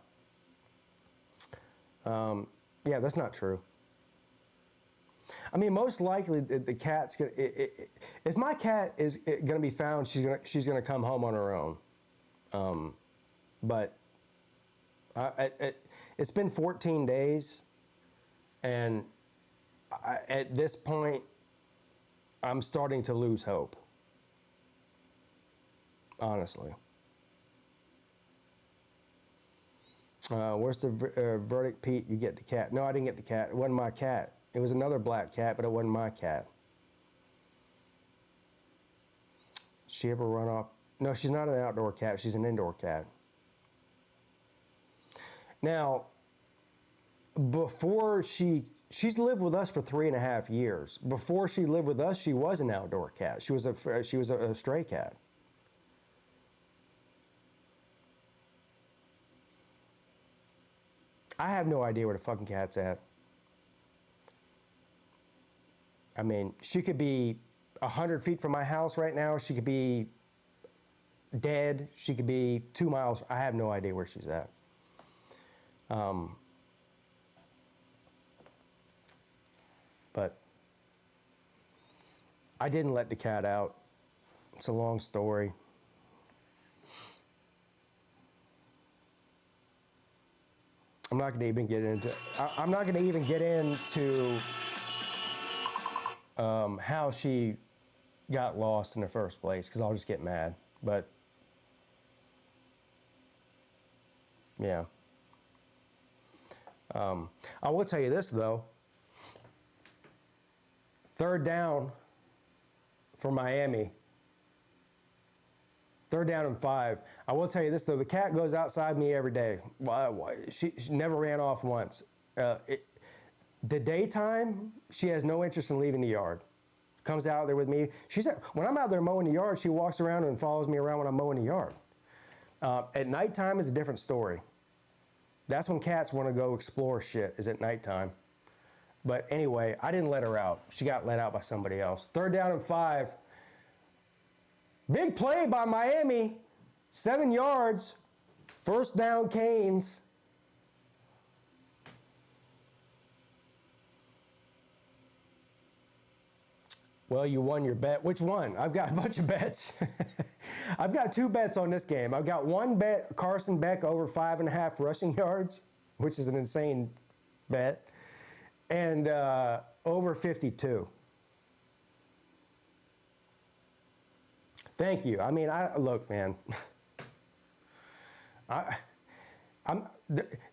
Yeah, that's not true. I mean, most likely the cat's gonna. If my cat is gonna be found, she's gonna come home on her own. But it's been 14 days, and at this point, I'm starting to lose hope. Honestly. Where's the verdict, Pete? You get the cat. No, I didn't get the cat. It wasn't my cat. It was another black cat, but it wasn't my cat. She ever run off? No, she's not an outdoor cat. She's an indoor cat. Now, before she's lived with us for 3.5 years. Before she lived with us, she was an outdoor cat. She was a stray cat. I have no idea where the fucking cat's at. I mean, she could be 100 feet from my house right now. She could be dead. She could be 2 miles. I have no idea where she's at. But I didn't let the cat out. It's a long story. I'm not going to even get into. I'm not going to even get into how she got lost in the first place, because I'll just get mad. But yeah, I will tell you this though. 3rd down for Miami. 3rd down and 5. I will tell you this, though. The cat goes outside me every day. She never ran off once. The daytime, she has no interest in leaving the yard. Comes out there with me. When I'm out there mowing the yard, she walks around and follows me around when I'm mowing the yard. At nighttime is a different story. That's when cats want to go explore shit, is at nighttime. But anyway, I didn't let her out. She got let out by somebody else. 3rd down and 5. Big play by Miami, 7 yards, 1st down Canes. Well, you won your bet. Which one? I've got a bunch of bets. I've got 2 bets on this game. I've got 1 bet, Carson Beck over 5.5 rushing yards, which is an insane bet, and over 52. Thank you. I mean, look, man.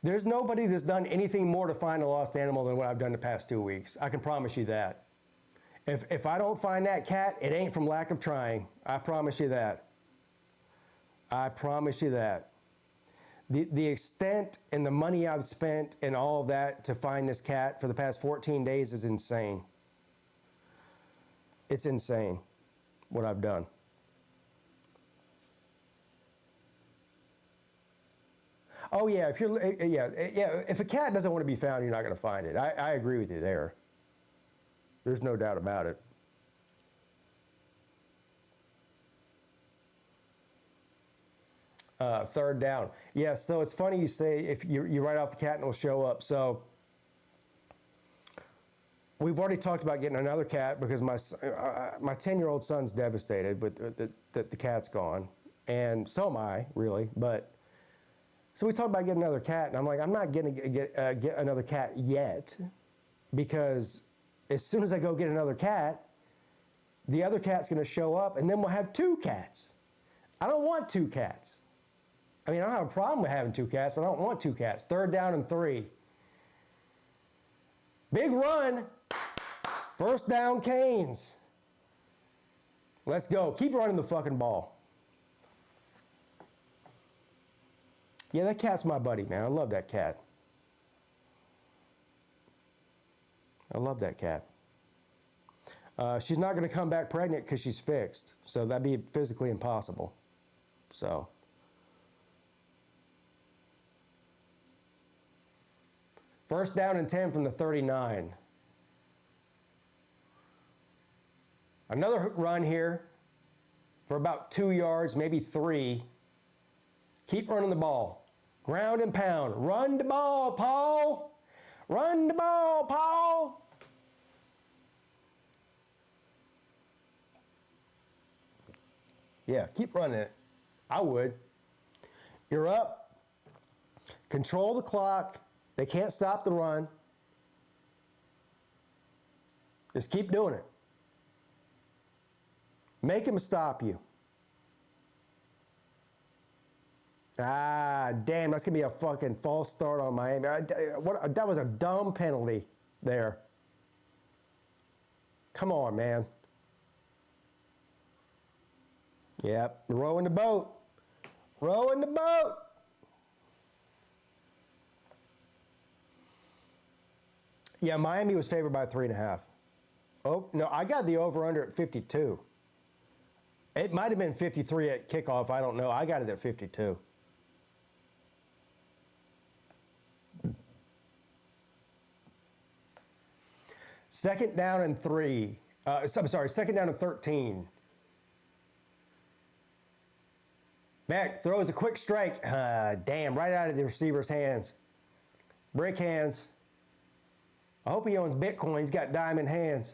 There's nobody that's done anything more to find a lost animal than what I've done the past 2 weeks. I can promise you that. If I don't find that cat, it ain't from lack of trying. I promise you that. I promise you that. The extent and the money I've spent and all of that to find this cat for the past 14 days is insane. It's insane what I've done. Oh yeah, if a cat doesn't want to be found, you're not going to find it. I agree with you there. There's no doubt about it. Third down. Yeah, so it's funny you say if you write off the cat and it'll show up. So we've already talked about getting another cat because my 10-year-old son's devastated with the cat's gone, and so am I really. But so we talked about getting another cat, and I'm like, I'm not going to get another cat yet, because as soon as I go get another cat, the other cat's going to show up, and then we'll have 2 cats. I don't want 2 cats. I mean, I don't have a problem with having 2 cats, but I don't want 2 cats. Third down and 3. Big run. First down, Canes. Let's go. Keep running the fucking ball. Yeah, that cat's my buddy, man. I love that cat. I love that cat. She's not going to come back pregnant because she's fixed. So that'd be physically impossible. So. First down and 10 from the 39. Another run here for about 2 yards, maybe 3. Keep running the ball. Ground and pound. Run the ball, Paul. Run the ball, Paul. Yeah, keep running it. I would. You're up. Control the clock. They can't stop the run. Just keep doing it. Make them stop you. Ah, damn, that's going to be a fucking false start on Miami. That was a dumb penalty there. Come on, man. Yep, rowing the boat. Rowing the boat. Yeah, Miami was favored by 3.5. Oh, no, I got the over-under at 52. It might have been 53 at kickoff. I don't know. I got it at 52. Second down and 3. Second down and 13. Beck throws a quick strike. Damn, right out of the receiver's hands. Brick hands. I hope he owns Bitcoin. He's got diamond hands.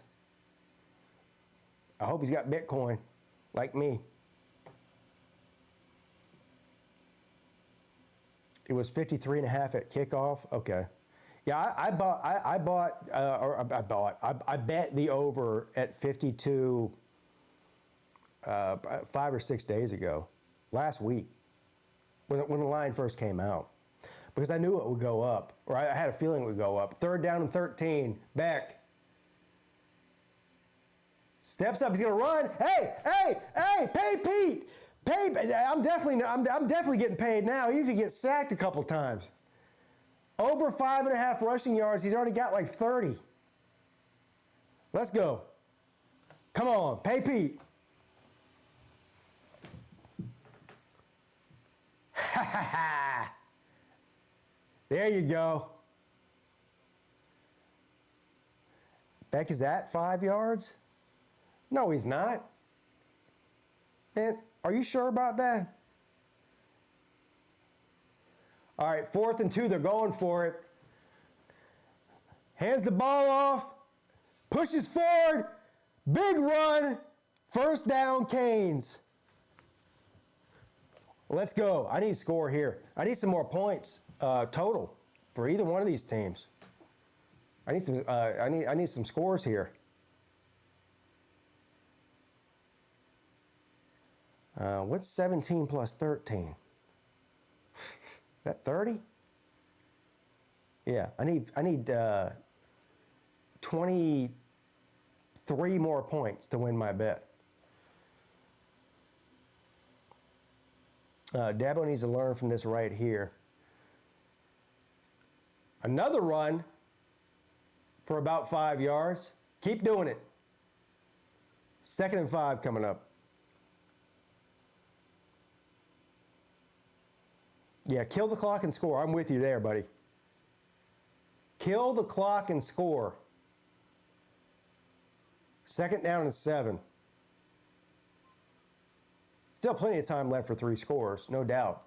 I hope he's got Bitcoin, like me. It was 53.5 at kickoff. Okay. Yeah, I bet the over at 52 5 or 6 days ago, last week, when the line first came out. Because I knew it would go up, or I had a feeling it would go up. Third down and 13. Beck steps up. He's gonna run. Hey, pay Peete. I'm definitely getting paid now. Even if he gets sacked a couple times. Over 5.5 rushing yards. He's already got like 30. Let's go. Come on, pay Peete. Ha ha ha. There you go. Beck is at 5 yards? No, he's not. Man, are you sure about that? All right, 4th and 2, they're going for it. Hands the ball off, pushes forward, big run, first down, Canes. Let's go. I need a score here. I need some more points total for either one of these teams. I need some. I need some scores here. What's 17 plus 13? That 30? Yeah, I need 23 more points to win my bet. Dabo needs to learn from this right here. Another run for about 5 yards. Keep doing it. 2nd and 5 coming up. Yeah, kill the clock and score. I'm with you there, buddy. Kill the clock and score. 2nd down and 7. Still plenty of time left for 3 scores, no doubt.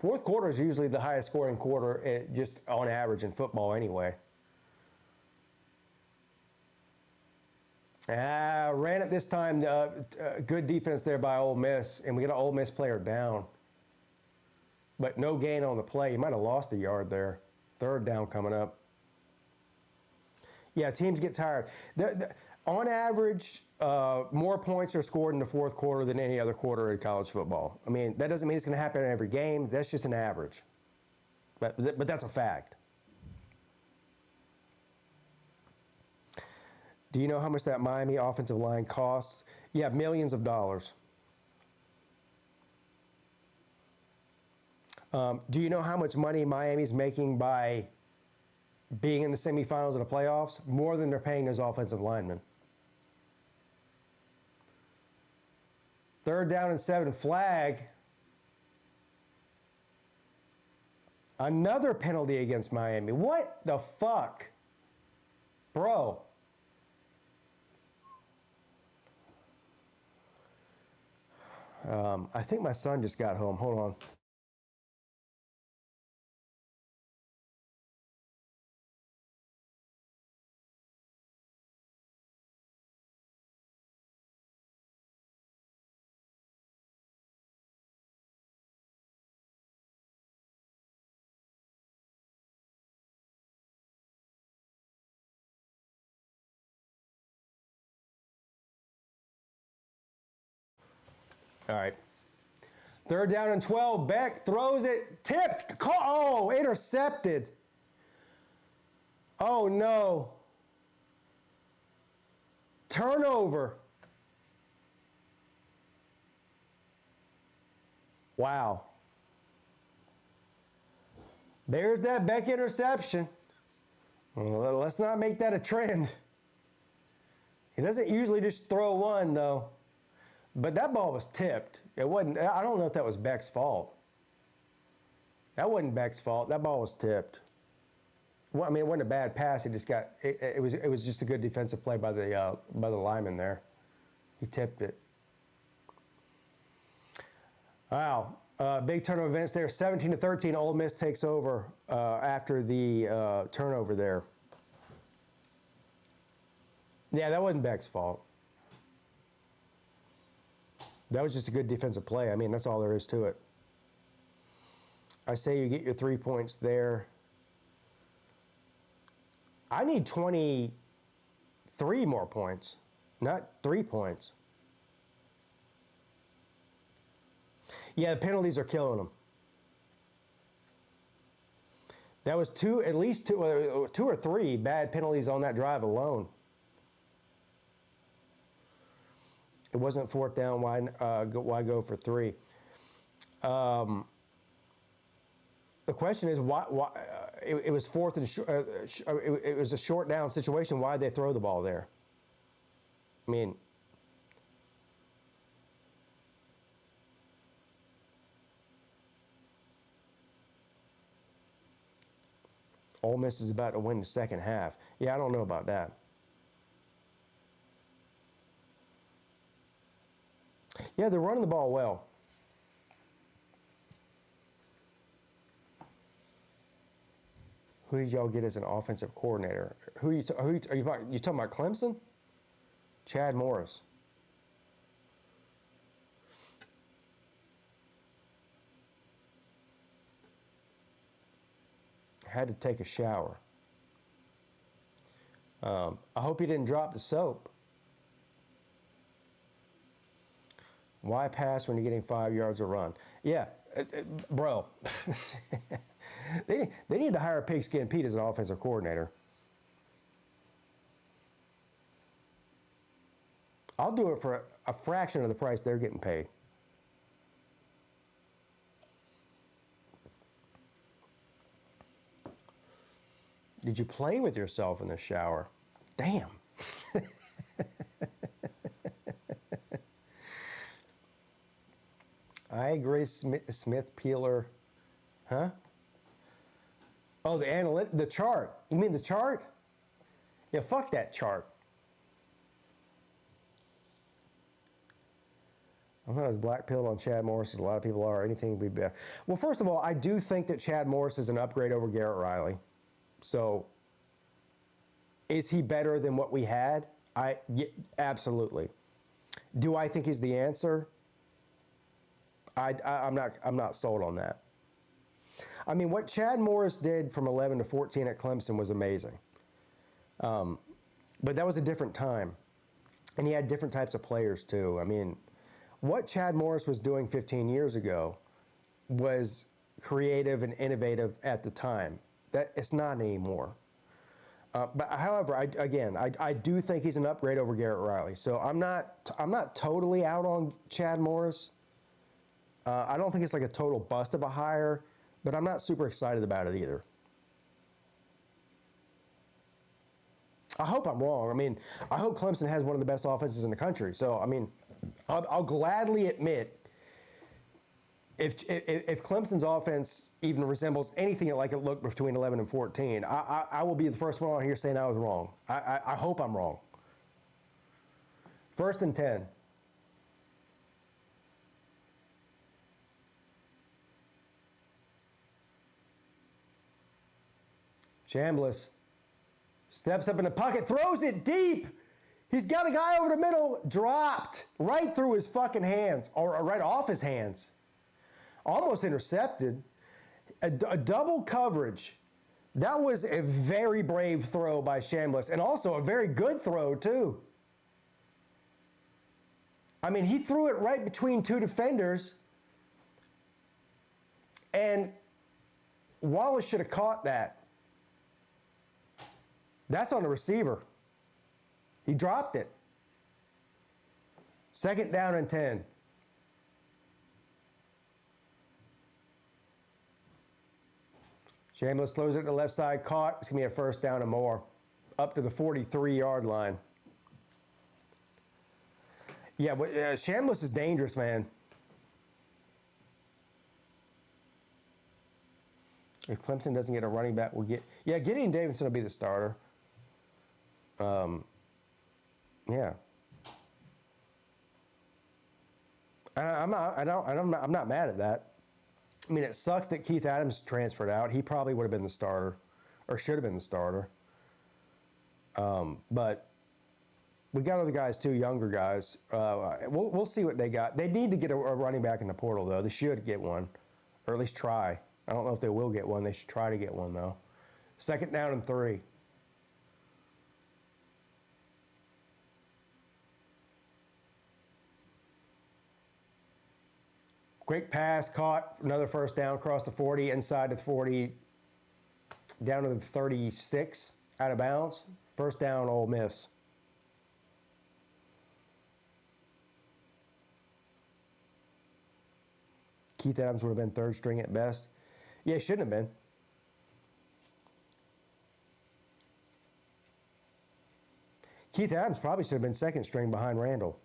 4th quarter is usually the highest scoring quarter, just on average in football anyway. Ran it this time. Good defense there by Ole Miss, and we got an Ole Miss player down. But no gain on the play. He might have lost a yard there. 3rd down coming up. Yeah, teams get tired. On average, more points are scored in the 4th quarter than any other quarter in college football. I mean, that doesn't mean it's going to happen in every game. That's just an average. But that's a fact. Do you know how much that Miami offensive line costs? Yeah, millions of dollars. Do you know how much money Miami's making by being in the semifinals and the playoffs? More than they're paying those offensive linemen. 3rd down and 7, flag. Another penalty against Miami. What the fuck? Bro. I think my son just got home. Hold on. All right. 3rd down and 12. Beck throws it. Tipped. Oh, intercepted. Oh, no. Turnover. Wow. There's that Beck interception. Well, let's not make that a trend. He doesn't usually just throw one, though. But that ball was tipped. It wasn't. I don't know if that was Beck's fault. That wasn't Beck's fault. That ball was tipped. Well, I mean, it wasn't a bad pass. It just got. It was just a good defensive play by the lineman there. He tipped it. Wow. Big turnover events there. 17-13. Ole Miss takes over after the turnover there. Yeah, that wasn't Beck's fault. That was just a good defensive play. I mean, that's all there is to it. I say you get your 3 points there. I need 23 more points, not 3 points. Yeah, the penalties are killing them. That was at least two or three bad penalties on that drive alone. It wasn't 4th down. Why go for 3? The question is why it was 4th and it was a short down situation. Why did they throw the ball there? I mean, Ole Miss is about to win the 2nd half. Yeah, I don't know about that. Yeah, they're running the ball well. Who did y'all get as an offensive coordinator? Are you talking about Clemson? Chad Morris. Had to take a shower. I hope you didn't drop the soap. Why pass when you're getting 5 yards a run? Yeah, bro. They need to hire PigskinPeete as an offensive coordinator. I'll do it for a fraction of the price they're getting paid. Did you play with yourself in the shower? Damn. I agree, Smith Peeler. Huh? Oh, the chart. You mean the chart? Yeah, fuck that chart. I'm not as black-pilled on Chad Morris as a lot of people are. Anything would be better. Well, first of all, I do think that Chad Morris is an upgrade over Garrett Riley. So, is he better than what we had? Yeah, absolutely. Do I think he's the answer? I'm not sold on that. I mean, what Chad Morris did from 11 to 14 at Clemson was amazing. But that was a different time. And he had different types of players, too. I mean, what Chad Morris was doing 15 years ago was creative and innovative at the time. That it's not anymore. But however, I do think he's an upgrade over Garrett Riley. So I'm not totally out on Chad Morris. I don't think it's like a total bust of a hire, but I'm not super excited about it either. I hope I'm wrong. I mean, I hope Clemson has one of the best offenses in the country. So I mean, I'll gladly admit if Clemson's offense even resembles anything like it looked between 11 and 14, I will be the first one on here saying I was wrong. I hope I'm wrong. 1st and 10. Chambliss steps up in the pocket, throws it deep. He's got a guy over the middle, dropped right through his fucking hands, or right off his hands. Almost intercepted. A double coverage. That was a very brave throw by Chambliss, and also a very good throw, too. I mean, he threw it right between two defenders, and Wallace should have caught that. That's on the receiver. He dropped it. 2nd down and 10. Chambliss throws it to the left side, caught. It's going to be a 1st down and more. Up to the 43-yard line. Yeah, but Chambliss is dangerous, man. If Clemson doesn't get a running back, we'll get... Yeah, Gideon Davidson will be the starter. Yeah. I'm not mad at that. I mean, it sucks that Keith Adams transferred out. He probably would have been the starter, or should have been the starter. But we got other guys too, younger guys. We'll see what they got. They need to get a running back in the portal, though. They should get one, or at least try. I don't know if they will get one. They should try to get one, though. 2nd down and 3. Quick pass, caught, another 1st down, across the 40, inside the 40, down to the 36, out of bounds. 1st down, Ole Miss. Keith Adams would have been 3rd string at best. Yeah, he shouldn't have been. Keith Adams probably should have been 2nd string behind Randall.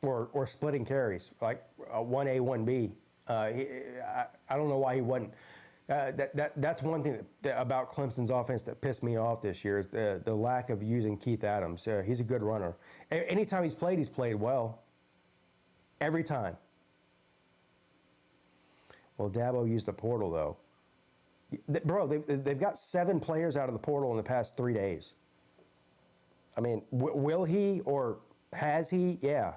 Or splitting carries, like 1A, 1B. I don't know why he wasn't. That's one thing about Clemson's offense that pissed me off this year is the lack of using Keith Adams. He's a good runner. Anytime he's played well. Every time. Well, Dabo used the portal, though. Bro, they've got 7 players out of the portal in the past 3 days. I mean, will he or has he? Yeah.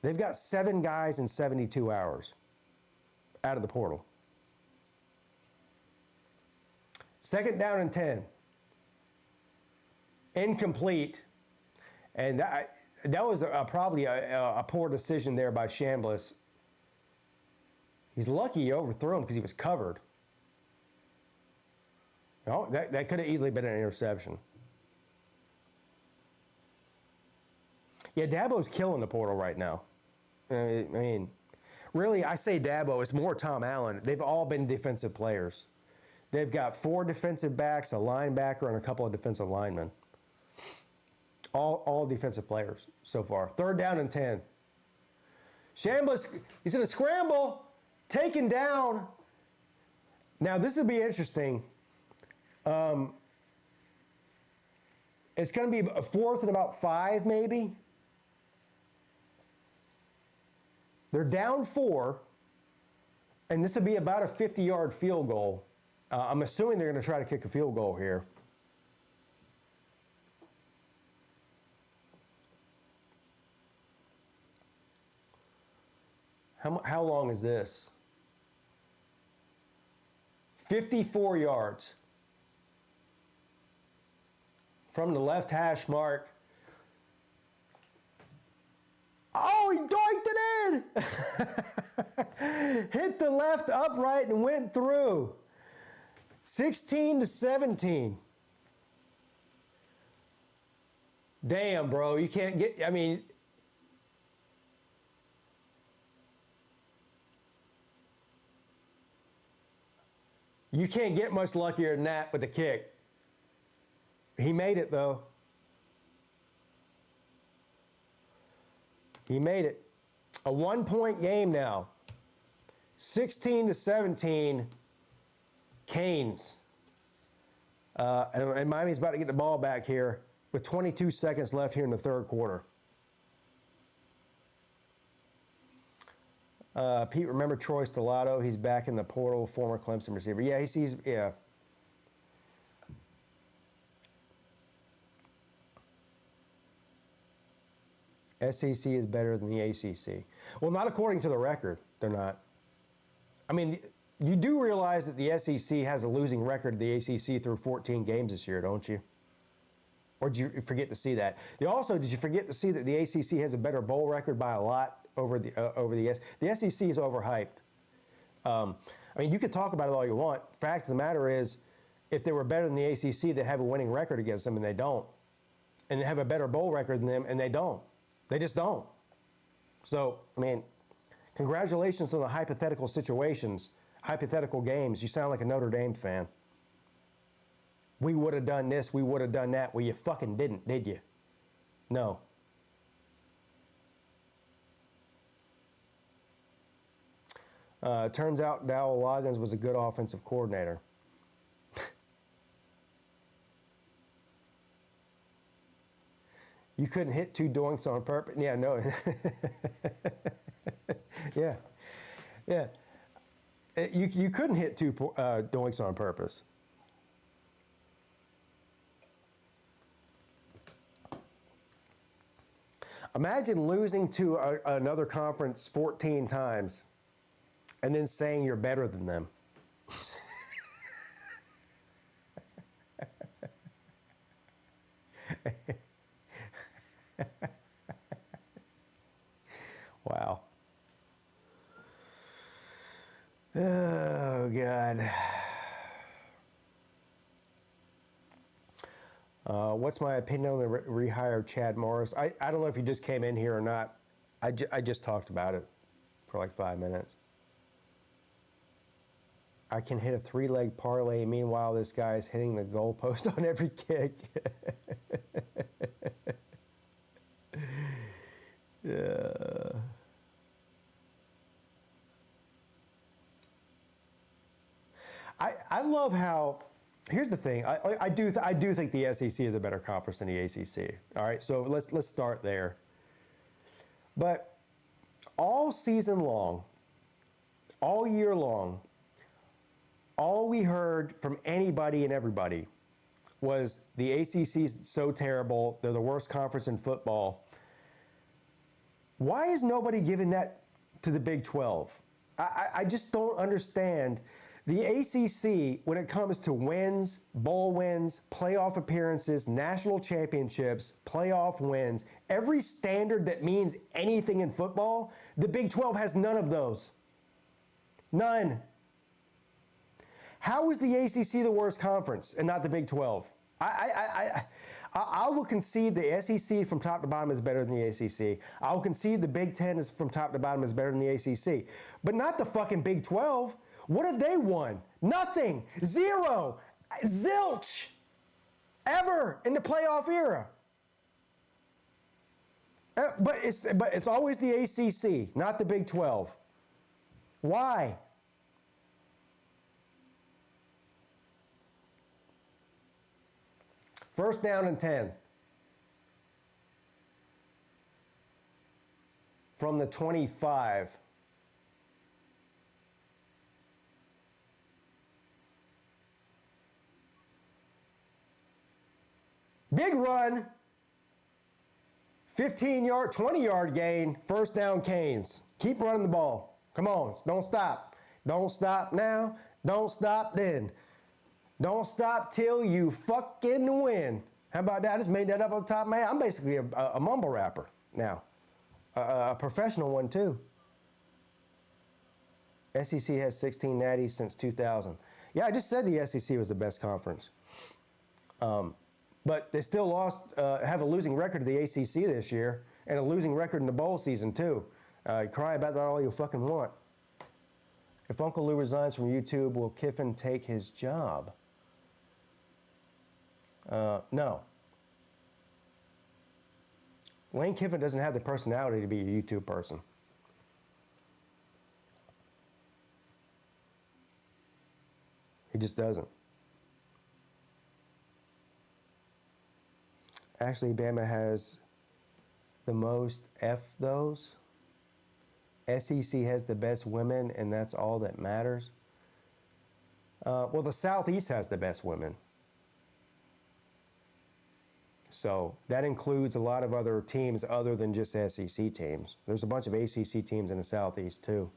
They've got 7 guys in 72 hours. out of the portal. 2nd down and 10. Incomplete. And that was probably a poor decision there by Chambliss. He's lucky he overthrew him because he was covered. Oh, that could have easily been an interception. Yeah, Dabo's killing the portal right now. I mean, really, I say Dabo. It's more Tom Allen. They've all been defensive players. They've got 4 defensive backs, a linebacker, and a couple of defensive linemen. All defensive players so far. 3rd down and 10. Chambliss, he's in a scramble, taken down. Now, this would be interesting. It's going to be a 4th and about 5, maybe. They're down 4, and this would be about a 50-yard field goal. I'm assuming they're going to try to kick a field goal here. How long is this? 54 yards. From the left hash mark. Oh, he doinked it in! Hit the left upright and went through. 16-17. Damn, bro. You can't get, I mean, you can't get much luckier than that with the kick. He made it, though. He made it. A 1-point game now. 16-17. Canes. And Miami's about to get the ball back here with 22 seconds left here in the 3rd quarter. Pete, remember Troy Stellato? He's back in the portal, former Clemson receiver. Yeah, he's yeah. SEC is better than the ACC. Well, not according to the record. They're not. I mean, you do realize that the SEC has a losing record of the ACC through 14 games this year, don't you? Or did you forget to see that? Did you forget to see that the ACC has a better bowl record by a lot over the SEC is overhyped. I mean, you could talk about it all you want. Fact of the matter is, if they were better than the ACC, they'd have a winning record against them, and they don't. And they have a better bowl record than them, and they don't. They just don't. So, I mean, congratulations on the hypothetical situations, hypothetical games. You sound like a Notre Dame fan. We would have done this, we would have done that. Well, you fucking didn't, did you? No. Turns out Dowell Loggins was a good offensive coordinator. You couldn't hit 2 doinks on purpose. Yeah, no. Yeah. Yeah. You couldn't hit 2 doinks on purpose. Imagine losing to another conference 14 times and then saying you're better than them. Wow. Oh, God. What's my opinion on the rehire of Chad Morris? I don't know if you just came in here or not. I just talked about it for like 5 minutes. I can hit a 3-leg parlay. Meanwhile, this guy is hitting the goalpost on every kick. Yeah. I love how. Here's the thing. I do think the SEC is a better conference than the ACC. All right, so let's start there. But all season long, all year long, all we heard from anybody and everybody was the ACC is so terrible. They're the worst conference in football. Why is nobody giving that to the Big 12? I just don't understand. The ACC, when it comes to wins, bowl wins, playoff appearances, national championships, playoff wins, every standard that means anything in football, the Big 12 has none of those. None. How is the ACC the worst conference and not the Big 12? I will concede the SEC from top to bottom is better than the ACC. I will concede the Big 10 is from top to bottom is better than the ACC. But not the fucking Big 12. What have they won? Nothing. Zero. Zilch. Ever in the playoff era. But it's always the ACC, not the Big 12. Why? First down and 10. From the 25. Big run. 15-yard, 20-yard gain. First down, Canes. Keep running the ball. Come on. Don't stop. Don't stop now. Don't stop then. Don't stop till you fucking win. How about that? I just made that up on top of my head. I'm basically a mumble rapper now. A professional one, too. SEC has 16 natties since 2000. Yeah, I just said the SEC was the best conference. But they still have a losing record to the ACC this year and a losing record in the bowl season, too. Cry about that all you fucking want. If Uncle Lou resigns from YouTube, will Kiffin take his job? No. Lane Kiffin doesn't have the personality to be a YouTube person. He just doesn't. Actually, Bama has the most F those. SEC has the best women, and that's all that matters. Well, the Southeast has the best women. So that includes a lot of other teams other than just SEC teams. There's a bunch of ACC teams in the Southeast, too.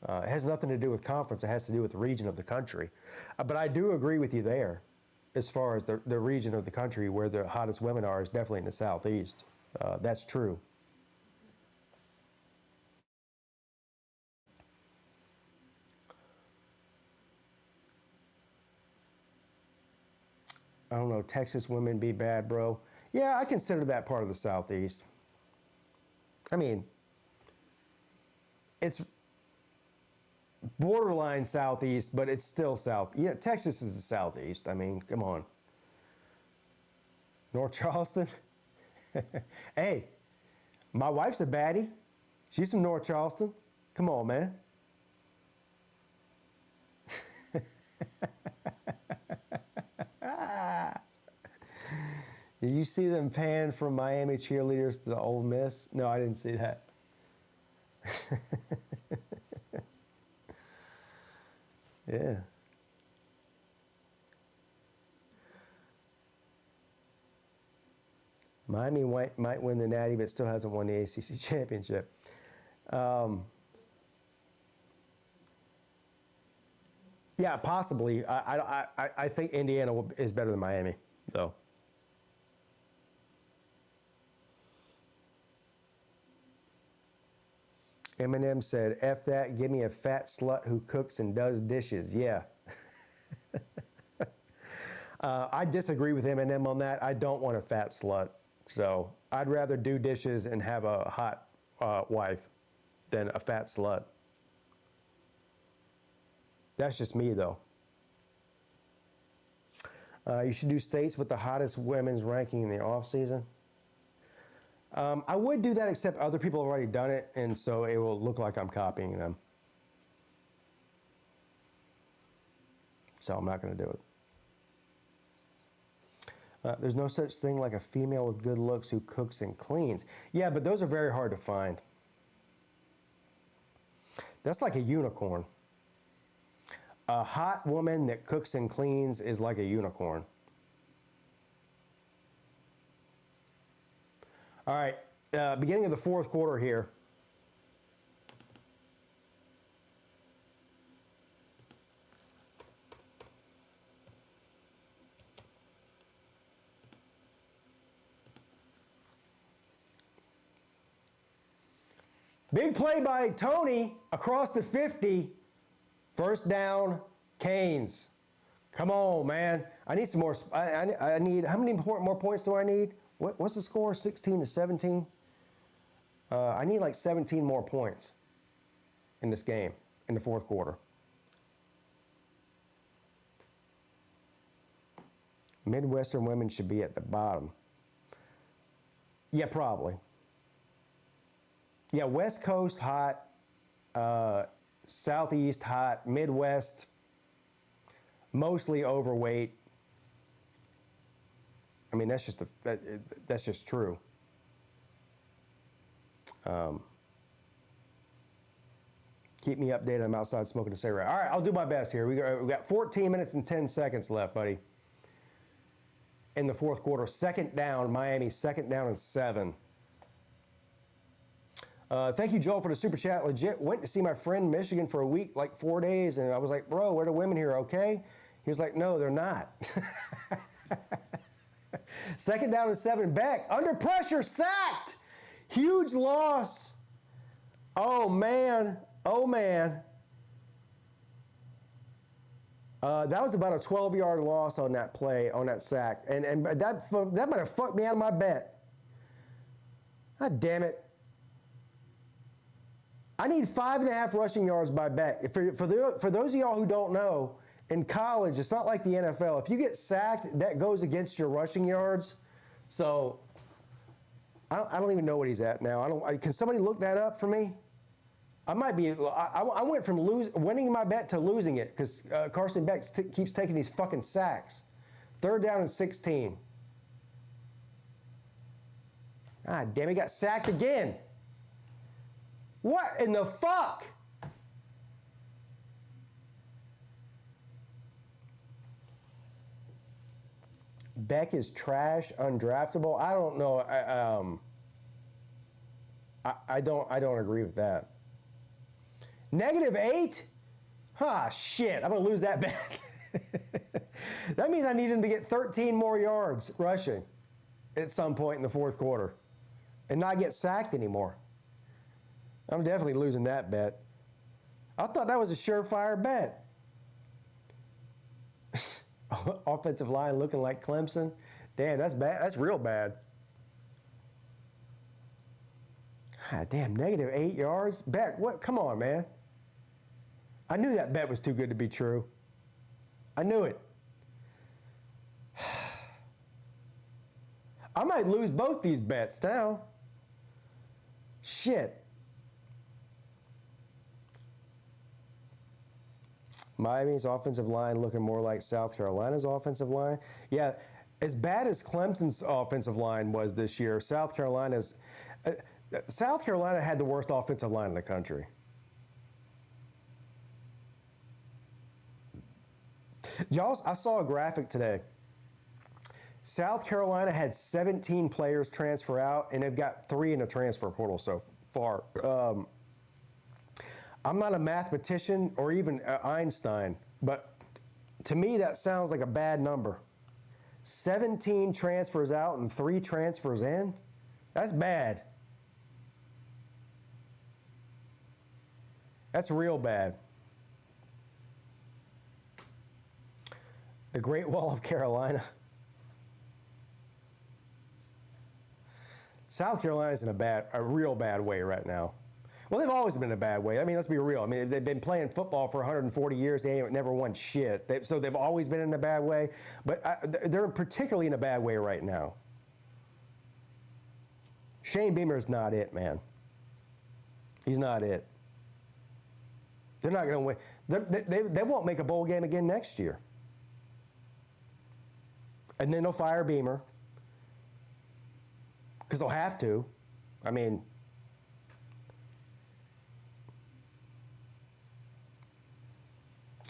It has nothing to do with conference. It has to do with the region of the country. But I do agree with you there as far as the region of the country where the hottest women are is definitely in the Southeast. That's true. I don't know, Texas women be bad, bro. Yeah, I consider that part of the Southeast. I mean, it's borderline Southeast, but it's still South. Yeah, Texas is the Southeast. I mean, come on. North Charleston? Hey, my wife's a baddie. She's from North Charleston. Come on, man. Did you see them pan from Miami cheerleaders to Ole Miss? No, I didn't see that. Yeah. Miami might win the Natty, but still hasn't won the ACC championship. Yeah, possibly. I think Indiana is better than Miami, though. Eminem said, F that, give me a fat slut who cooks and does dishes. Yeah. I disagree with Eminem on that. I don't want a fat slut. So I'd rather do dishes and have a hot wife than a fat slut. That's just me, though. You should do states with the hottest women's ranking in the off-season. I would do that, except other people have already done it, and so it will look like I'm copying them. So I'm not going to do it. There's no such thing like a female with good looks who cooks and cleans. Yeah, but those are very hard to find. That's like a unicorn. A hot woman that cooks and cleans is like a unicorn. All right, beginning of the fourth quarter here. Big play by Tony across the 50. First down, Canes. Come on, man. I need some more. I need, how many more points do I need? What's the score? 16-17? I need like 17 more points in this game, in the fourth quarter. Midwestern women should be at the bottom. Yeah, probably. Yeah, West Coast hot, Southeast hot, Midwest mostly overweight. I mean, that's just true. Keep me updated. I'm outside smoking a cigarette. All right, I'll do my best here. We got 14 minutes and 10 seconds left, buddy. In the fourth quarter, second down, Miami, second down and 7. Thank you, Joel, for the super chat. Legit went to see my friend in Michigan for a week, like 4 days, and I was like, bro, where are the women here, okay? He was like, no, they're not. Second down and 7, Beck, under pressure, sacked. Huge loss. Oh, man. Oh, man. That was about a 12-yard loss on that play, on that sack. And that might have fucked me out of my bet. God damn it. I need 5.5 rushing yards by Beck. For those of y'all who don't know, in college, it's not like the NFL. If you get sacked, that goes against your rushing yards. So I don't even know what he's at now. Can somebody look that up for me? I might be. I went from winning my bet to losing it because Carson Beck keeps taking these fucking sacks. Third down and 16. Ah, damn, he got sacked again. What in the fuck? Beck is trash, undraftable. I don't know. I don't agree with that. -8? Ah, shit. I'm going to lose that bet. That means I need him to get 13 more yards rushing at some point in the fourth quarter and not get sacked anymore. I'm definitely losing that bet. I thought that was a surefire bet. Offensive line looking like Clemson. Damn, that's bad. That's real bad. God damn, -8 yards? Beck, what? Come on, man. I knew that bet was too good to be true. I knew it. I might lose both these bets now. Shit. Miami's offensive line looking more like South Carolina's offensive line. Yeah, as bad as Clemson's offensive line was this year, South Carolina had the worst offensive line in the country. Y'all, I saw a graphic today. South Carolina had 17 players transfer out, and they've got 3 in the transfer portal so far. I'm not a mathematician or even Einstein, but to me that sounds like a bad number. 17 transfers out and 3 transfers in? That's bad. That's real bad. The Great Wall of Carolina. South Carolina's in a real bad way right now. Well, they've always been in a bad way. I mean, let's be real. I mean, they've been playing football for 140 years. They ain't never won shit. So they've always been in a bad way. But they're particularly in a bad way right now. Shane Beamer's not it, man. He's not it. They're not going to win. They won't make a bowl game again next year. And then they'll fire Beamer. Because they'll have to. I mean...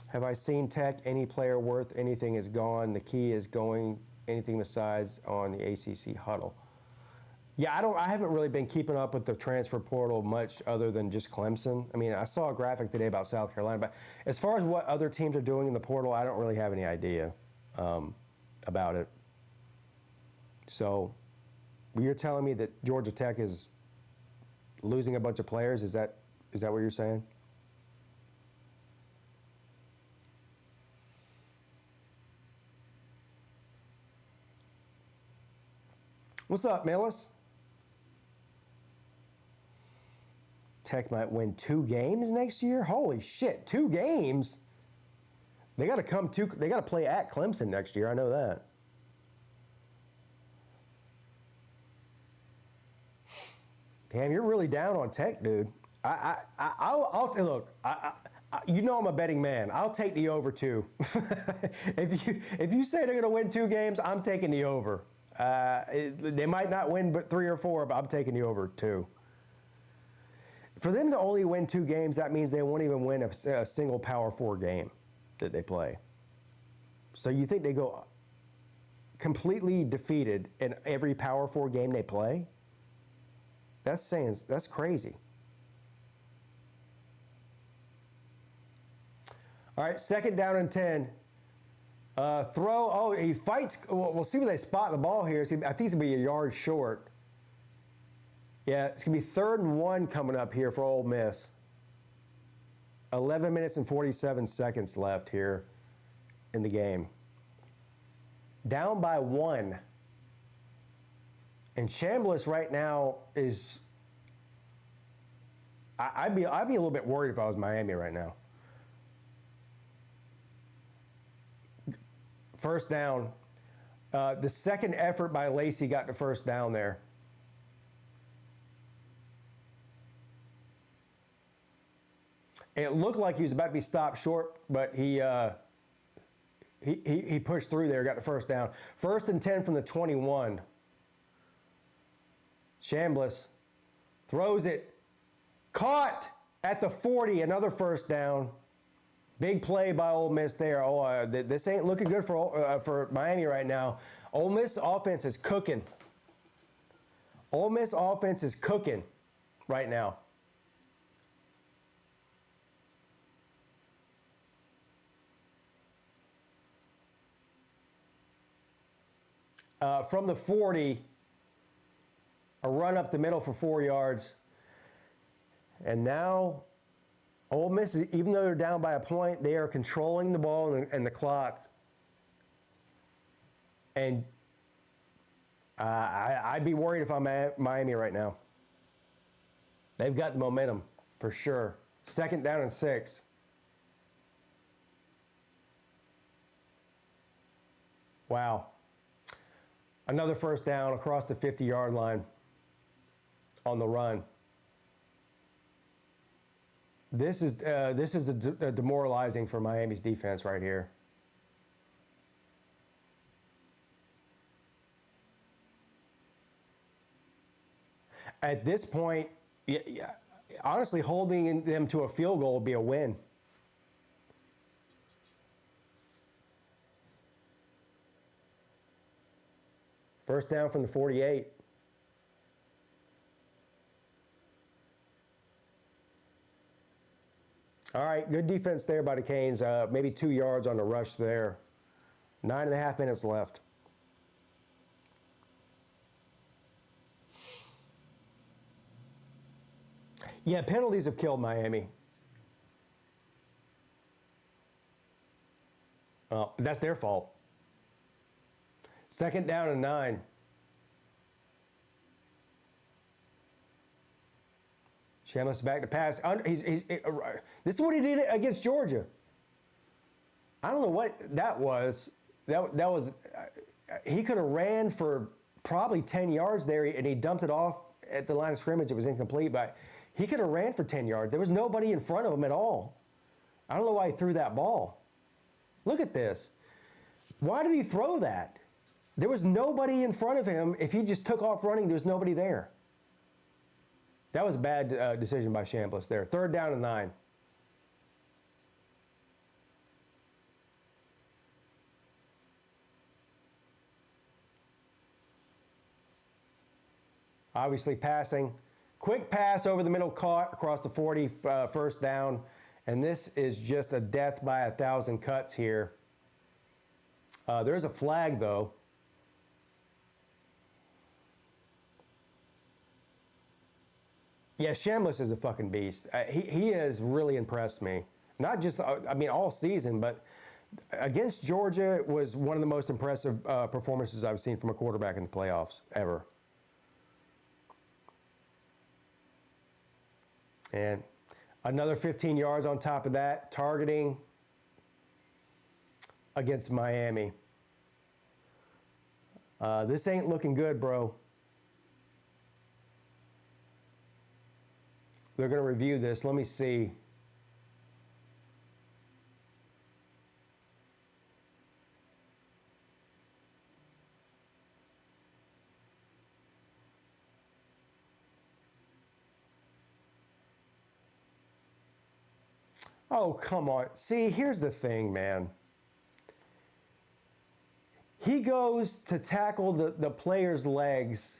Have I seen Tech? Any player worth anything is gone. The key is going anything besides on the ACC huddle. Yeah, I haven't really been keeping up with the transfer portal much other than just Clemson. I mean, I saw a graphic today about South Carolina, but as far as what other teams are doing in the portal, I don't really have any idea about it. So you're telling me that Georgia Tech is losing a bunch of players. Is that what you're saying? What's up, Millis? Tech might win 2 games next year. Holy shit, 2 games? They got to play at Clemson next year. I know that. Damn, you're really down on Tech, dude. I'll look. You know I'm a betting man. I'll take the over 2. if you say they're going to win 2 games, I'm taking the over. They might not win but 3 or 4, but I'm taking the over 2. For them to only win 2 games, that means they won't even win a single Power 4 game that they play. So you think they go completely defeated in every Power 4 game they play? That's crazy. All right, 2nd down and 10. Throw. Oh, he fights. We'll see where they spot the ball here. I think it's going to be a yard short. Yeah, it's going to be 3rd and 1 coming up here for Ole Miss. 11 minutes and 47 seconds left here in the game. Down by 1. And Chambliss right now is. I'd be a little bit worried if I was Miami right now. First down. The second effort by Lacy got the first down there. It looked like he was about to be stopped short, but he pushed through there, got the first down. 1st and 10 from the 21. Chambliss throws it. Caught at the 40, another first down. Big play by Ole Miss there. Oh, this ain't looking good for Miami right now. Ole Miss offense is cooking. Ole Miss offense is cooking right now. From the 40, a run up the middle for 4 yards. And now, Ole Miss, even though they're down by a point, they are controlling the ball and the clock. And I'd be worried if I'm Miami right now. They've got the momentum, for sure. 2nd down and 6. Wow. Another first down across the 50-yard line on the run. This is demoralizing for Miami's defense right here. At this point, honestly, holding them to a field goal would be a win. First down from the 48. All right, good defense there by the Canes. Maybe 2 yards on the rush there. 9.5 minutes left. Yeah, penalties have killed Miami. Well, that's their fault. 2nd down and 9. Chambliss back to pass. This is what he did against Georgia. I don't know what that was. That was he could have ran for probably 10 yards there, and he dumped it off at the line of scrimmage. It was incomplete, but he could have ran for 10 yards. There was nobody in front of him at all. I don't know why he threw that ball. Look at this. Why did he throw that? There was nobody in front of him. If he just took off running, there was nobody there. That was a bad decision by Chambliss there. 3rd down and 9. Obviously passing. Quick pass over the middle, caught across the 40, first down. And this is just a death by 1,000 cuts here. There's a flag, though. Yeah, Shamlis is a fucking beast. He has really impressed me. Not just, all season, but against Georgia was one of the most impressive performances I've seen from a quarterback in the playoffs ever. And another 15 yards on top of that, targeting against Miami. This ain't looking good, bro. They're going to review this. Let me see. Oh, come on. See, here's the thing, man. He goes to tackle the player's legs,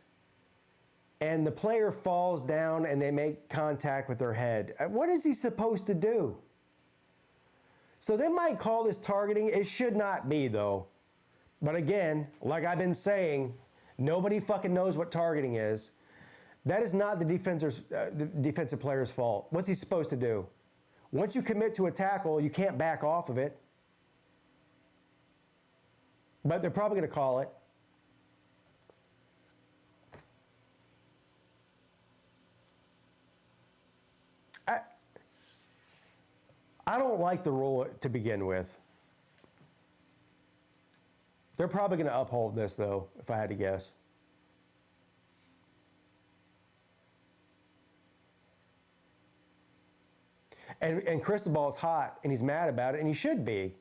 and the player falls down and they make contact with their head. What is he supposed to do? So they might call this targeting. It should not be, though. But again, like I've been saying, nobody fucking knows what targeting is. That is not the defensive player's fault. What's he supposed to do? Once you commit to a tackle, you can't back off of it. But they're probably going to call it. I don't like the rule to begin with. They're probably going to uphold this, though, if I had to guess. And Cristobal's hot, and he's mad about it, and he should be.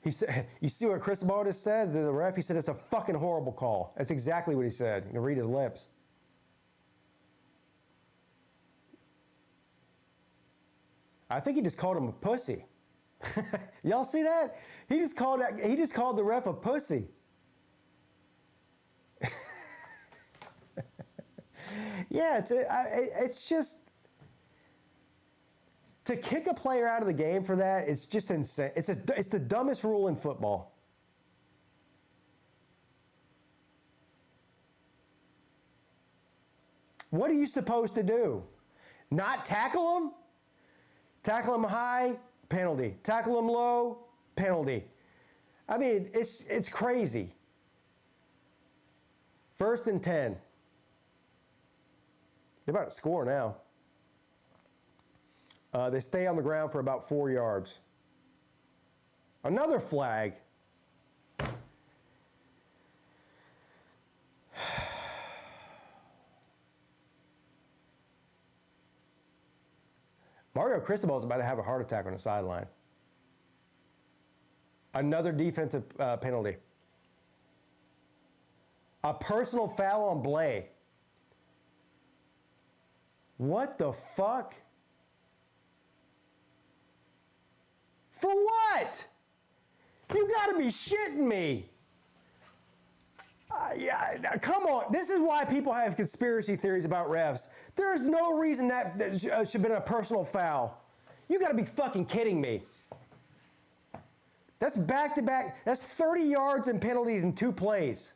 He said, you see what Cristobal just said to the ref? He said it's a fucking horrible call. That's exactly what he said. You can read his lips. I think he just called him a pussy. Y'all see that? He just called the ref a pussy. Yeah, it's just to kick a player out of the game for that. It's just insane. It's the dumbest rule in football. What are you supposed to do? Not tackle him? Tackle him high, penalty. Tackle him low, penalty. I mean, it's crazy. 1st and 10. They're about to score now. They stay on the ground for about 4 yards. Another flag. Mario Cristobal is about to have a heart attack on the sideline. Another defensive penalty. A personal foul on Blay. What the fuck? For what? You gotta be shitting me. Yeah, come on. This is why people have conspiracy theories about refs. There's no reason that should have been a personal foul. You gotta be fucking kidding me. That's back-to-back. That's 30 yards and penalties in 2 plays.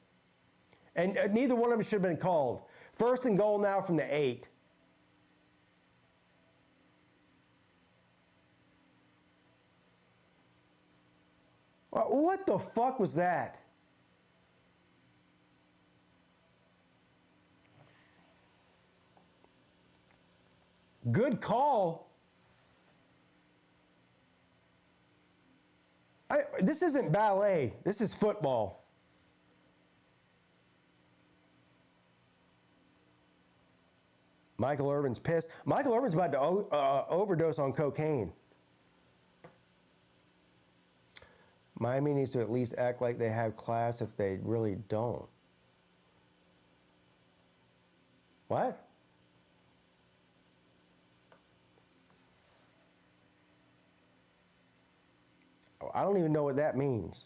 And neither one of them should have been called. 1st and goal now from the 8. What the fuck was that? Good call. This isn't ballet. This is football. Michael Irvin's pissed. Michael Irvin's about to overdose on cocaine. Miami needs to at least act like they have class if they really don't. What? I don't even know what that means.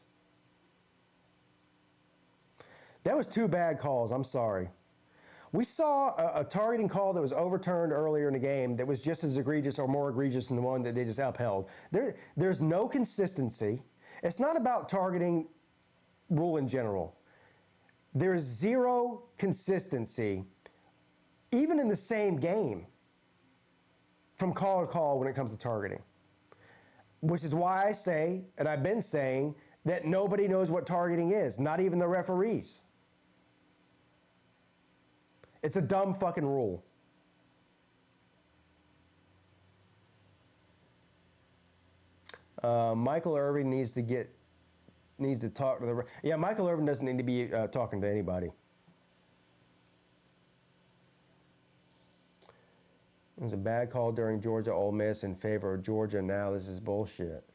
That was 2 bad calls. I'm sorry. We saw a targeting call that was overturned earlier in the game that was just as egregious or more egregious than the one that they just upheld. There's no consistency. It's not about targeting rule in general. There's zero consistency, even in the same game, from call to call when it comes to targeting. Which is why I say, and I've been saying, that nobody knows what targeting is, not even the referees. It's a dumb fucking rule. Michael Irvin needs to talk to the. Yeah, Michael Irvin doesn't need to be talking to anybody. It was a bad call during Georgia Ole Miss in favor of Georgia. Now this is bullshit.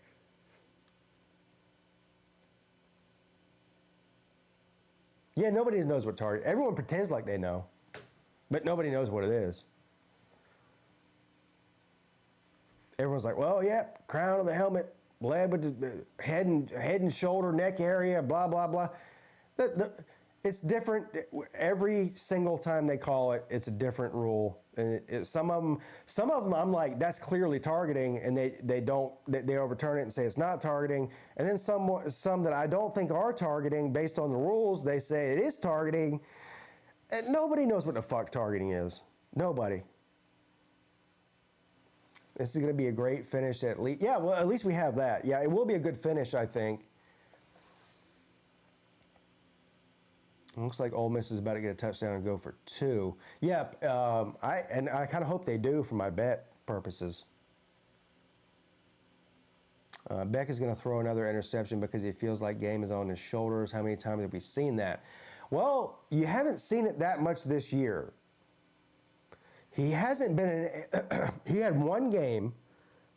Yeah, nobody knows what target. Everyone pretends like they know, but nobody knows what it is. Everyone's like, well, yeah, crown of the helmet, bled with the head and shoulder, neck area, blah, blah, blah. It's different. Every single time they call it, it's a different rule. And some of them, I'm like, that's clearly targeting, and they overturn it and say it's not targeting. And then some that I don't think are targeting based on the rules, they say it is targeting. And nobody knows what the fuck targeting is. Nobody. This is going to be a great finish at least. Yeah, well, at least we have that. Yeah, it will be a good finish, I think. It looks like Ole Miss is about to get a touchdown and go for 2. Yeah, I kind of hope they do for my bet purposes. Beck is going to throw another interception because he feels like game is on his shoulders. How many times have we seen that? Well, you haven't seen it that much this year. He hasn't been he had one game,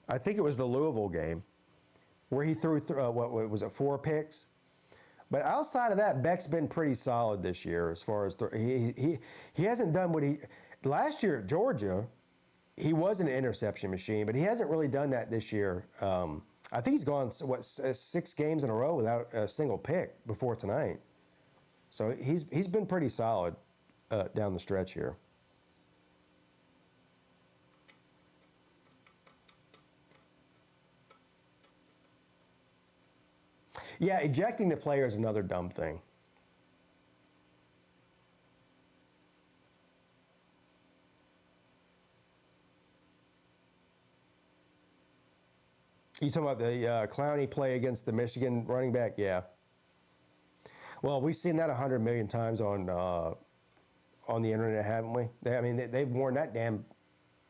I think it was the Louisville game, where he threw, what was it, 4 picks? But outside of that, Beck's been pretty solid this year as far as, he hasn't done what last year at Georgia, he was an interception machine, but he hasn't really done that this year. I think he's gone, 6 games in a row without a single pick before tonight. So he's been pretty solid down the stretch here. Yeah, ejecting the player is another dumb thing. You talking about the Clowney play against the Michigan running back? Yeah. Well, we've seen that 100 million times on the internet, haven't we? They've worn that damn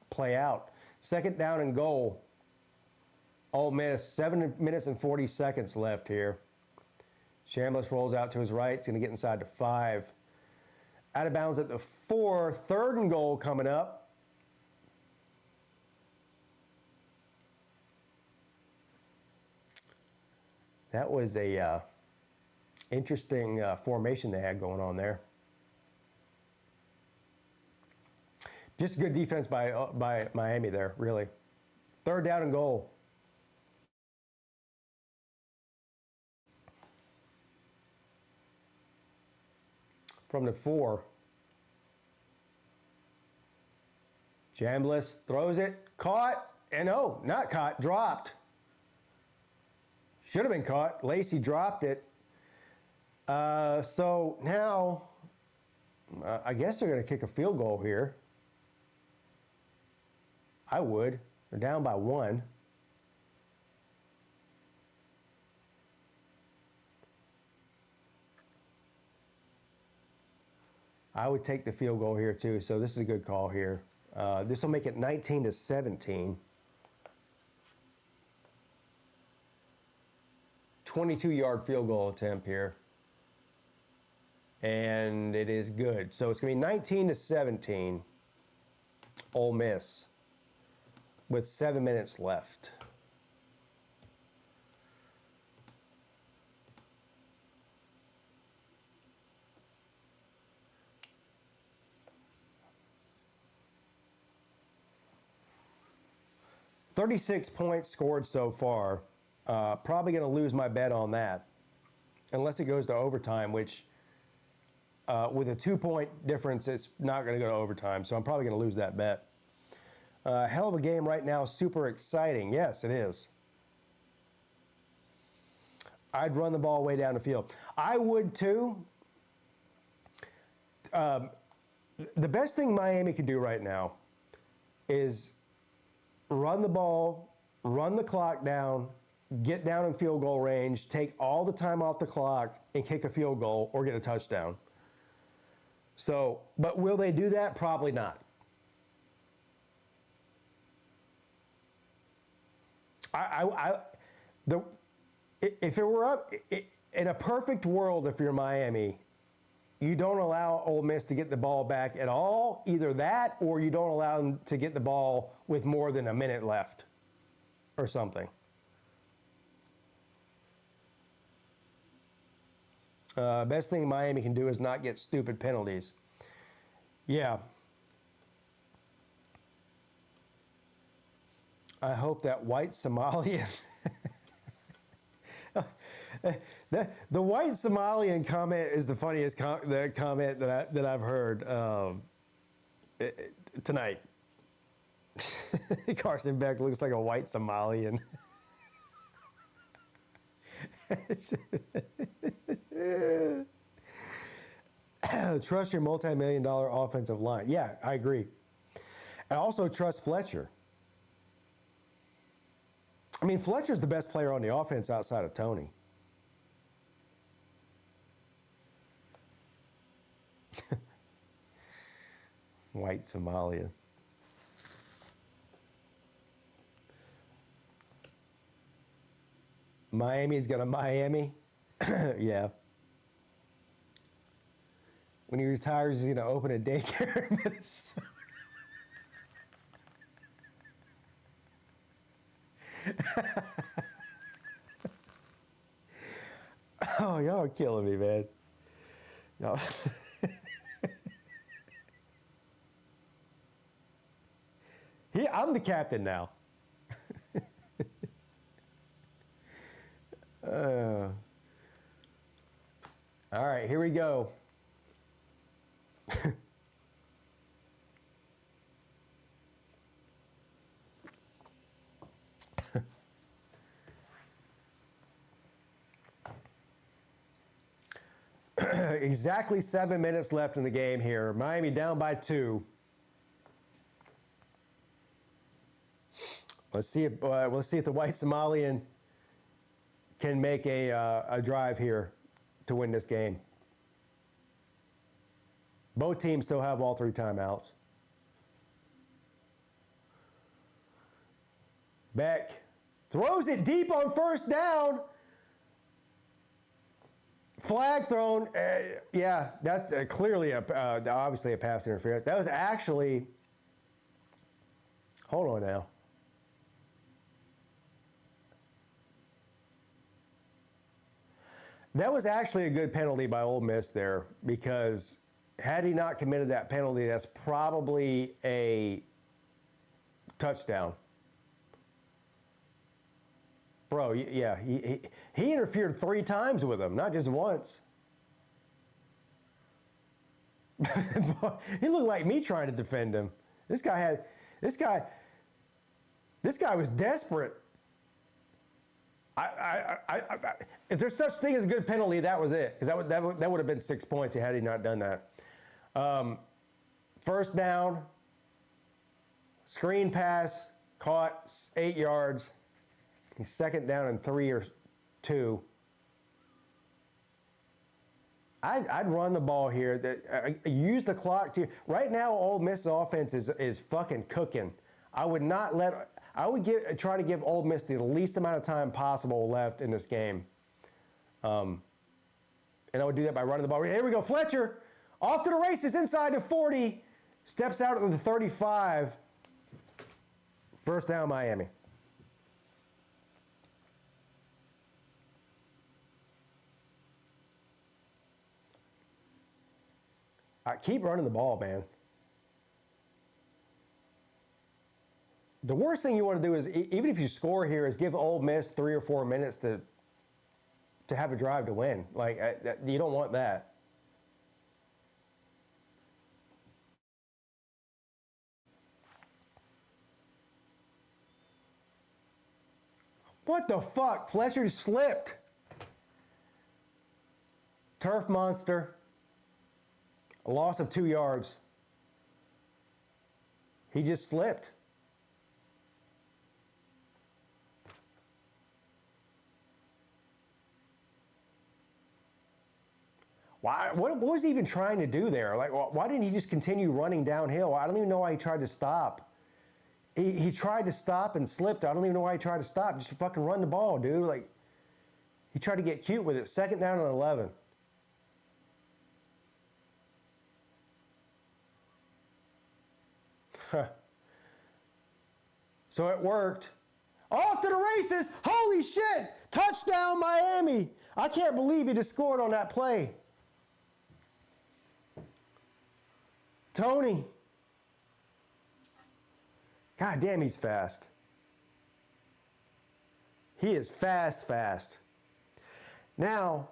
play out. 2nd down and goal. Ole Miss, 7 minutes and 40 seconds left here. Chambliss rolls out to his right. He's going to get inside the 5. Out of bounds at the 4. 3rd and goal coming up. That was a interesting formation they had going on there. Just good defense by Miami there, really. 3rd down and goal. From the 4. Chambliss throws it, caught, and no, not caught, dropped. Should have been caught. Lacy dropped it. So now, I guess they're going to kick a field goal here. I would. They're down by 1. I would take the field goal here too, so this is a good call here. This will make it 19-17. 22-yard field goal attempt here. And it is good. So it's going to be 19-17, Ole Miss, with 7 minutes left. $36 points scored so far. Probably going to lose my bet on that, unless it goes to overtime, which with a 2-point difference, it's not going to go to overtime. So I'm probably going to lose that bet. Hell of a game right now. Super exciting. Yes, it is. I'd run the ball way down the field. I would too. The best thing Miami can do right now is run the ball, run the clock down, get down in field goal range, take all the time off the clock, and kick a field goal or get a touchdown. So, but will they do that? Probably not. If it were up, in a perfect world, if you're Miami, you don't allow Ole Miss to get the ball back at all. Either that, or you don't allow them to get the ball with more than a minute left, or something. Best thing Miami can do is not get stupid penalties. Yeah. I hope that white Somalian. The white Somalian comment is the funniest comment that I've heard tonight. Carson Beck looks like a white Somalian. Trust your multi-million-dollar offensive line. Yeah, I agree. I also trust Fletcher. I mean, Fletcher's the best player on the offense outside of Tony. White Somalia. Miami's got a Miami. Yeah. When he retires, he's going to open a daycare in Minnesota. Oh, y'all are killing me, man. Y'all. I'm the captain now. All right, here we go. Exactly 7 minutes left in the game here. Miami down by 2. Let's see if the white Somalian can make a drive here to win this game. Both teams still have all 3 timeouts. Beck throws it deep on first down. Flag thrown. Yeah, that's clearly obviously a pass interference. That was actually. Hold on now. That was actually a good penalty by Ole Miss there, because had he not committed that penalty, that's probably a touchdown. Bro, yeah, he interfered 3 times with him, not just once. He looked like me trying to defend him. This guy was desperate. If there's such thing as a good penalty, that was it, because that would have been 6 points had he not done that. First down, screen pass, caught, 8 yards. He's second down and 3 or 2. I'd run the ball here. Use the clock to. Right now, Ole Miss offense is fucking cooking. I would try to give Ole Miss the least amount of time possible left in this game. And I would do that by running the ball. Here we go. Fletcher off to the races inside the 40. Steps out at the 35. First down, Miami. Keep running the ball, man. The worst thing you want to do is, even if you score here, is give Ole Miss 3 or 4 minutes to have a drive to win. Like, you don't want that. What the fuck? Fletcher slipped. Turf monster. A loss of 2 yards. He just slipped. Why? What was he even trying to do there? Like, why didn't he just continue running downhill? I don't even know why he tried to stop. He tried to stop and slipped. I don't even know why he tried to stop. Just fucking run the ball, dude. Like, he tried to get cute with it. 2nd down and 11. So it worked. Off to the races. Holy shit. Touchdown, Miami. I can't believe he just scored on that play. Tony. God damn, he's fast. He is fast. Now,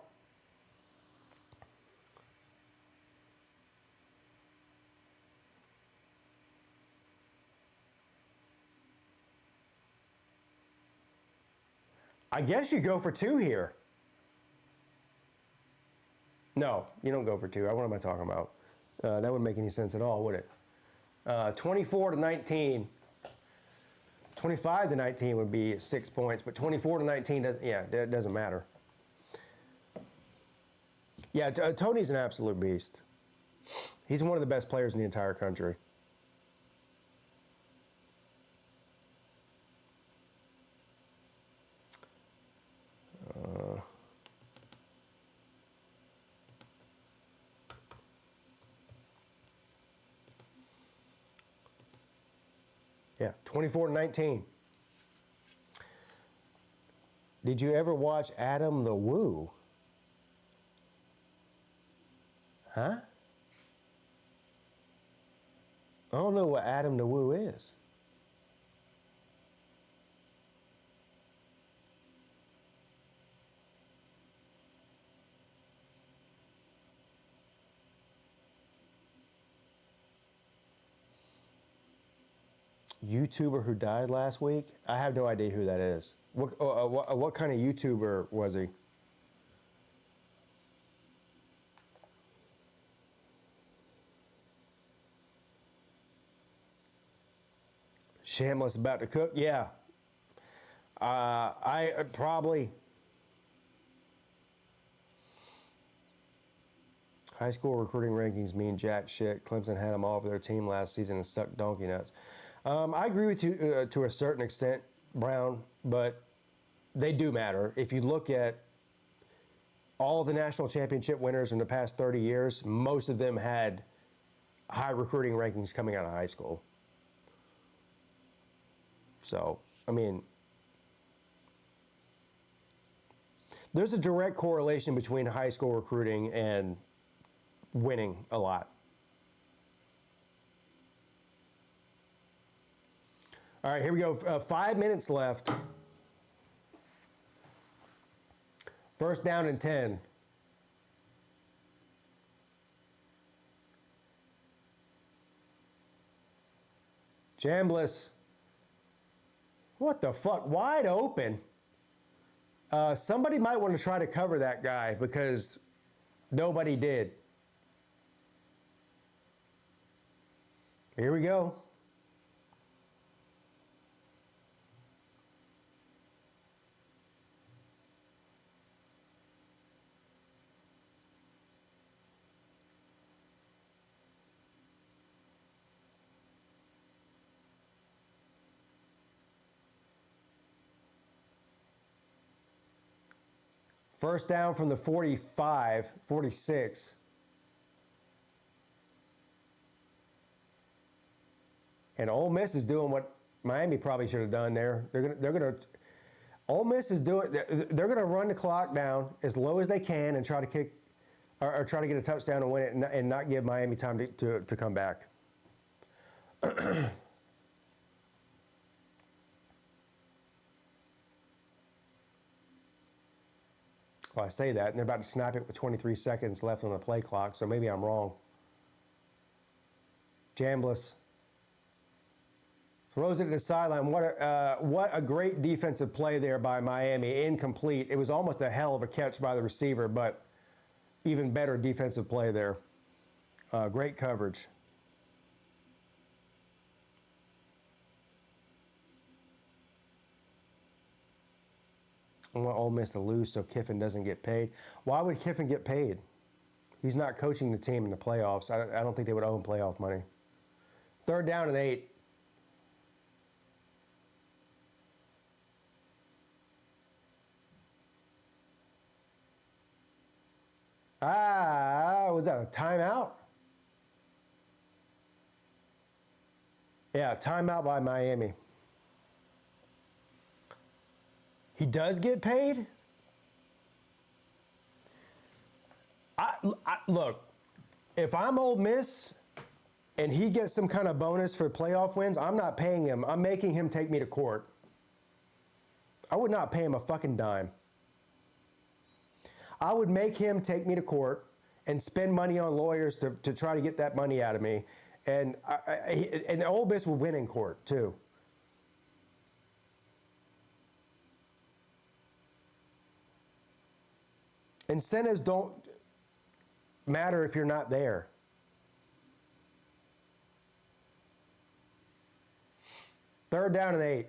I guess you go for 2 here. No, you don't go for 2. What am I talking about? That wouldn't make any sense at all, would it? 24-19. 25-19 would be 6 points, but 24-19 doesn't matter. Yeah, Tony's an absolute beast. He's one of the best players in the entire country. Yeah, 24-19. Did you ever watch Adam the Woo? Huh? I don't know what Adam the Woo is. YouTuber who died last week? I have no idea who that is. What kind of YouTuber was he? Shamless about to cook? Yeah. I probably. High school recruiting rankings mean jack shit. Clemson had them all over their team last season and sucked donkey nuts. I agree with you to a certain extent, Brown, but they do matter. If you look at all the national championship winners in the past 30 years, most of them had high recruiting rankings coming out of high school. So, I mean, there's a direct correlation between high school recruiting and winning a lot. All right, here we go. 5 minutes left. 1st down and 10. Chambliss. What the fuck? Wide open. Somebody might want to try to cover that guy because nobody did. Here we go. First down from the 45, 46. And Ole Miss is doing what Miami probably should have done there. Ole Miss is doing, they're gonna run the clock down as low as they can and try to kick, or try to get a touchdown and win it, and not give Miami time to come back. Well, I say that, and they're about to snap it with 23 seconds left on the play clock, so maybe I'm wrong. Chambliss throws it to the sideline. What a great defensive play there by Miami. Incomplete. It was almost a hell of a catch by the receiver, but even better defensive play there. Great coverage. I want Ole Miss to lose so Kiffin doesn't get paid. Why would Kiffin get paid? He's not coaching the team in the playoffs. I don't think they would owe him playoff money. 3rd down and 8. Was that a timeout? Yeah, timeout by Miami. He does get paid? Look, if I'm Ole Miss and he gets some kind of bonus for playoff wins, I'm not paying him. I'm making him take me to court. I would not pay him a fucking dime. I would make him take me to court and spend money on lawyers to try to get that money out of me. And Ole Miss will win in court, too. Incentives don't matter if you're not there. Third down and 8.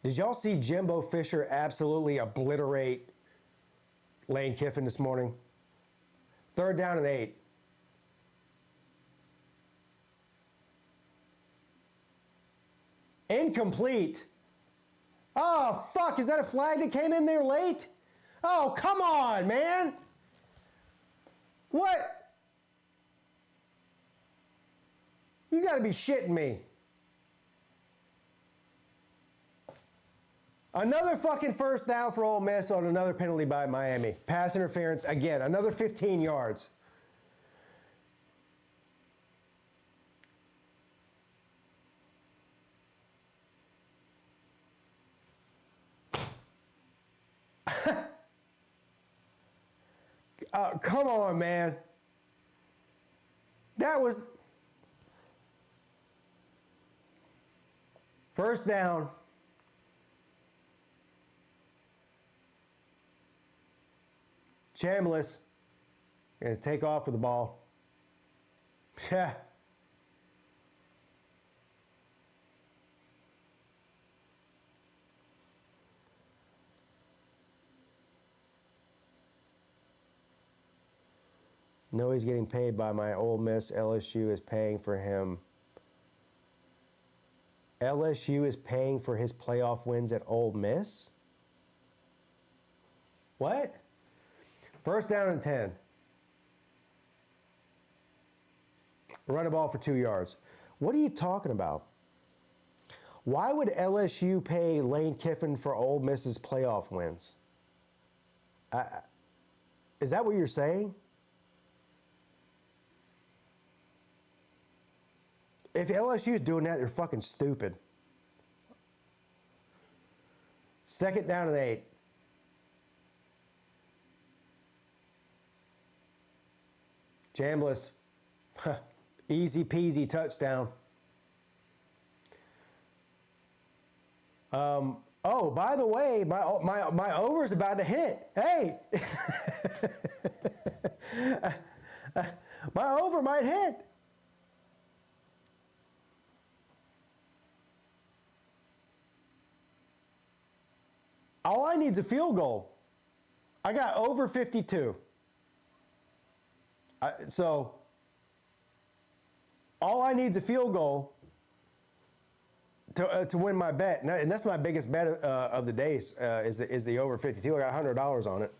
Did y'all see Jimbo Fisher absolutely obliterate Lane Kiffin this morning? 3rd down and 8. Incomplete. Oh, fuck. Is that a flag that came in there late? Oh, come on, man. What? You got to be shitting me. Another fucking first down for Ole Miss on another penalty by Miami. Pass interference again. Another 15 yards. Come on, man. That was first down. Chambliss going to take off with the ball. Yeah. No, he's getting paid by my Ole Miss. LSU is paying for him. LSU is paying for his playoff wins at Ole Miss? What? First down and 10. Run the ball for 2 yards. What are you talking about? Why would LSU pay Lane Kiffin for Ole Miss's playoff wins? Is that what you're saying? If LSU is doing that, they're fucking stupid. 2nd down and 8. Chambliss, easy peasy touchdown. Oh, by the way, my over's about to hit. Hey, my over might hit. All I need is a field goal. I got over 52. So all I need is a field goal to win my bet, and that's my biggest bet of the day is the over 52. I got $100 on it.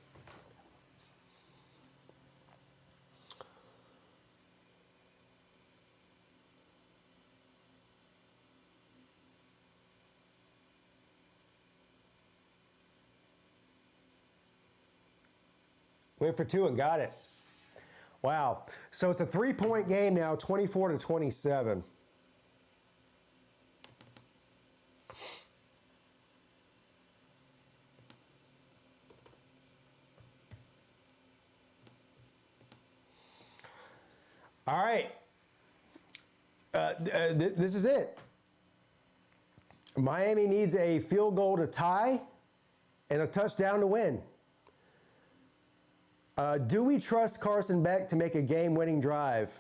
Went for 2 and got it. Wow. So it's a 3-point game now, 24-27. All right. This is it. Miami needs a field goal to tie and a touchdown to win. Do we trust Carson Beck to make a game-winning drive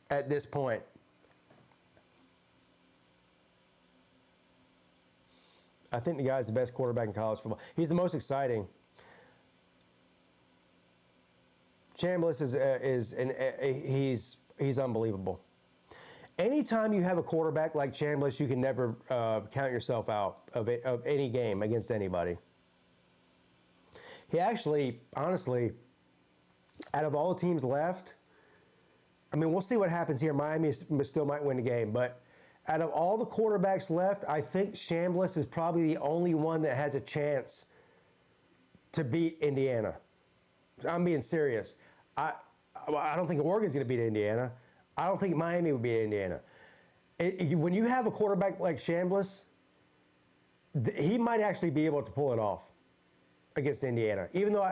at this point? I think the guy's the best quarterback in college football. He's the most exciting. Chambliss he's unbelievable. Anytime you have a quarterback like Chambliss, you can never count yourself out of any game against anybody. He actually, honestly, out of all the teams left, I mean, we'll see what happens here. Miami still might win the game, but out of all the quarterbacks left, I think Chambliss is probably the only one that has a chance to beat Indiana. I'm being serious. I don't think Oregon's going to beat Indiana. I don't think Miami would beat Indiana. When you have a quarterback like Chambliss, he might actually be able to pull it off against Indiana, even though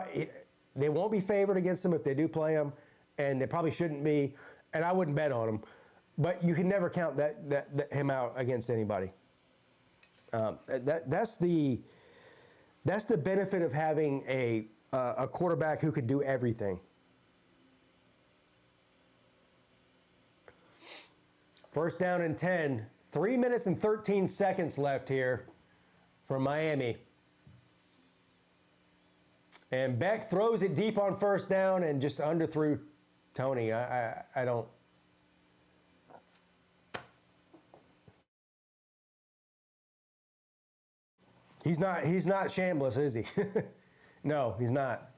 they won't be favored against them if they do play them, and they probably shouldn't be, and I wouldn't bet on them. But you can never count him out against anybody. That's the benefit of having a quarterback who can do everything. First down and 10. 3 minutes and 13 seconds left here for Miami. And Beck throws it deep on first down and just underthrew Tony. I don't. He's not Chambliss, is he? No, he's not.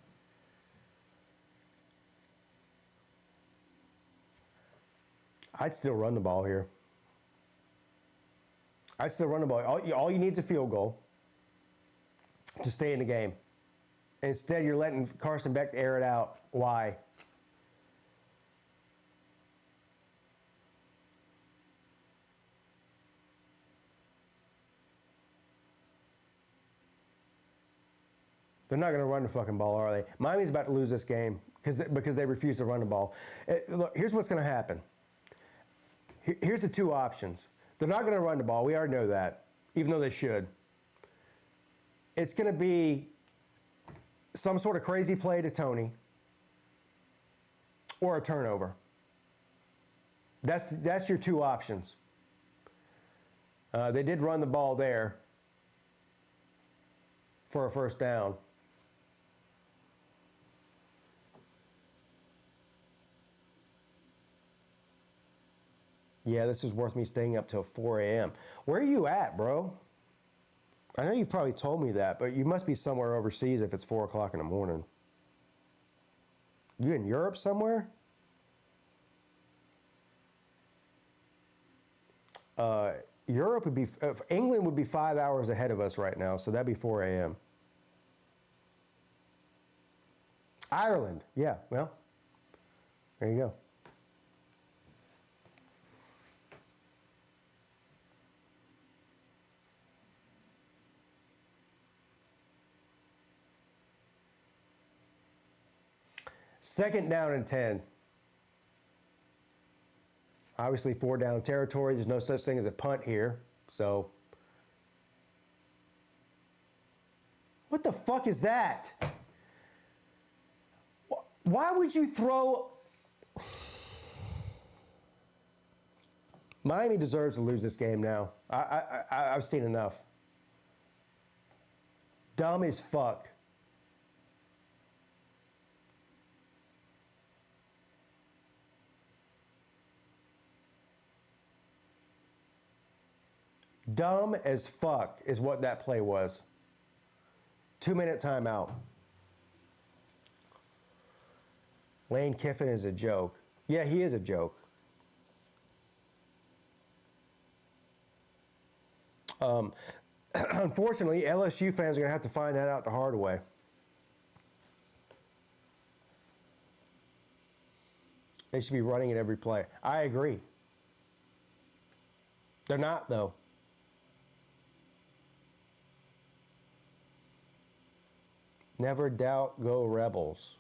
I'd still run the ball here. I'd still run the ball. All you need is a field goal to stay in the game. Instead, you're letting Carson Beck air it out. Why? They're not going to run the fucking ball, are they? Miami's about to lose this game because they refuse to run the ball. Look, here's what's going to happen. Here's the two options. They're not going to run the ball. We already know that, even though they should. It's going to be some sort of crazy play to Tony or a turnover. That's your two options. They did run the ball there for a first down. Yeah, this is worth me staying up till 4 a.m. Where are you at, bro? I know you've probably told me that, but you must be somewhere overseas if it's 4 o'clock in the morning. You in Europe somewhere? Europe would be, England would be 5 hours ahead of us right now, so that'd be 4 a.m. Ireland, yeah, well, there you go. Second down and 10. Obviously 4 down territory. There's no such thing as a punt here. So, what the fuck is that? Why would you throw? Miami deserves to lose this game now. I've seen enough. Dumb as fuck. Dumb as fuck is what that play was. 2-minute timeout. Lane Kiffin is a joke. Yeah, he is a joke. Unfortunately, LSU fans are going to have to find that out the hard way. They should be running it every play. I agree. They're not, though. Never doubt, go Rebels.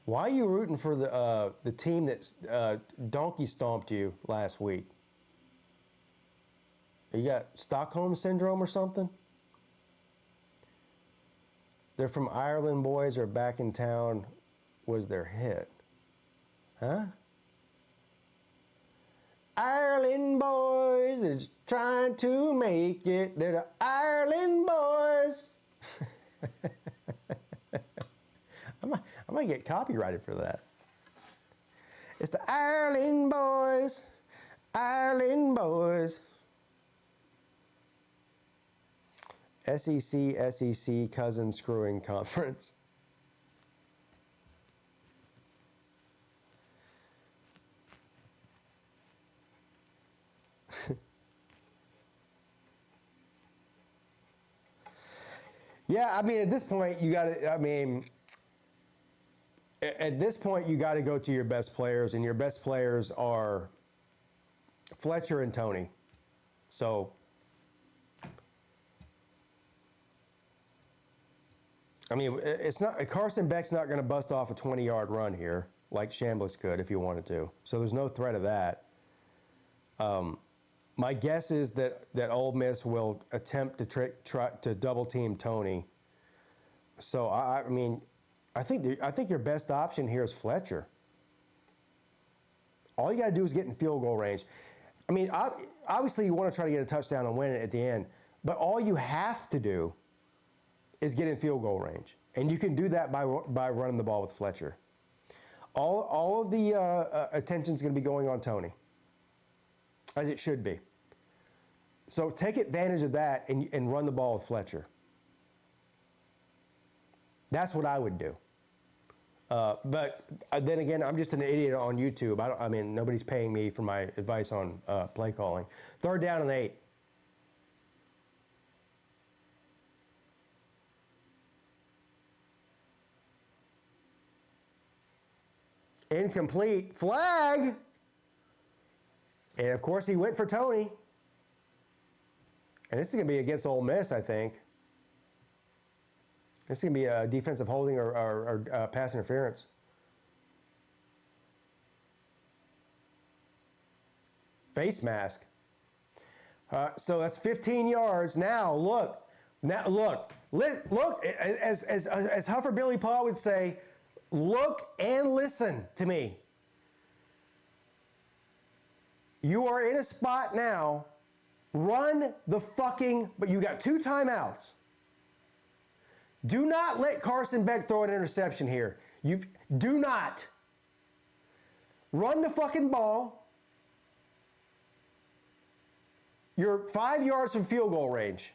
Why are you rooting for the team that donkey stomped you last week? You got Stockholm syndrome or something? They're from Ireland boys are back in town was their hit. Huh? Ireland boys, they're just trying to make it. They're the Ireland boys. I might get copyrighted for that. It's the Ireland boys. Ireland boys. SEC cousin screwing conference. Yeah, I mean, at this point, you got to, I mean, at this point, you got to go to your best players, and your best players are Fletcher and Tony. So, I mean, it's not, Carson Beck's not going to bust off a 20-yard run here like Chambliss could if he wanted to. So there's no threat of that. My guess is that Ole Miss will attempt to try to double team Tony. So I mean, I think your best option here is Fletcher. All you got to do is get in field goal range. I mean, obviously you want to try to get a touchdown and win it at the end, but all you have to do is get in field goal range, and you can do that by running the ball with Fletcher. All of the attention is going to be going on Tony, as it should be. So take advantage of that and run the ball with Fletcher. That's what I would do. But then again, I'm just an idiot on YouTube. I mean, nobody's paying me for my advice on play calling. 3rd down and 8. Incomplete. Flag! And of course, he went for Tony. And this is going to be against Ole Miss, I think. This is going to be a defensive holding or pass interference. Face mask. So that's 15 yards. Now look, as Huffer Billy Paul would say, look and listen to me. You are in a spot now. Run the fucking, but you got 2 timeouts. Do not let Carson Beck throw an interception here. Do not. Run the fucking ball. You're 5 yards from field goal range.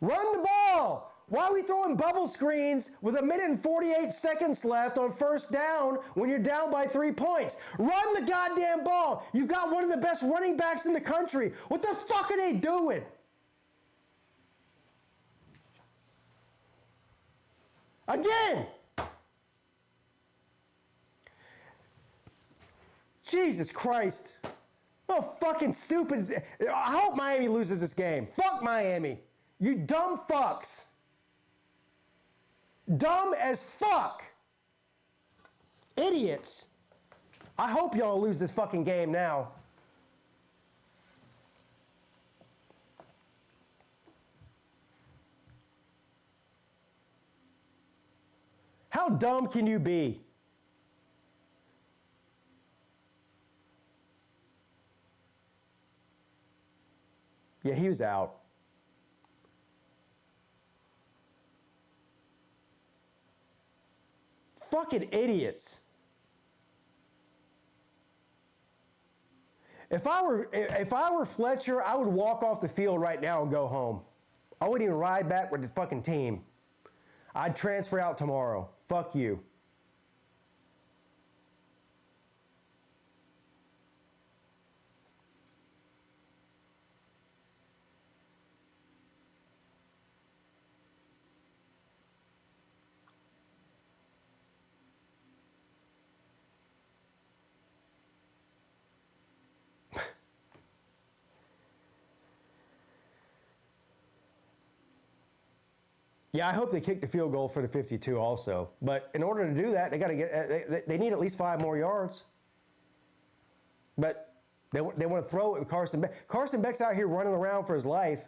Run the ball. Why are we throwing bubble screens with 1 minute and 48 seconds left on 1st down when you're down by 3 points? Run the goddamn ball. You've got one of the best running backs in the country. What the fuck are they doing? Again. Jesus Christ. Oh, fucking stupid. I hope Miami loses this game. Fuck Miami. You dumb fucks. Dumb as fuck. Idiots. I hope y'all lose this fucking game now. How dumb can you be? Yeah, he was out. Fucking idiots. If I were Fletcher, I would walk off the field right now and go home. I wouldn't even ride back with the fucking team. I'd transfer out tomorrow. Fuck you. Yeah, I hope they kick the field goal for the 52 also. But in order to do that, they got to get. They need at least 5 more yards. But They want to throw it with Carson Beck. Carson Beck's out here running around for his life,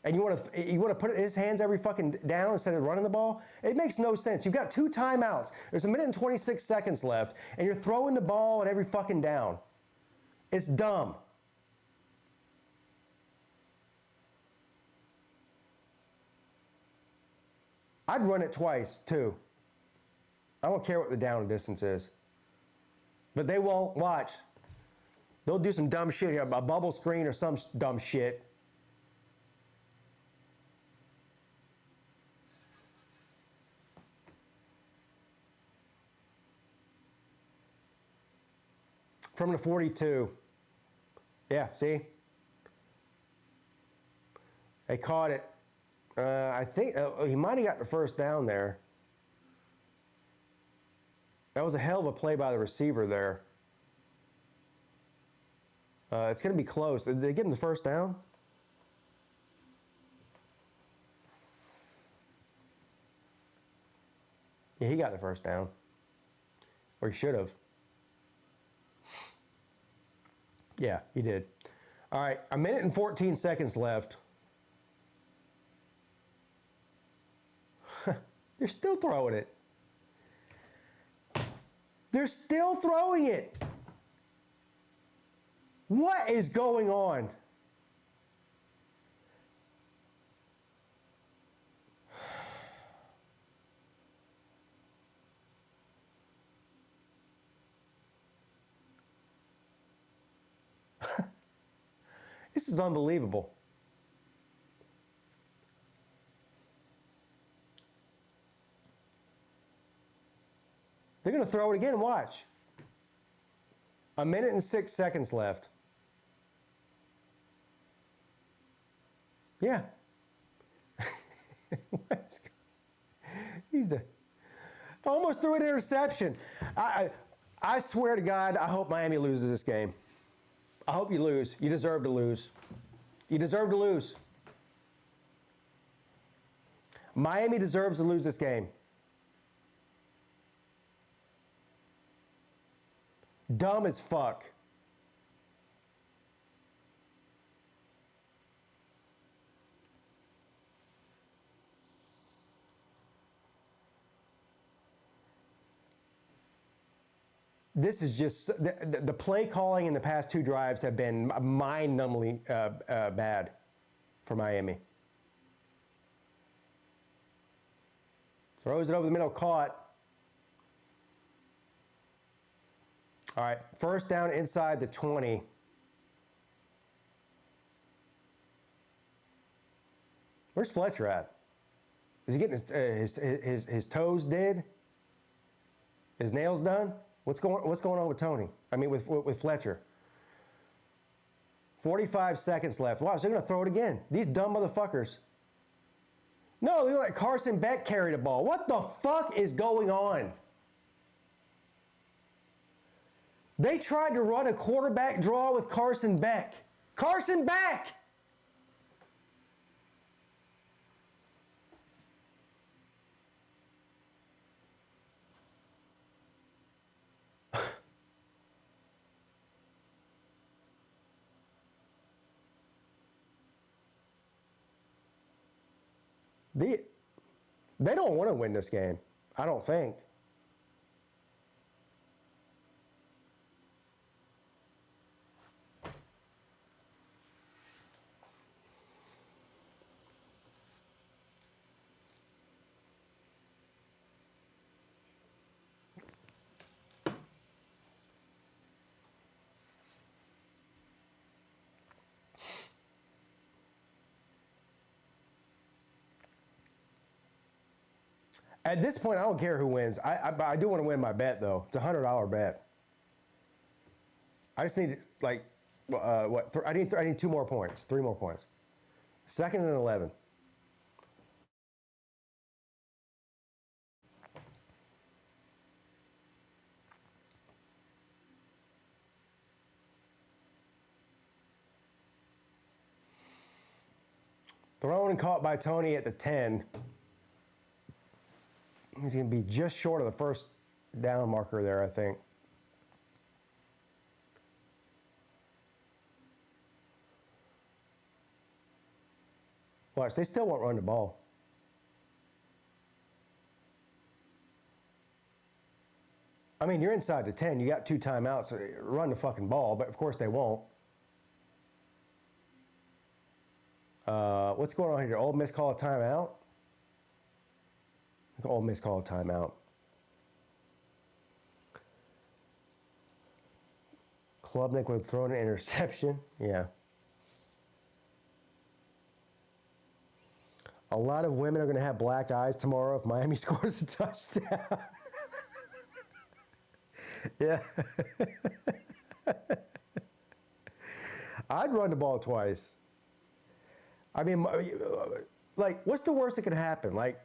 and you want to put it in his hands every fucking down instead of running the ball? It makes no sense. You've got 2 timeouts. There's 1 minute and 26 seconds left, and you're throwing the ball at every fucking down. It's dumb. I'd run it twice, too. I don't care what the down distance is. But they won't. Watch. They'll do some dumb shit here, a bubble screen or some dumb shit. From the 42. Yeah, see? They caught it. I think he might have got the first down there. That was a hell of a play by the receiver there. It's going to be close. Did they get him the first down? Yeah, he got the first down. Or he should have. Yeah, he did. All right, 1 minute and 14 seconds left. They're still throwing it. They're still throwing it. What is going on? This is unbelievable. They're going to throw it again. Watch. 1 minute and 6 seconds left. Yeah. Almost threw an interception. I swear to God, I hope Miami loses this game. I hope you lose. You deserve to lose. You deserve to lose. Miami deserves to lose this game. Dumb as fuck. This is just, the play calling in the past 2 drives have been mind-numbingly bad for Miami. Throws it over the middle, caught. All right, first down inside the 20. Where's Fletcher at? Is he getting his toes did? His nails done? What's going on with Tony? I mean, with Fletcher. 45 seconds left. Wow, so they're going to throw it again. These dumb motherfuckers. No, they're like Carson Beck carried a ball. What the fuck is going on? They tried to run a quarterback draw with Carson Beck. Carson Beck! They don't want to win this game, I don't think. At this point, I don't care who wins. I do want to win my bet, though. It's a $100 bet. I just need, like, I need 2 more points, 3 more points. 2nd and 11. Thrown and caught by Tony at the 10. He's going to be just short of the first down marker there, I think. Watch, they still won't run the ball. I mean, you're inside the 10. You got 2 timeouts. So run the fucking ball, but of course they won't. What's going on here? Ole Miss call a timeout? Ole Miss call a timeout. Klubnik would throw an interception. Yeah. A lot of women are going to have black eyes tomorrow if Miami scores a touchdown. Yeah. I'd run the ball twice. I mean, like, what's the worst that could happen? Like,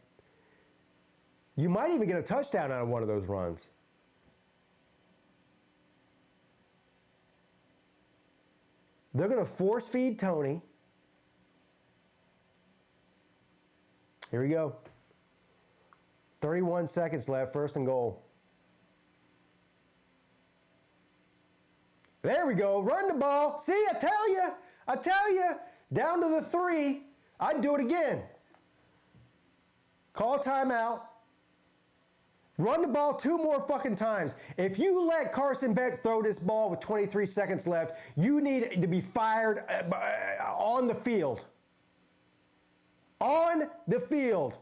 you might even get a touchdown out of one of those runs. They're going to force feed Tony. Here we go. 31 seconds left, 1st and goal. There we go. Run the ball. See, I tell you. Down to the 3. I'd do it again. Call timeout. Run the ball 2 more fucking times. If you let Carson Beck throw this ball with 23 seconds left, you need to be fired on the field. On the field.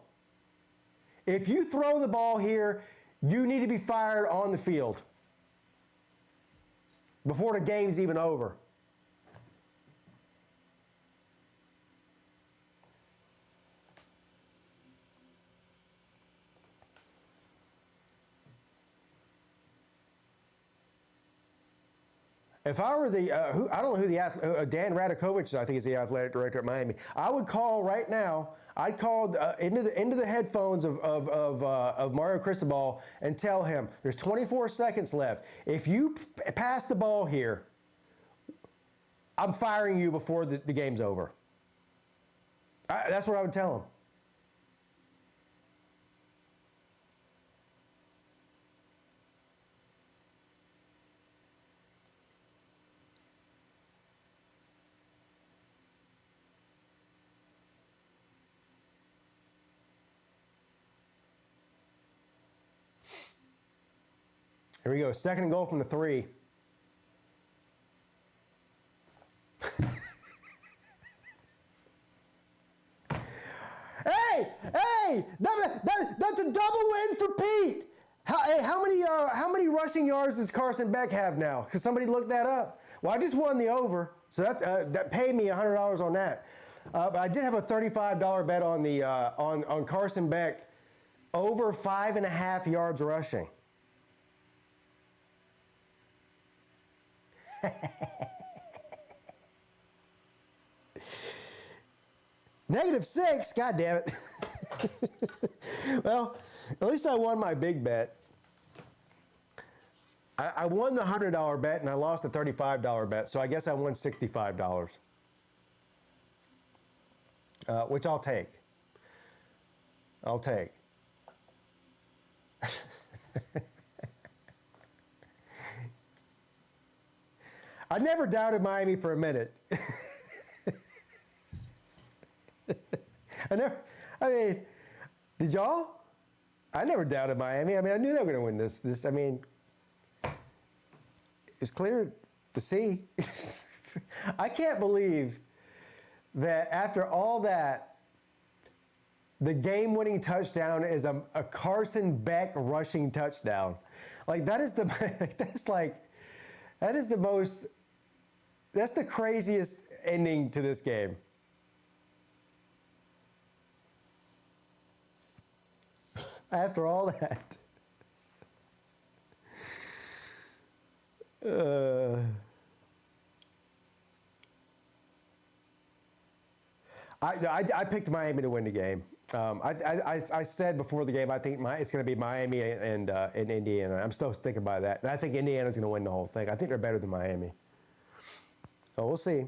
If you throw the ball here, you need to be fired on the field before the game's even over. If I were the, I don't know who the, Dan Radakovich, I think is the athletic director at Miami. I would call right now. I'd call into the headphones of Mario Cristobal and tell him there's 24 seconds left. If you pass the ball here, I'm firing you before the game's over. That's what I would tell him. Here we go. 2nd and goal from the 3. Hey! That's a double win for Peete. How many rushing yards does Carson Beck have now? Because somebody looked that up. Well, I just won the over, so that paid me $100 on that. But I did have a $35 bet on the on Carson Beck over 5.5 yards rushing. -6, god damn it. Well, at least I won my big bet. I won the $100 bet and I lost the $35 bet, so I guess I won $65. Which I'll take. I never doubted Miami for a minute. Did y'all? I never doubted Miami. I mean, I knew they were going to win this. I mean, it's clear to see. I can't believe that after all that, the game-winning touchdown is a Carson Beck rushing touchdown. Like, that's the craziest ending to this game. After all that. I picked Miami to win the game. I said before the game I think it's going to be Miami and Indiana. I'm still sticking by that. And I think Indiana's going to win the whole thing. I think they're better than Miami. So we'll see.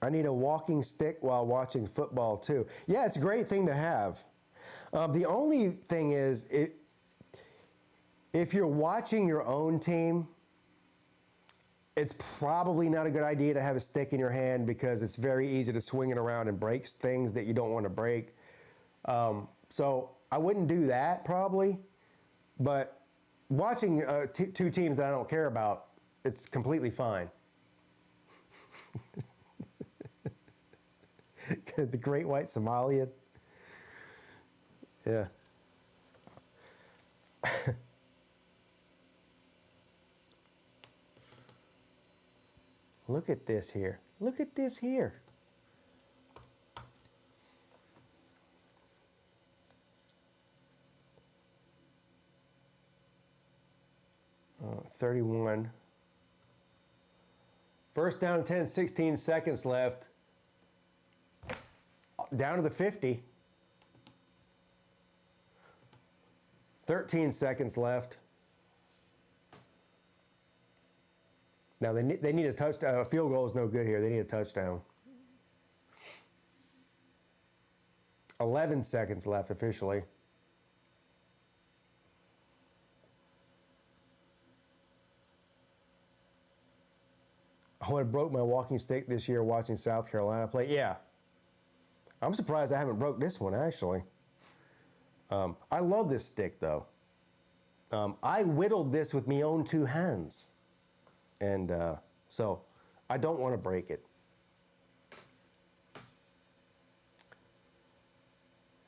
I need a walking stick while watching football too. Yeah, it's a great thing to have. The only thing is, if you're watching your own team, It's probably not a good idea to have a stick in your hand because it's very easy to swing it around and break things that you don't want to break. So I wouldn't do that probably, but watching two teams that I don't care about, it's completely fine. The Great White Somalian. Yeah. Look at this here. Look at this here. 31. First down and 10, 16 seconds left. Down to the 50. 13 seconds left. Now they need a touchdown. A field goal is no good here. They need a touchdown. 11 seconds left officially. I would have broke my walking stick this year watching South Carolina play. Yeah. I'm surprised I haven't broke this one, actually. I love this stick, though. I whittled this with my own two hands. And so I don't want to break it.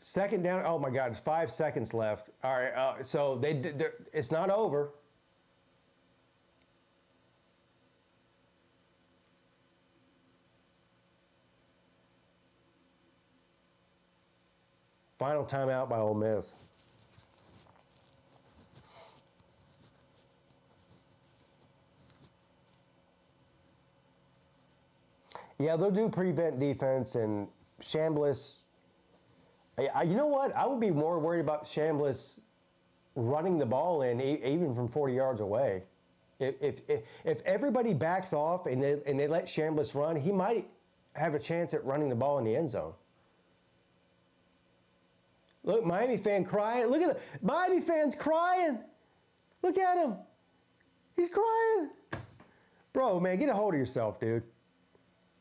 Second down. Oh, my God. 5 seconds left. All right. So it's not over. Final timeout by Ole Miss. Yeah, they'll do prevent defense and Chambliss. You know what? I would be more worried about Chambliss running the ball in even from 40 yards away. If everybody backs off and they let Chambliss run, he might have a chance at running the ball in the end zone. Look, Miami fan crying. Look at the Miami fans crying. Look at him. He's crying. Bro, man, get a hold of yourself, dude.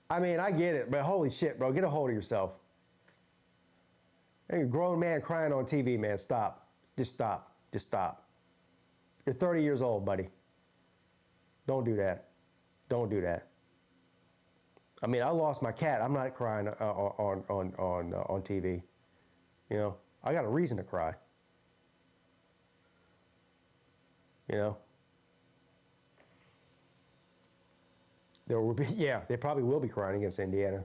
I mean, I get it, but holy shit, bro, get a hold of yourself. You're a grown man crying on TV, man. Stop. Just stop. Just stop. You're 30 years old, buddy. Don't do that. Don't do that. I mean, I lost my cat. I'm not crying on TV. You know, I got a reason to cry. You know? There will be, yeah, they probably will be crying against Indiana.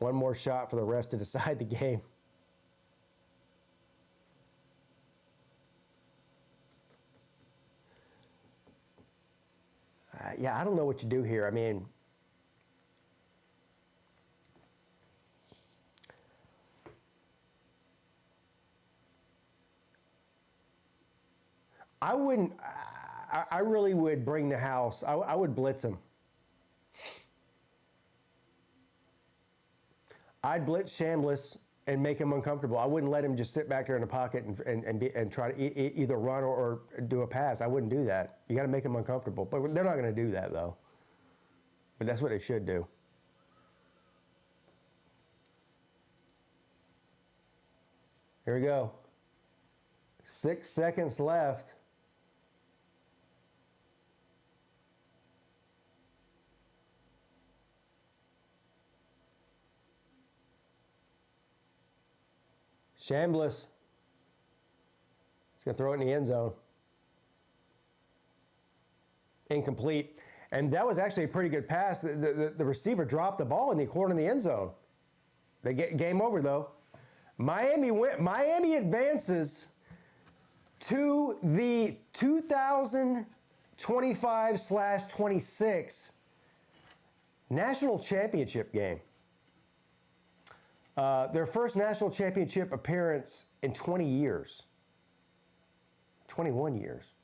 One more shot for the refs to decide the game. Yeah, I don't know what you do here. I mean, I wouldn't, I really would bring the house. I would blitz him. I'd blitz Chambliss and make him uncomfortable. I wouldn't let him just sit back there in the pocket and try to either run or do a pass. I wouldn't do that. You got to make him uncomfortable. But they're not going to do that, though. But that's what they should do. Here we go. 6 seconds left. Chambliss. He's going to throw it in the end zone. Incomplete. And that was actually a pretty good pass. The receiver dropped the ball in the corner of the end zone. They get game over, though. Miami advances to the 2025/26 national championship game. Their first national championship appearance in 20 years. 21 years.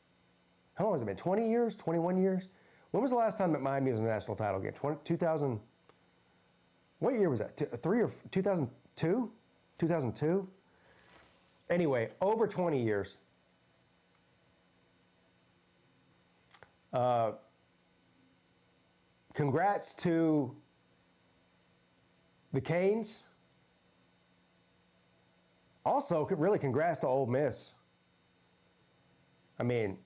How long has it been? 20 years? 21 years? When was the last time that Miami was in a national title game? 2000. What year was that? 2002? 2002? Anyway, over 20 years. Congrats to the Canes. Also, really congrats to Ole Miss. I mean,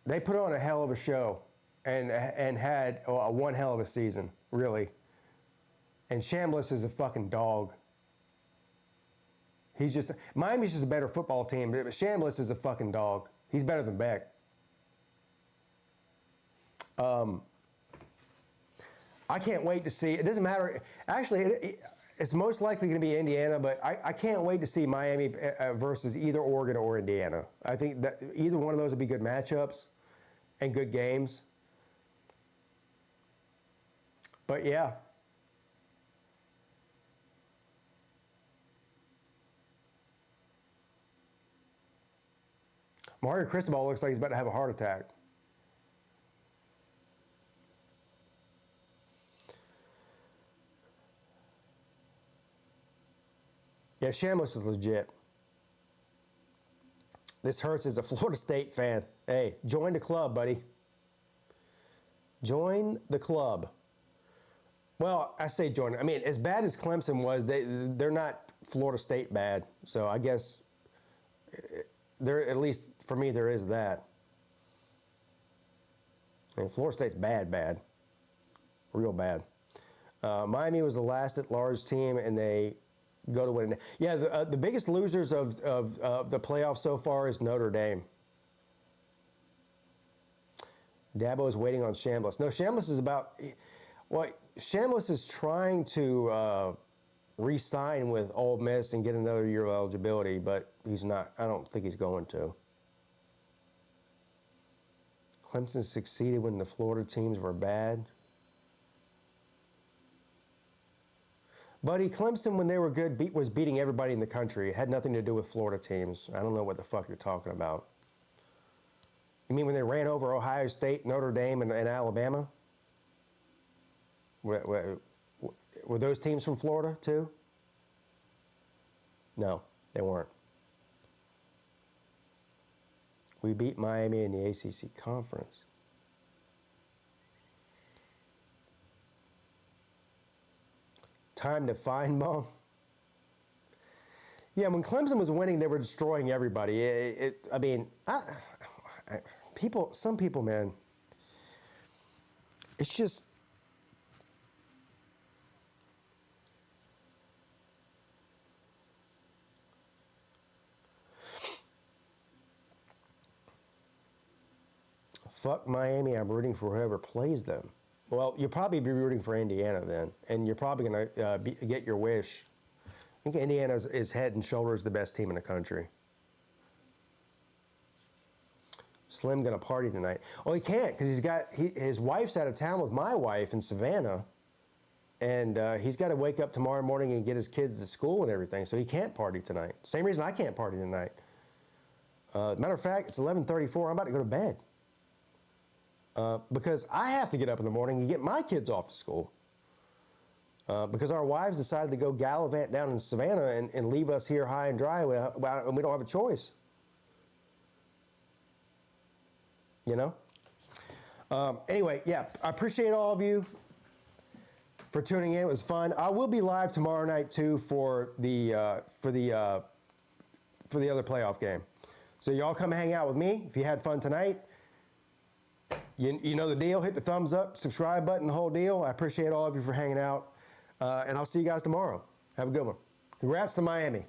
they put on a hell of a show and had one hell of a season, really. And Chambliss is a fucking dog. Miami's just a better football team, but Chambliss is a fucking dog. He's better than Beck. I can't wait to see. It doesn't matter. Actually, it's most likely going to be Indiana, but I can't wait to see Miami versus either Oregon or Indiana. I think that either one of those would be good matchups and good games. But yeah. Mario Cristobal looks like he's about to have a heart attack. Yeah, Chambliss is legit. This hurts as a Florida State fan. Hey, join the club, buddy. Join the club. Well, I say join. I mean, as bad as Clemson was, they're not Florida State bad. So I guess there, at least for me, there is that. I mean, Florida State's bad. Real bad. Miami was the last at-large team, and they go to win. Yeah, the biggest losers of the playoffs so far is Notre Dame. Dabo is waiting on Chambliss. No, Chambliss is Chambliss is trying to re-sign with Ole Miss and get another year of eligibility, but he's not. I don't think he's going to. Clemson succeeded when the Florida teams were bad. Buddy, Clemson, when they were good, was beating everybody in the country. It had nothing to do with Florida teams. I don't know what the fuck you're talking about. You mean when they ran over Ohio State, Notre Dame, and Alabama? Were those teams from Florida, too? No, they weren't. We beat Miami in the ACC Conference. Time to find Mom. Yeah, when Clemson was winning, they were destroying everybody. Some people, man, it's just. Fuck Miami, I'm rooting for whoever plays them. Well, you'll probably be rooting for Indiana then, and you're probably going to get your wish. I think Indiana is head and shoulders the best team in the country. Slim going to party tonight. Well, he can't because his wife's out of town with my wife in Savannah, and he's got to wake up tomorrow morning and get his kids to school and everything, so he can't party tonight. Same reason I can't party tonight. Matter of fact, it's 11:34. I'm about to go to bed. Because I have to get up in the morning and get my kids off to school. Because our wives decided to go gallivant down in Savannah and leave us here high and dry, and we don't have a choice. You know? Anyway, yeah, I appreciate all of you for tuning in. It was fun. I will be live tomorrow night too for the other playoff game. So y'all come hang out with me if you had fun tonight. You know the deal. Hit the thumbs up, subscribe button, the whole deal. I appreciate all of you for hanging out. And I'll see you guys tomorrow. Have a good one. Congrats to Miami.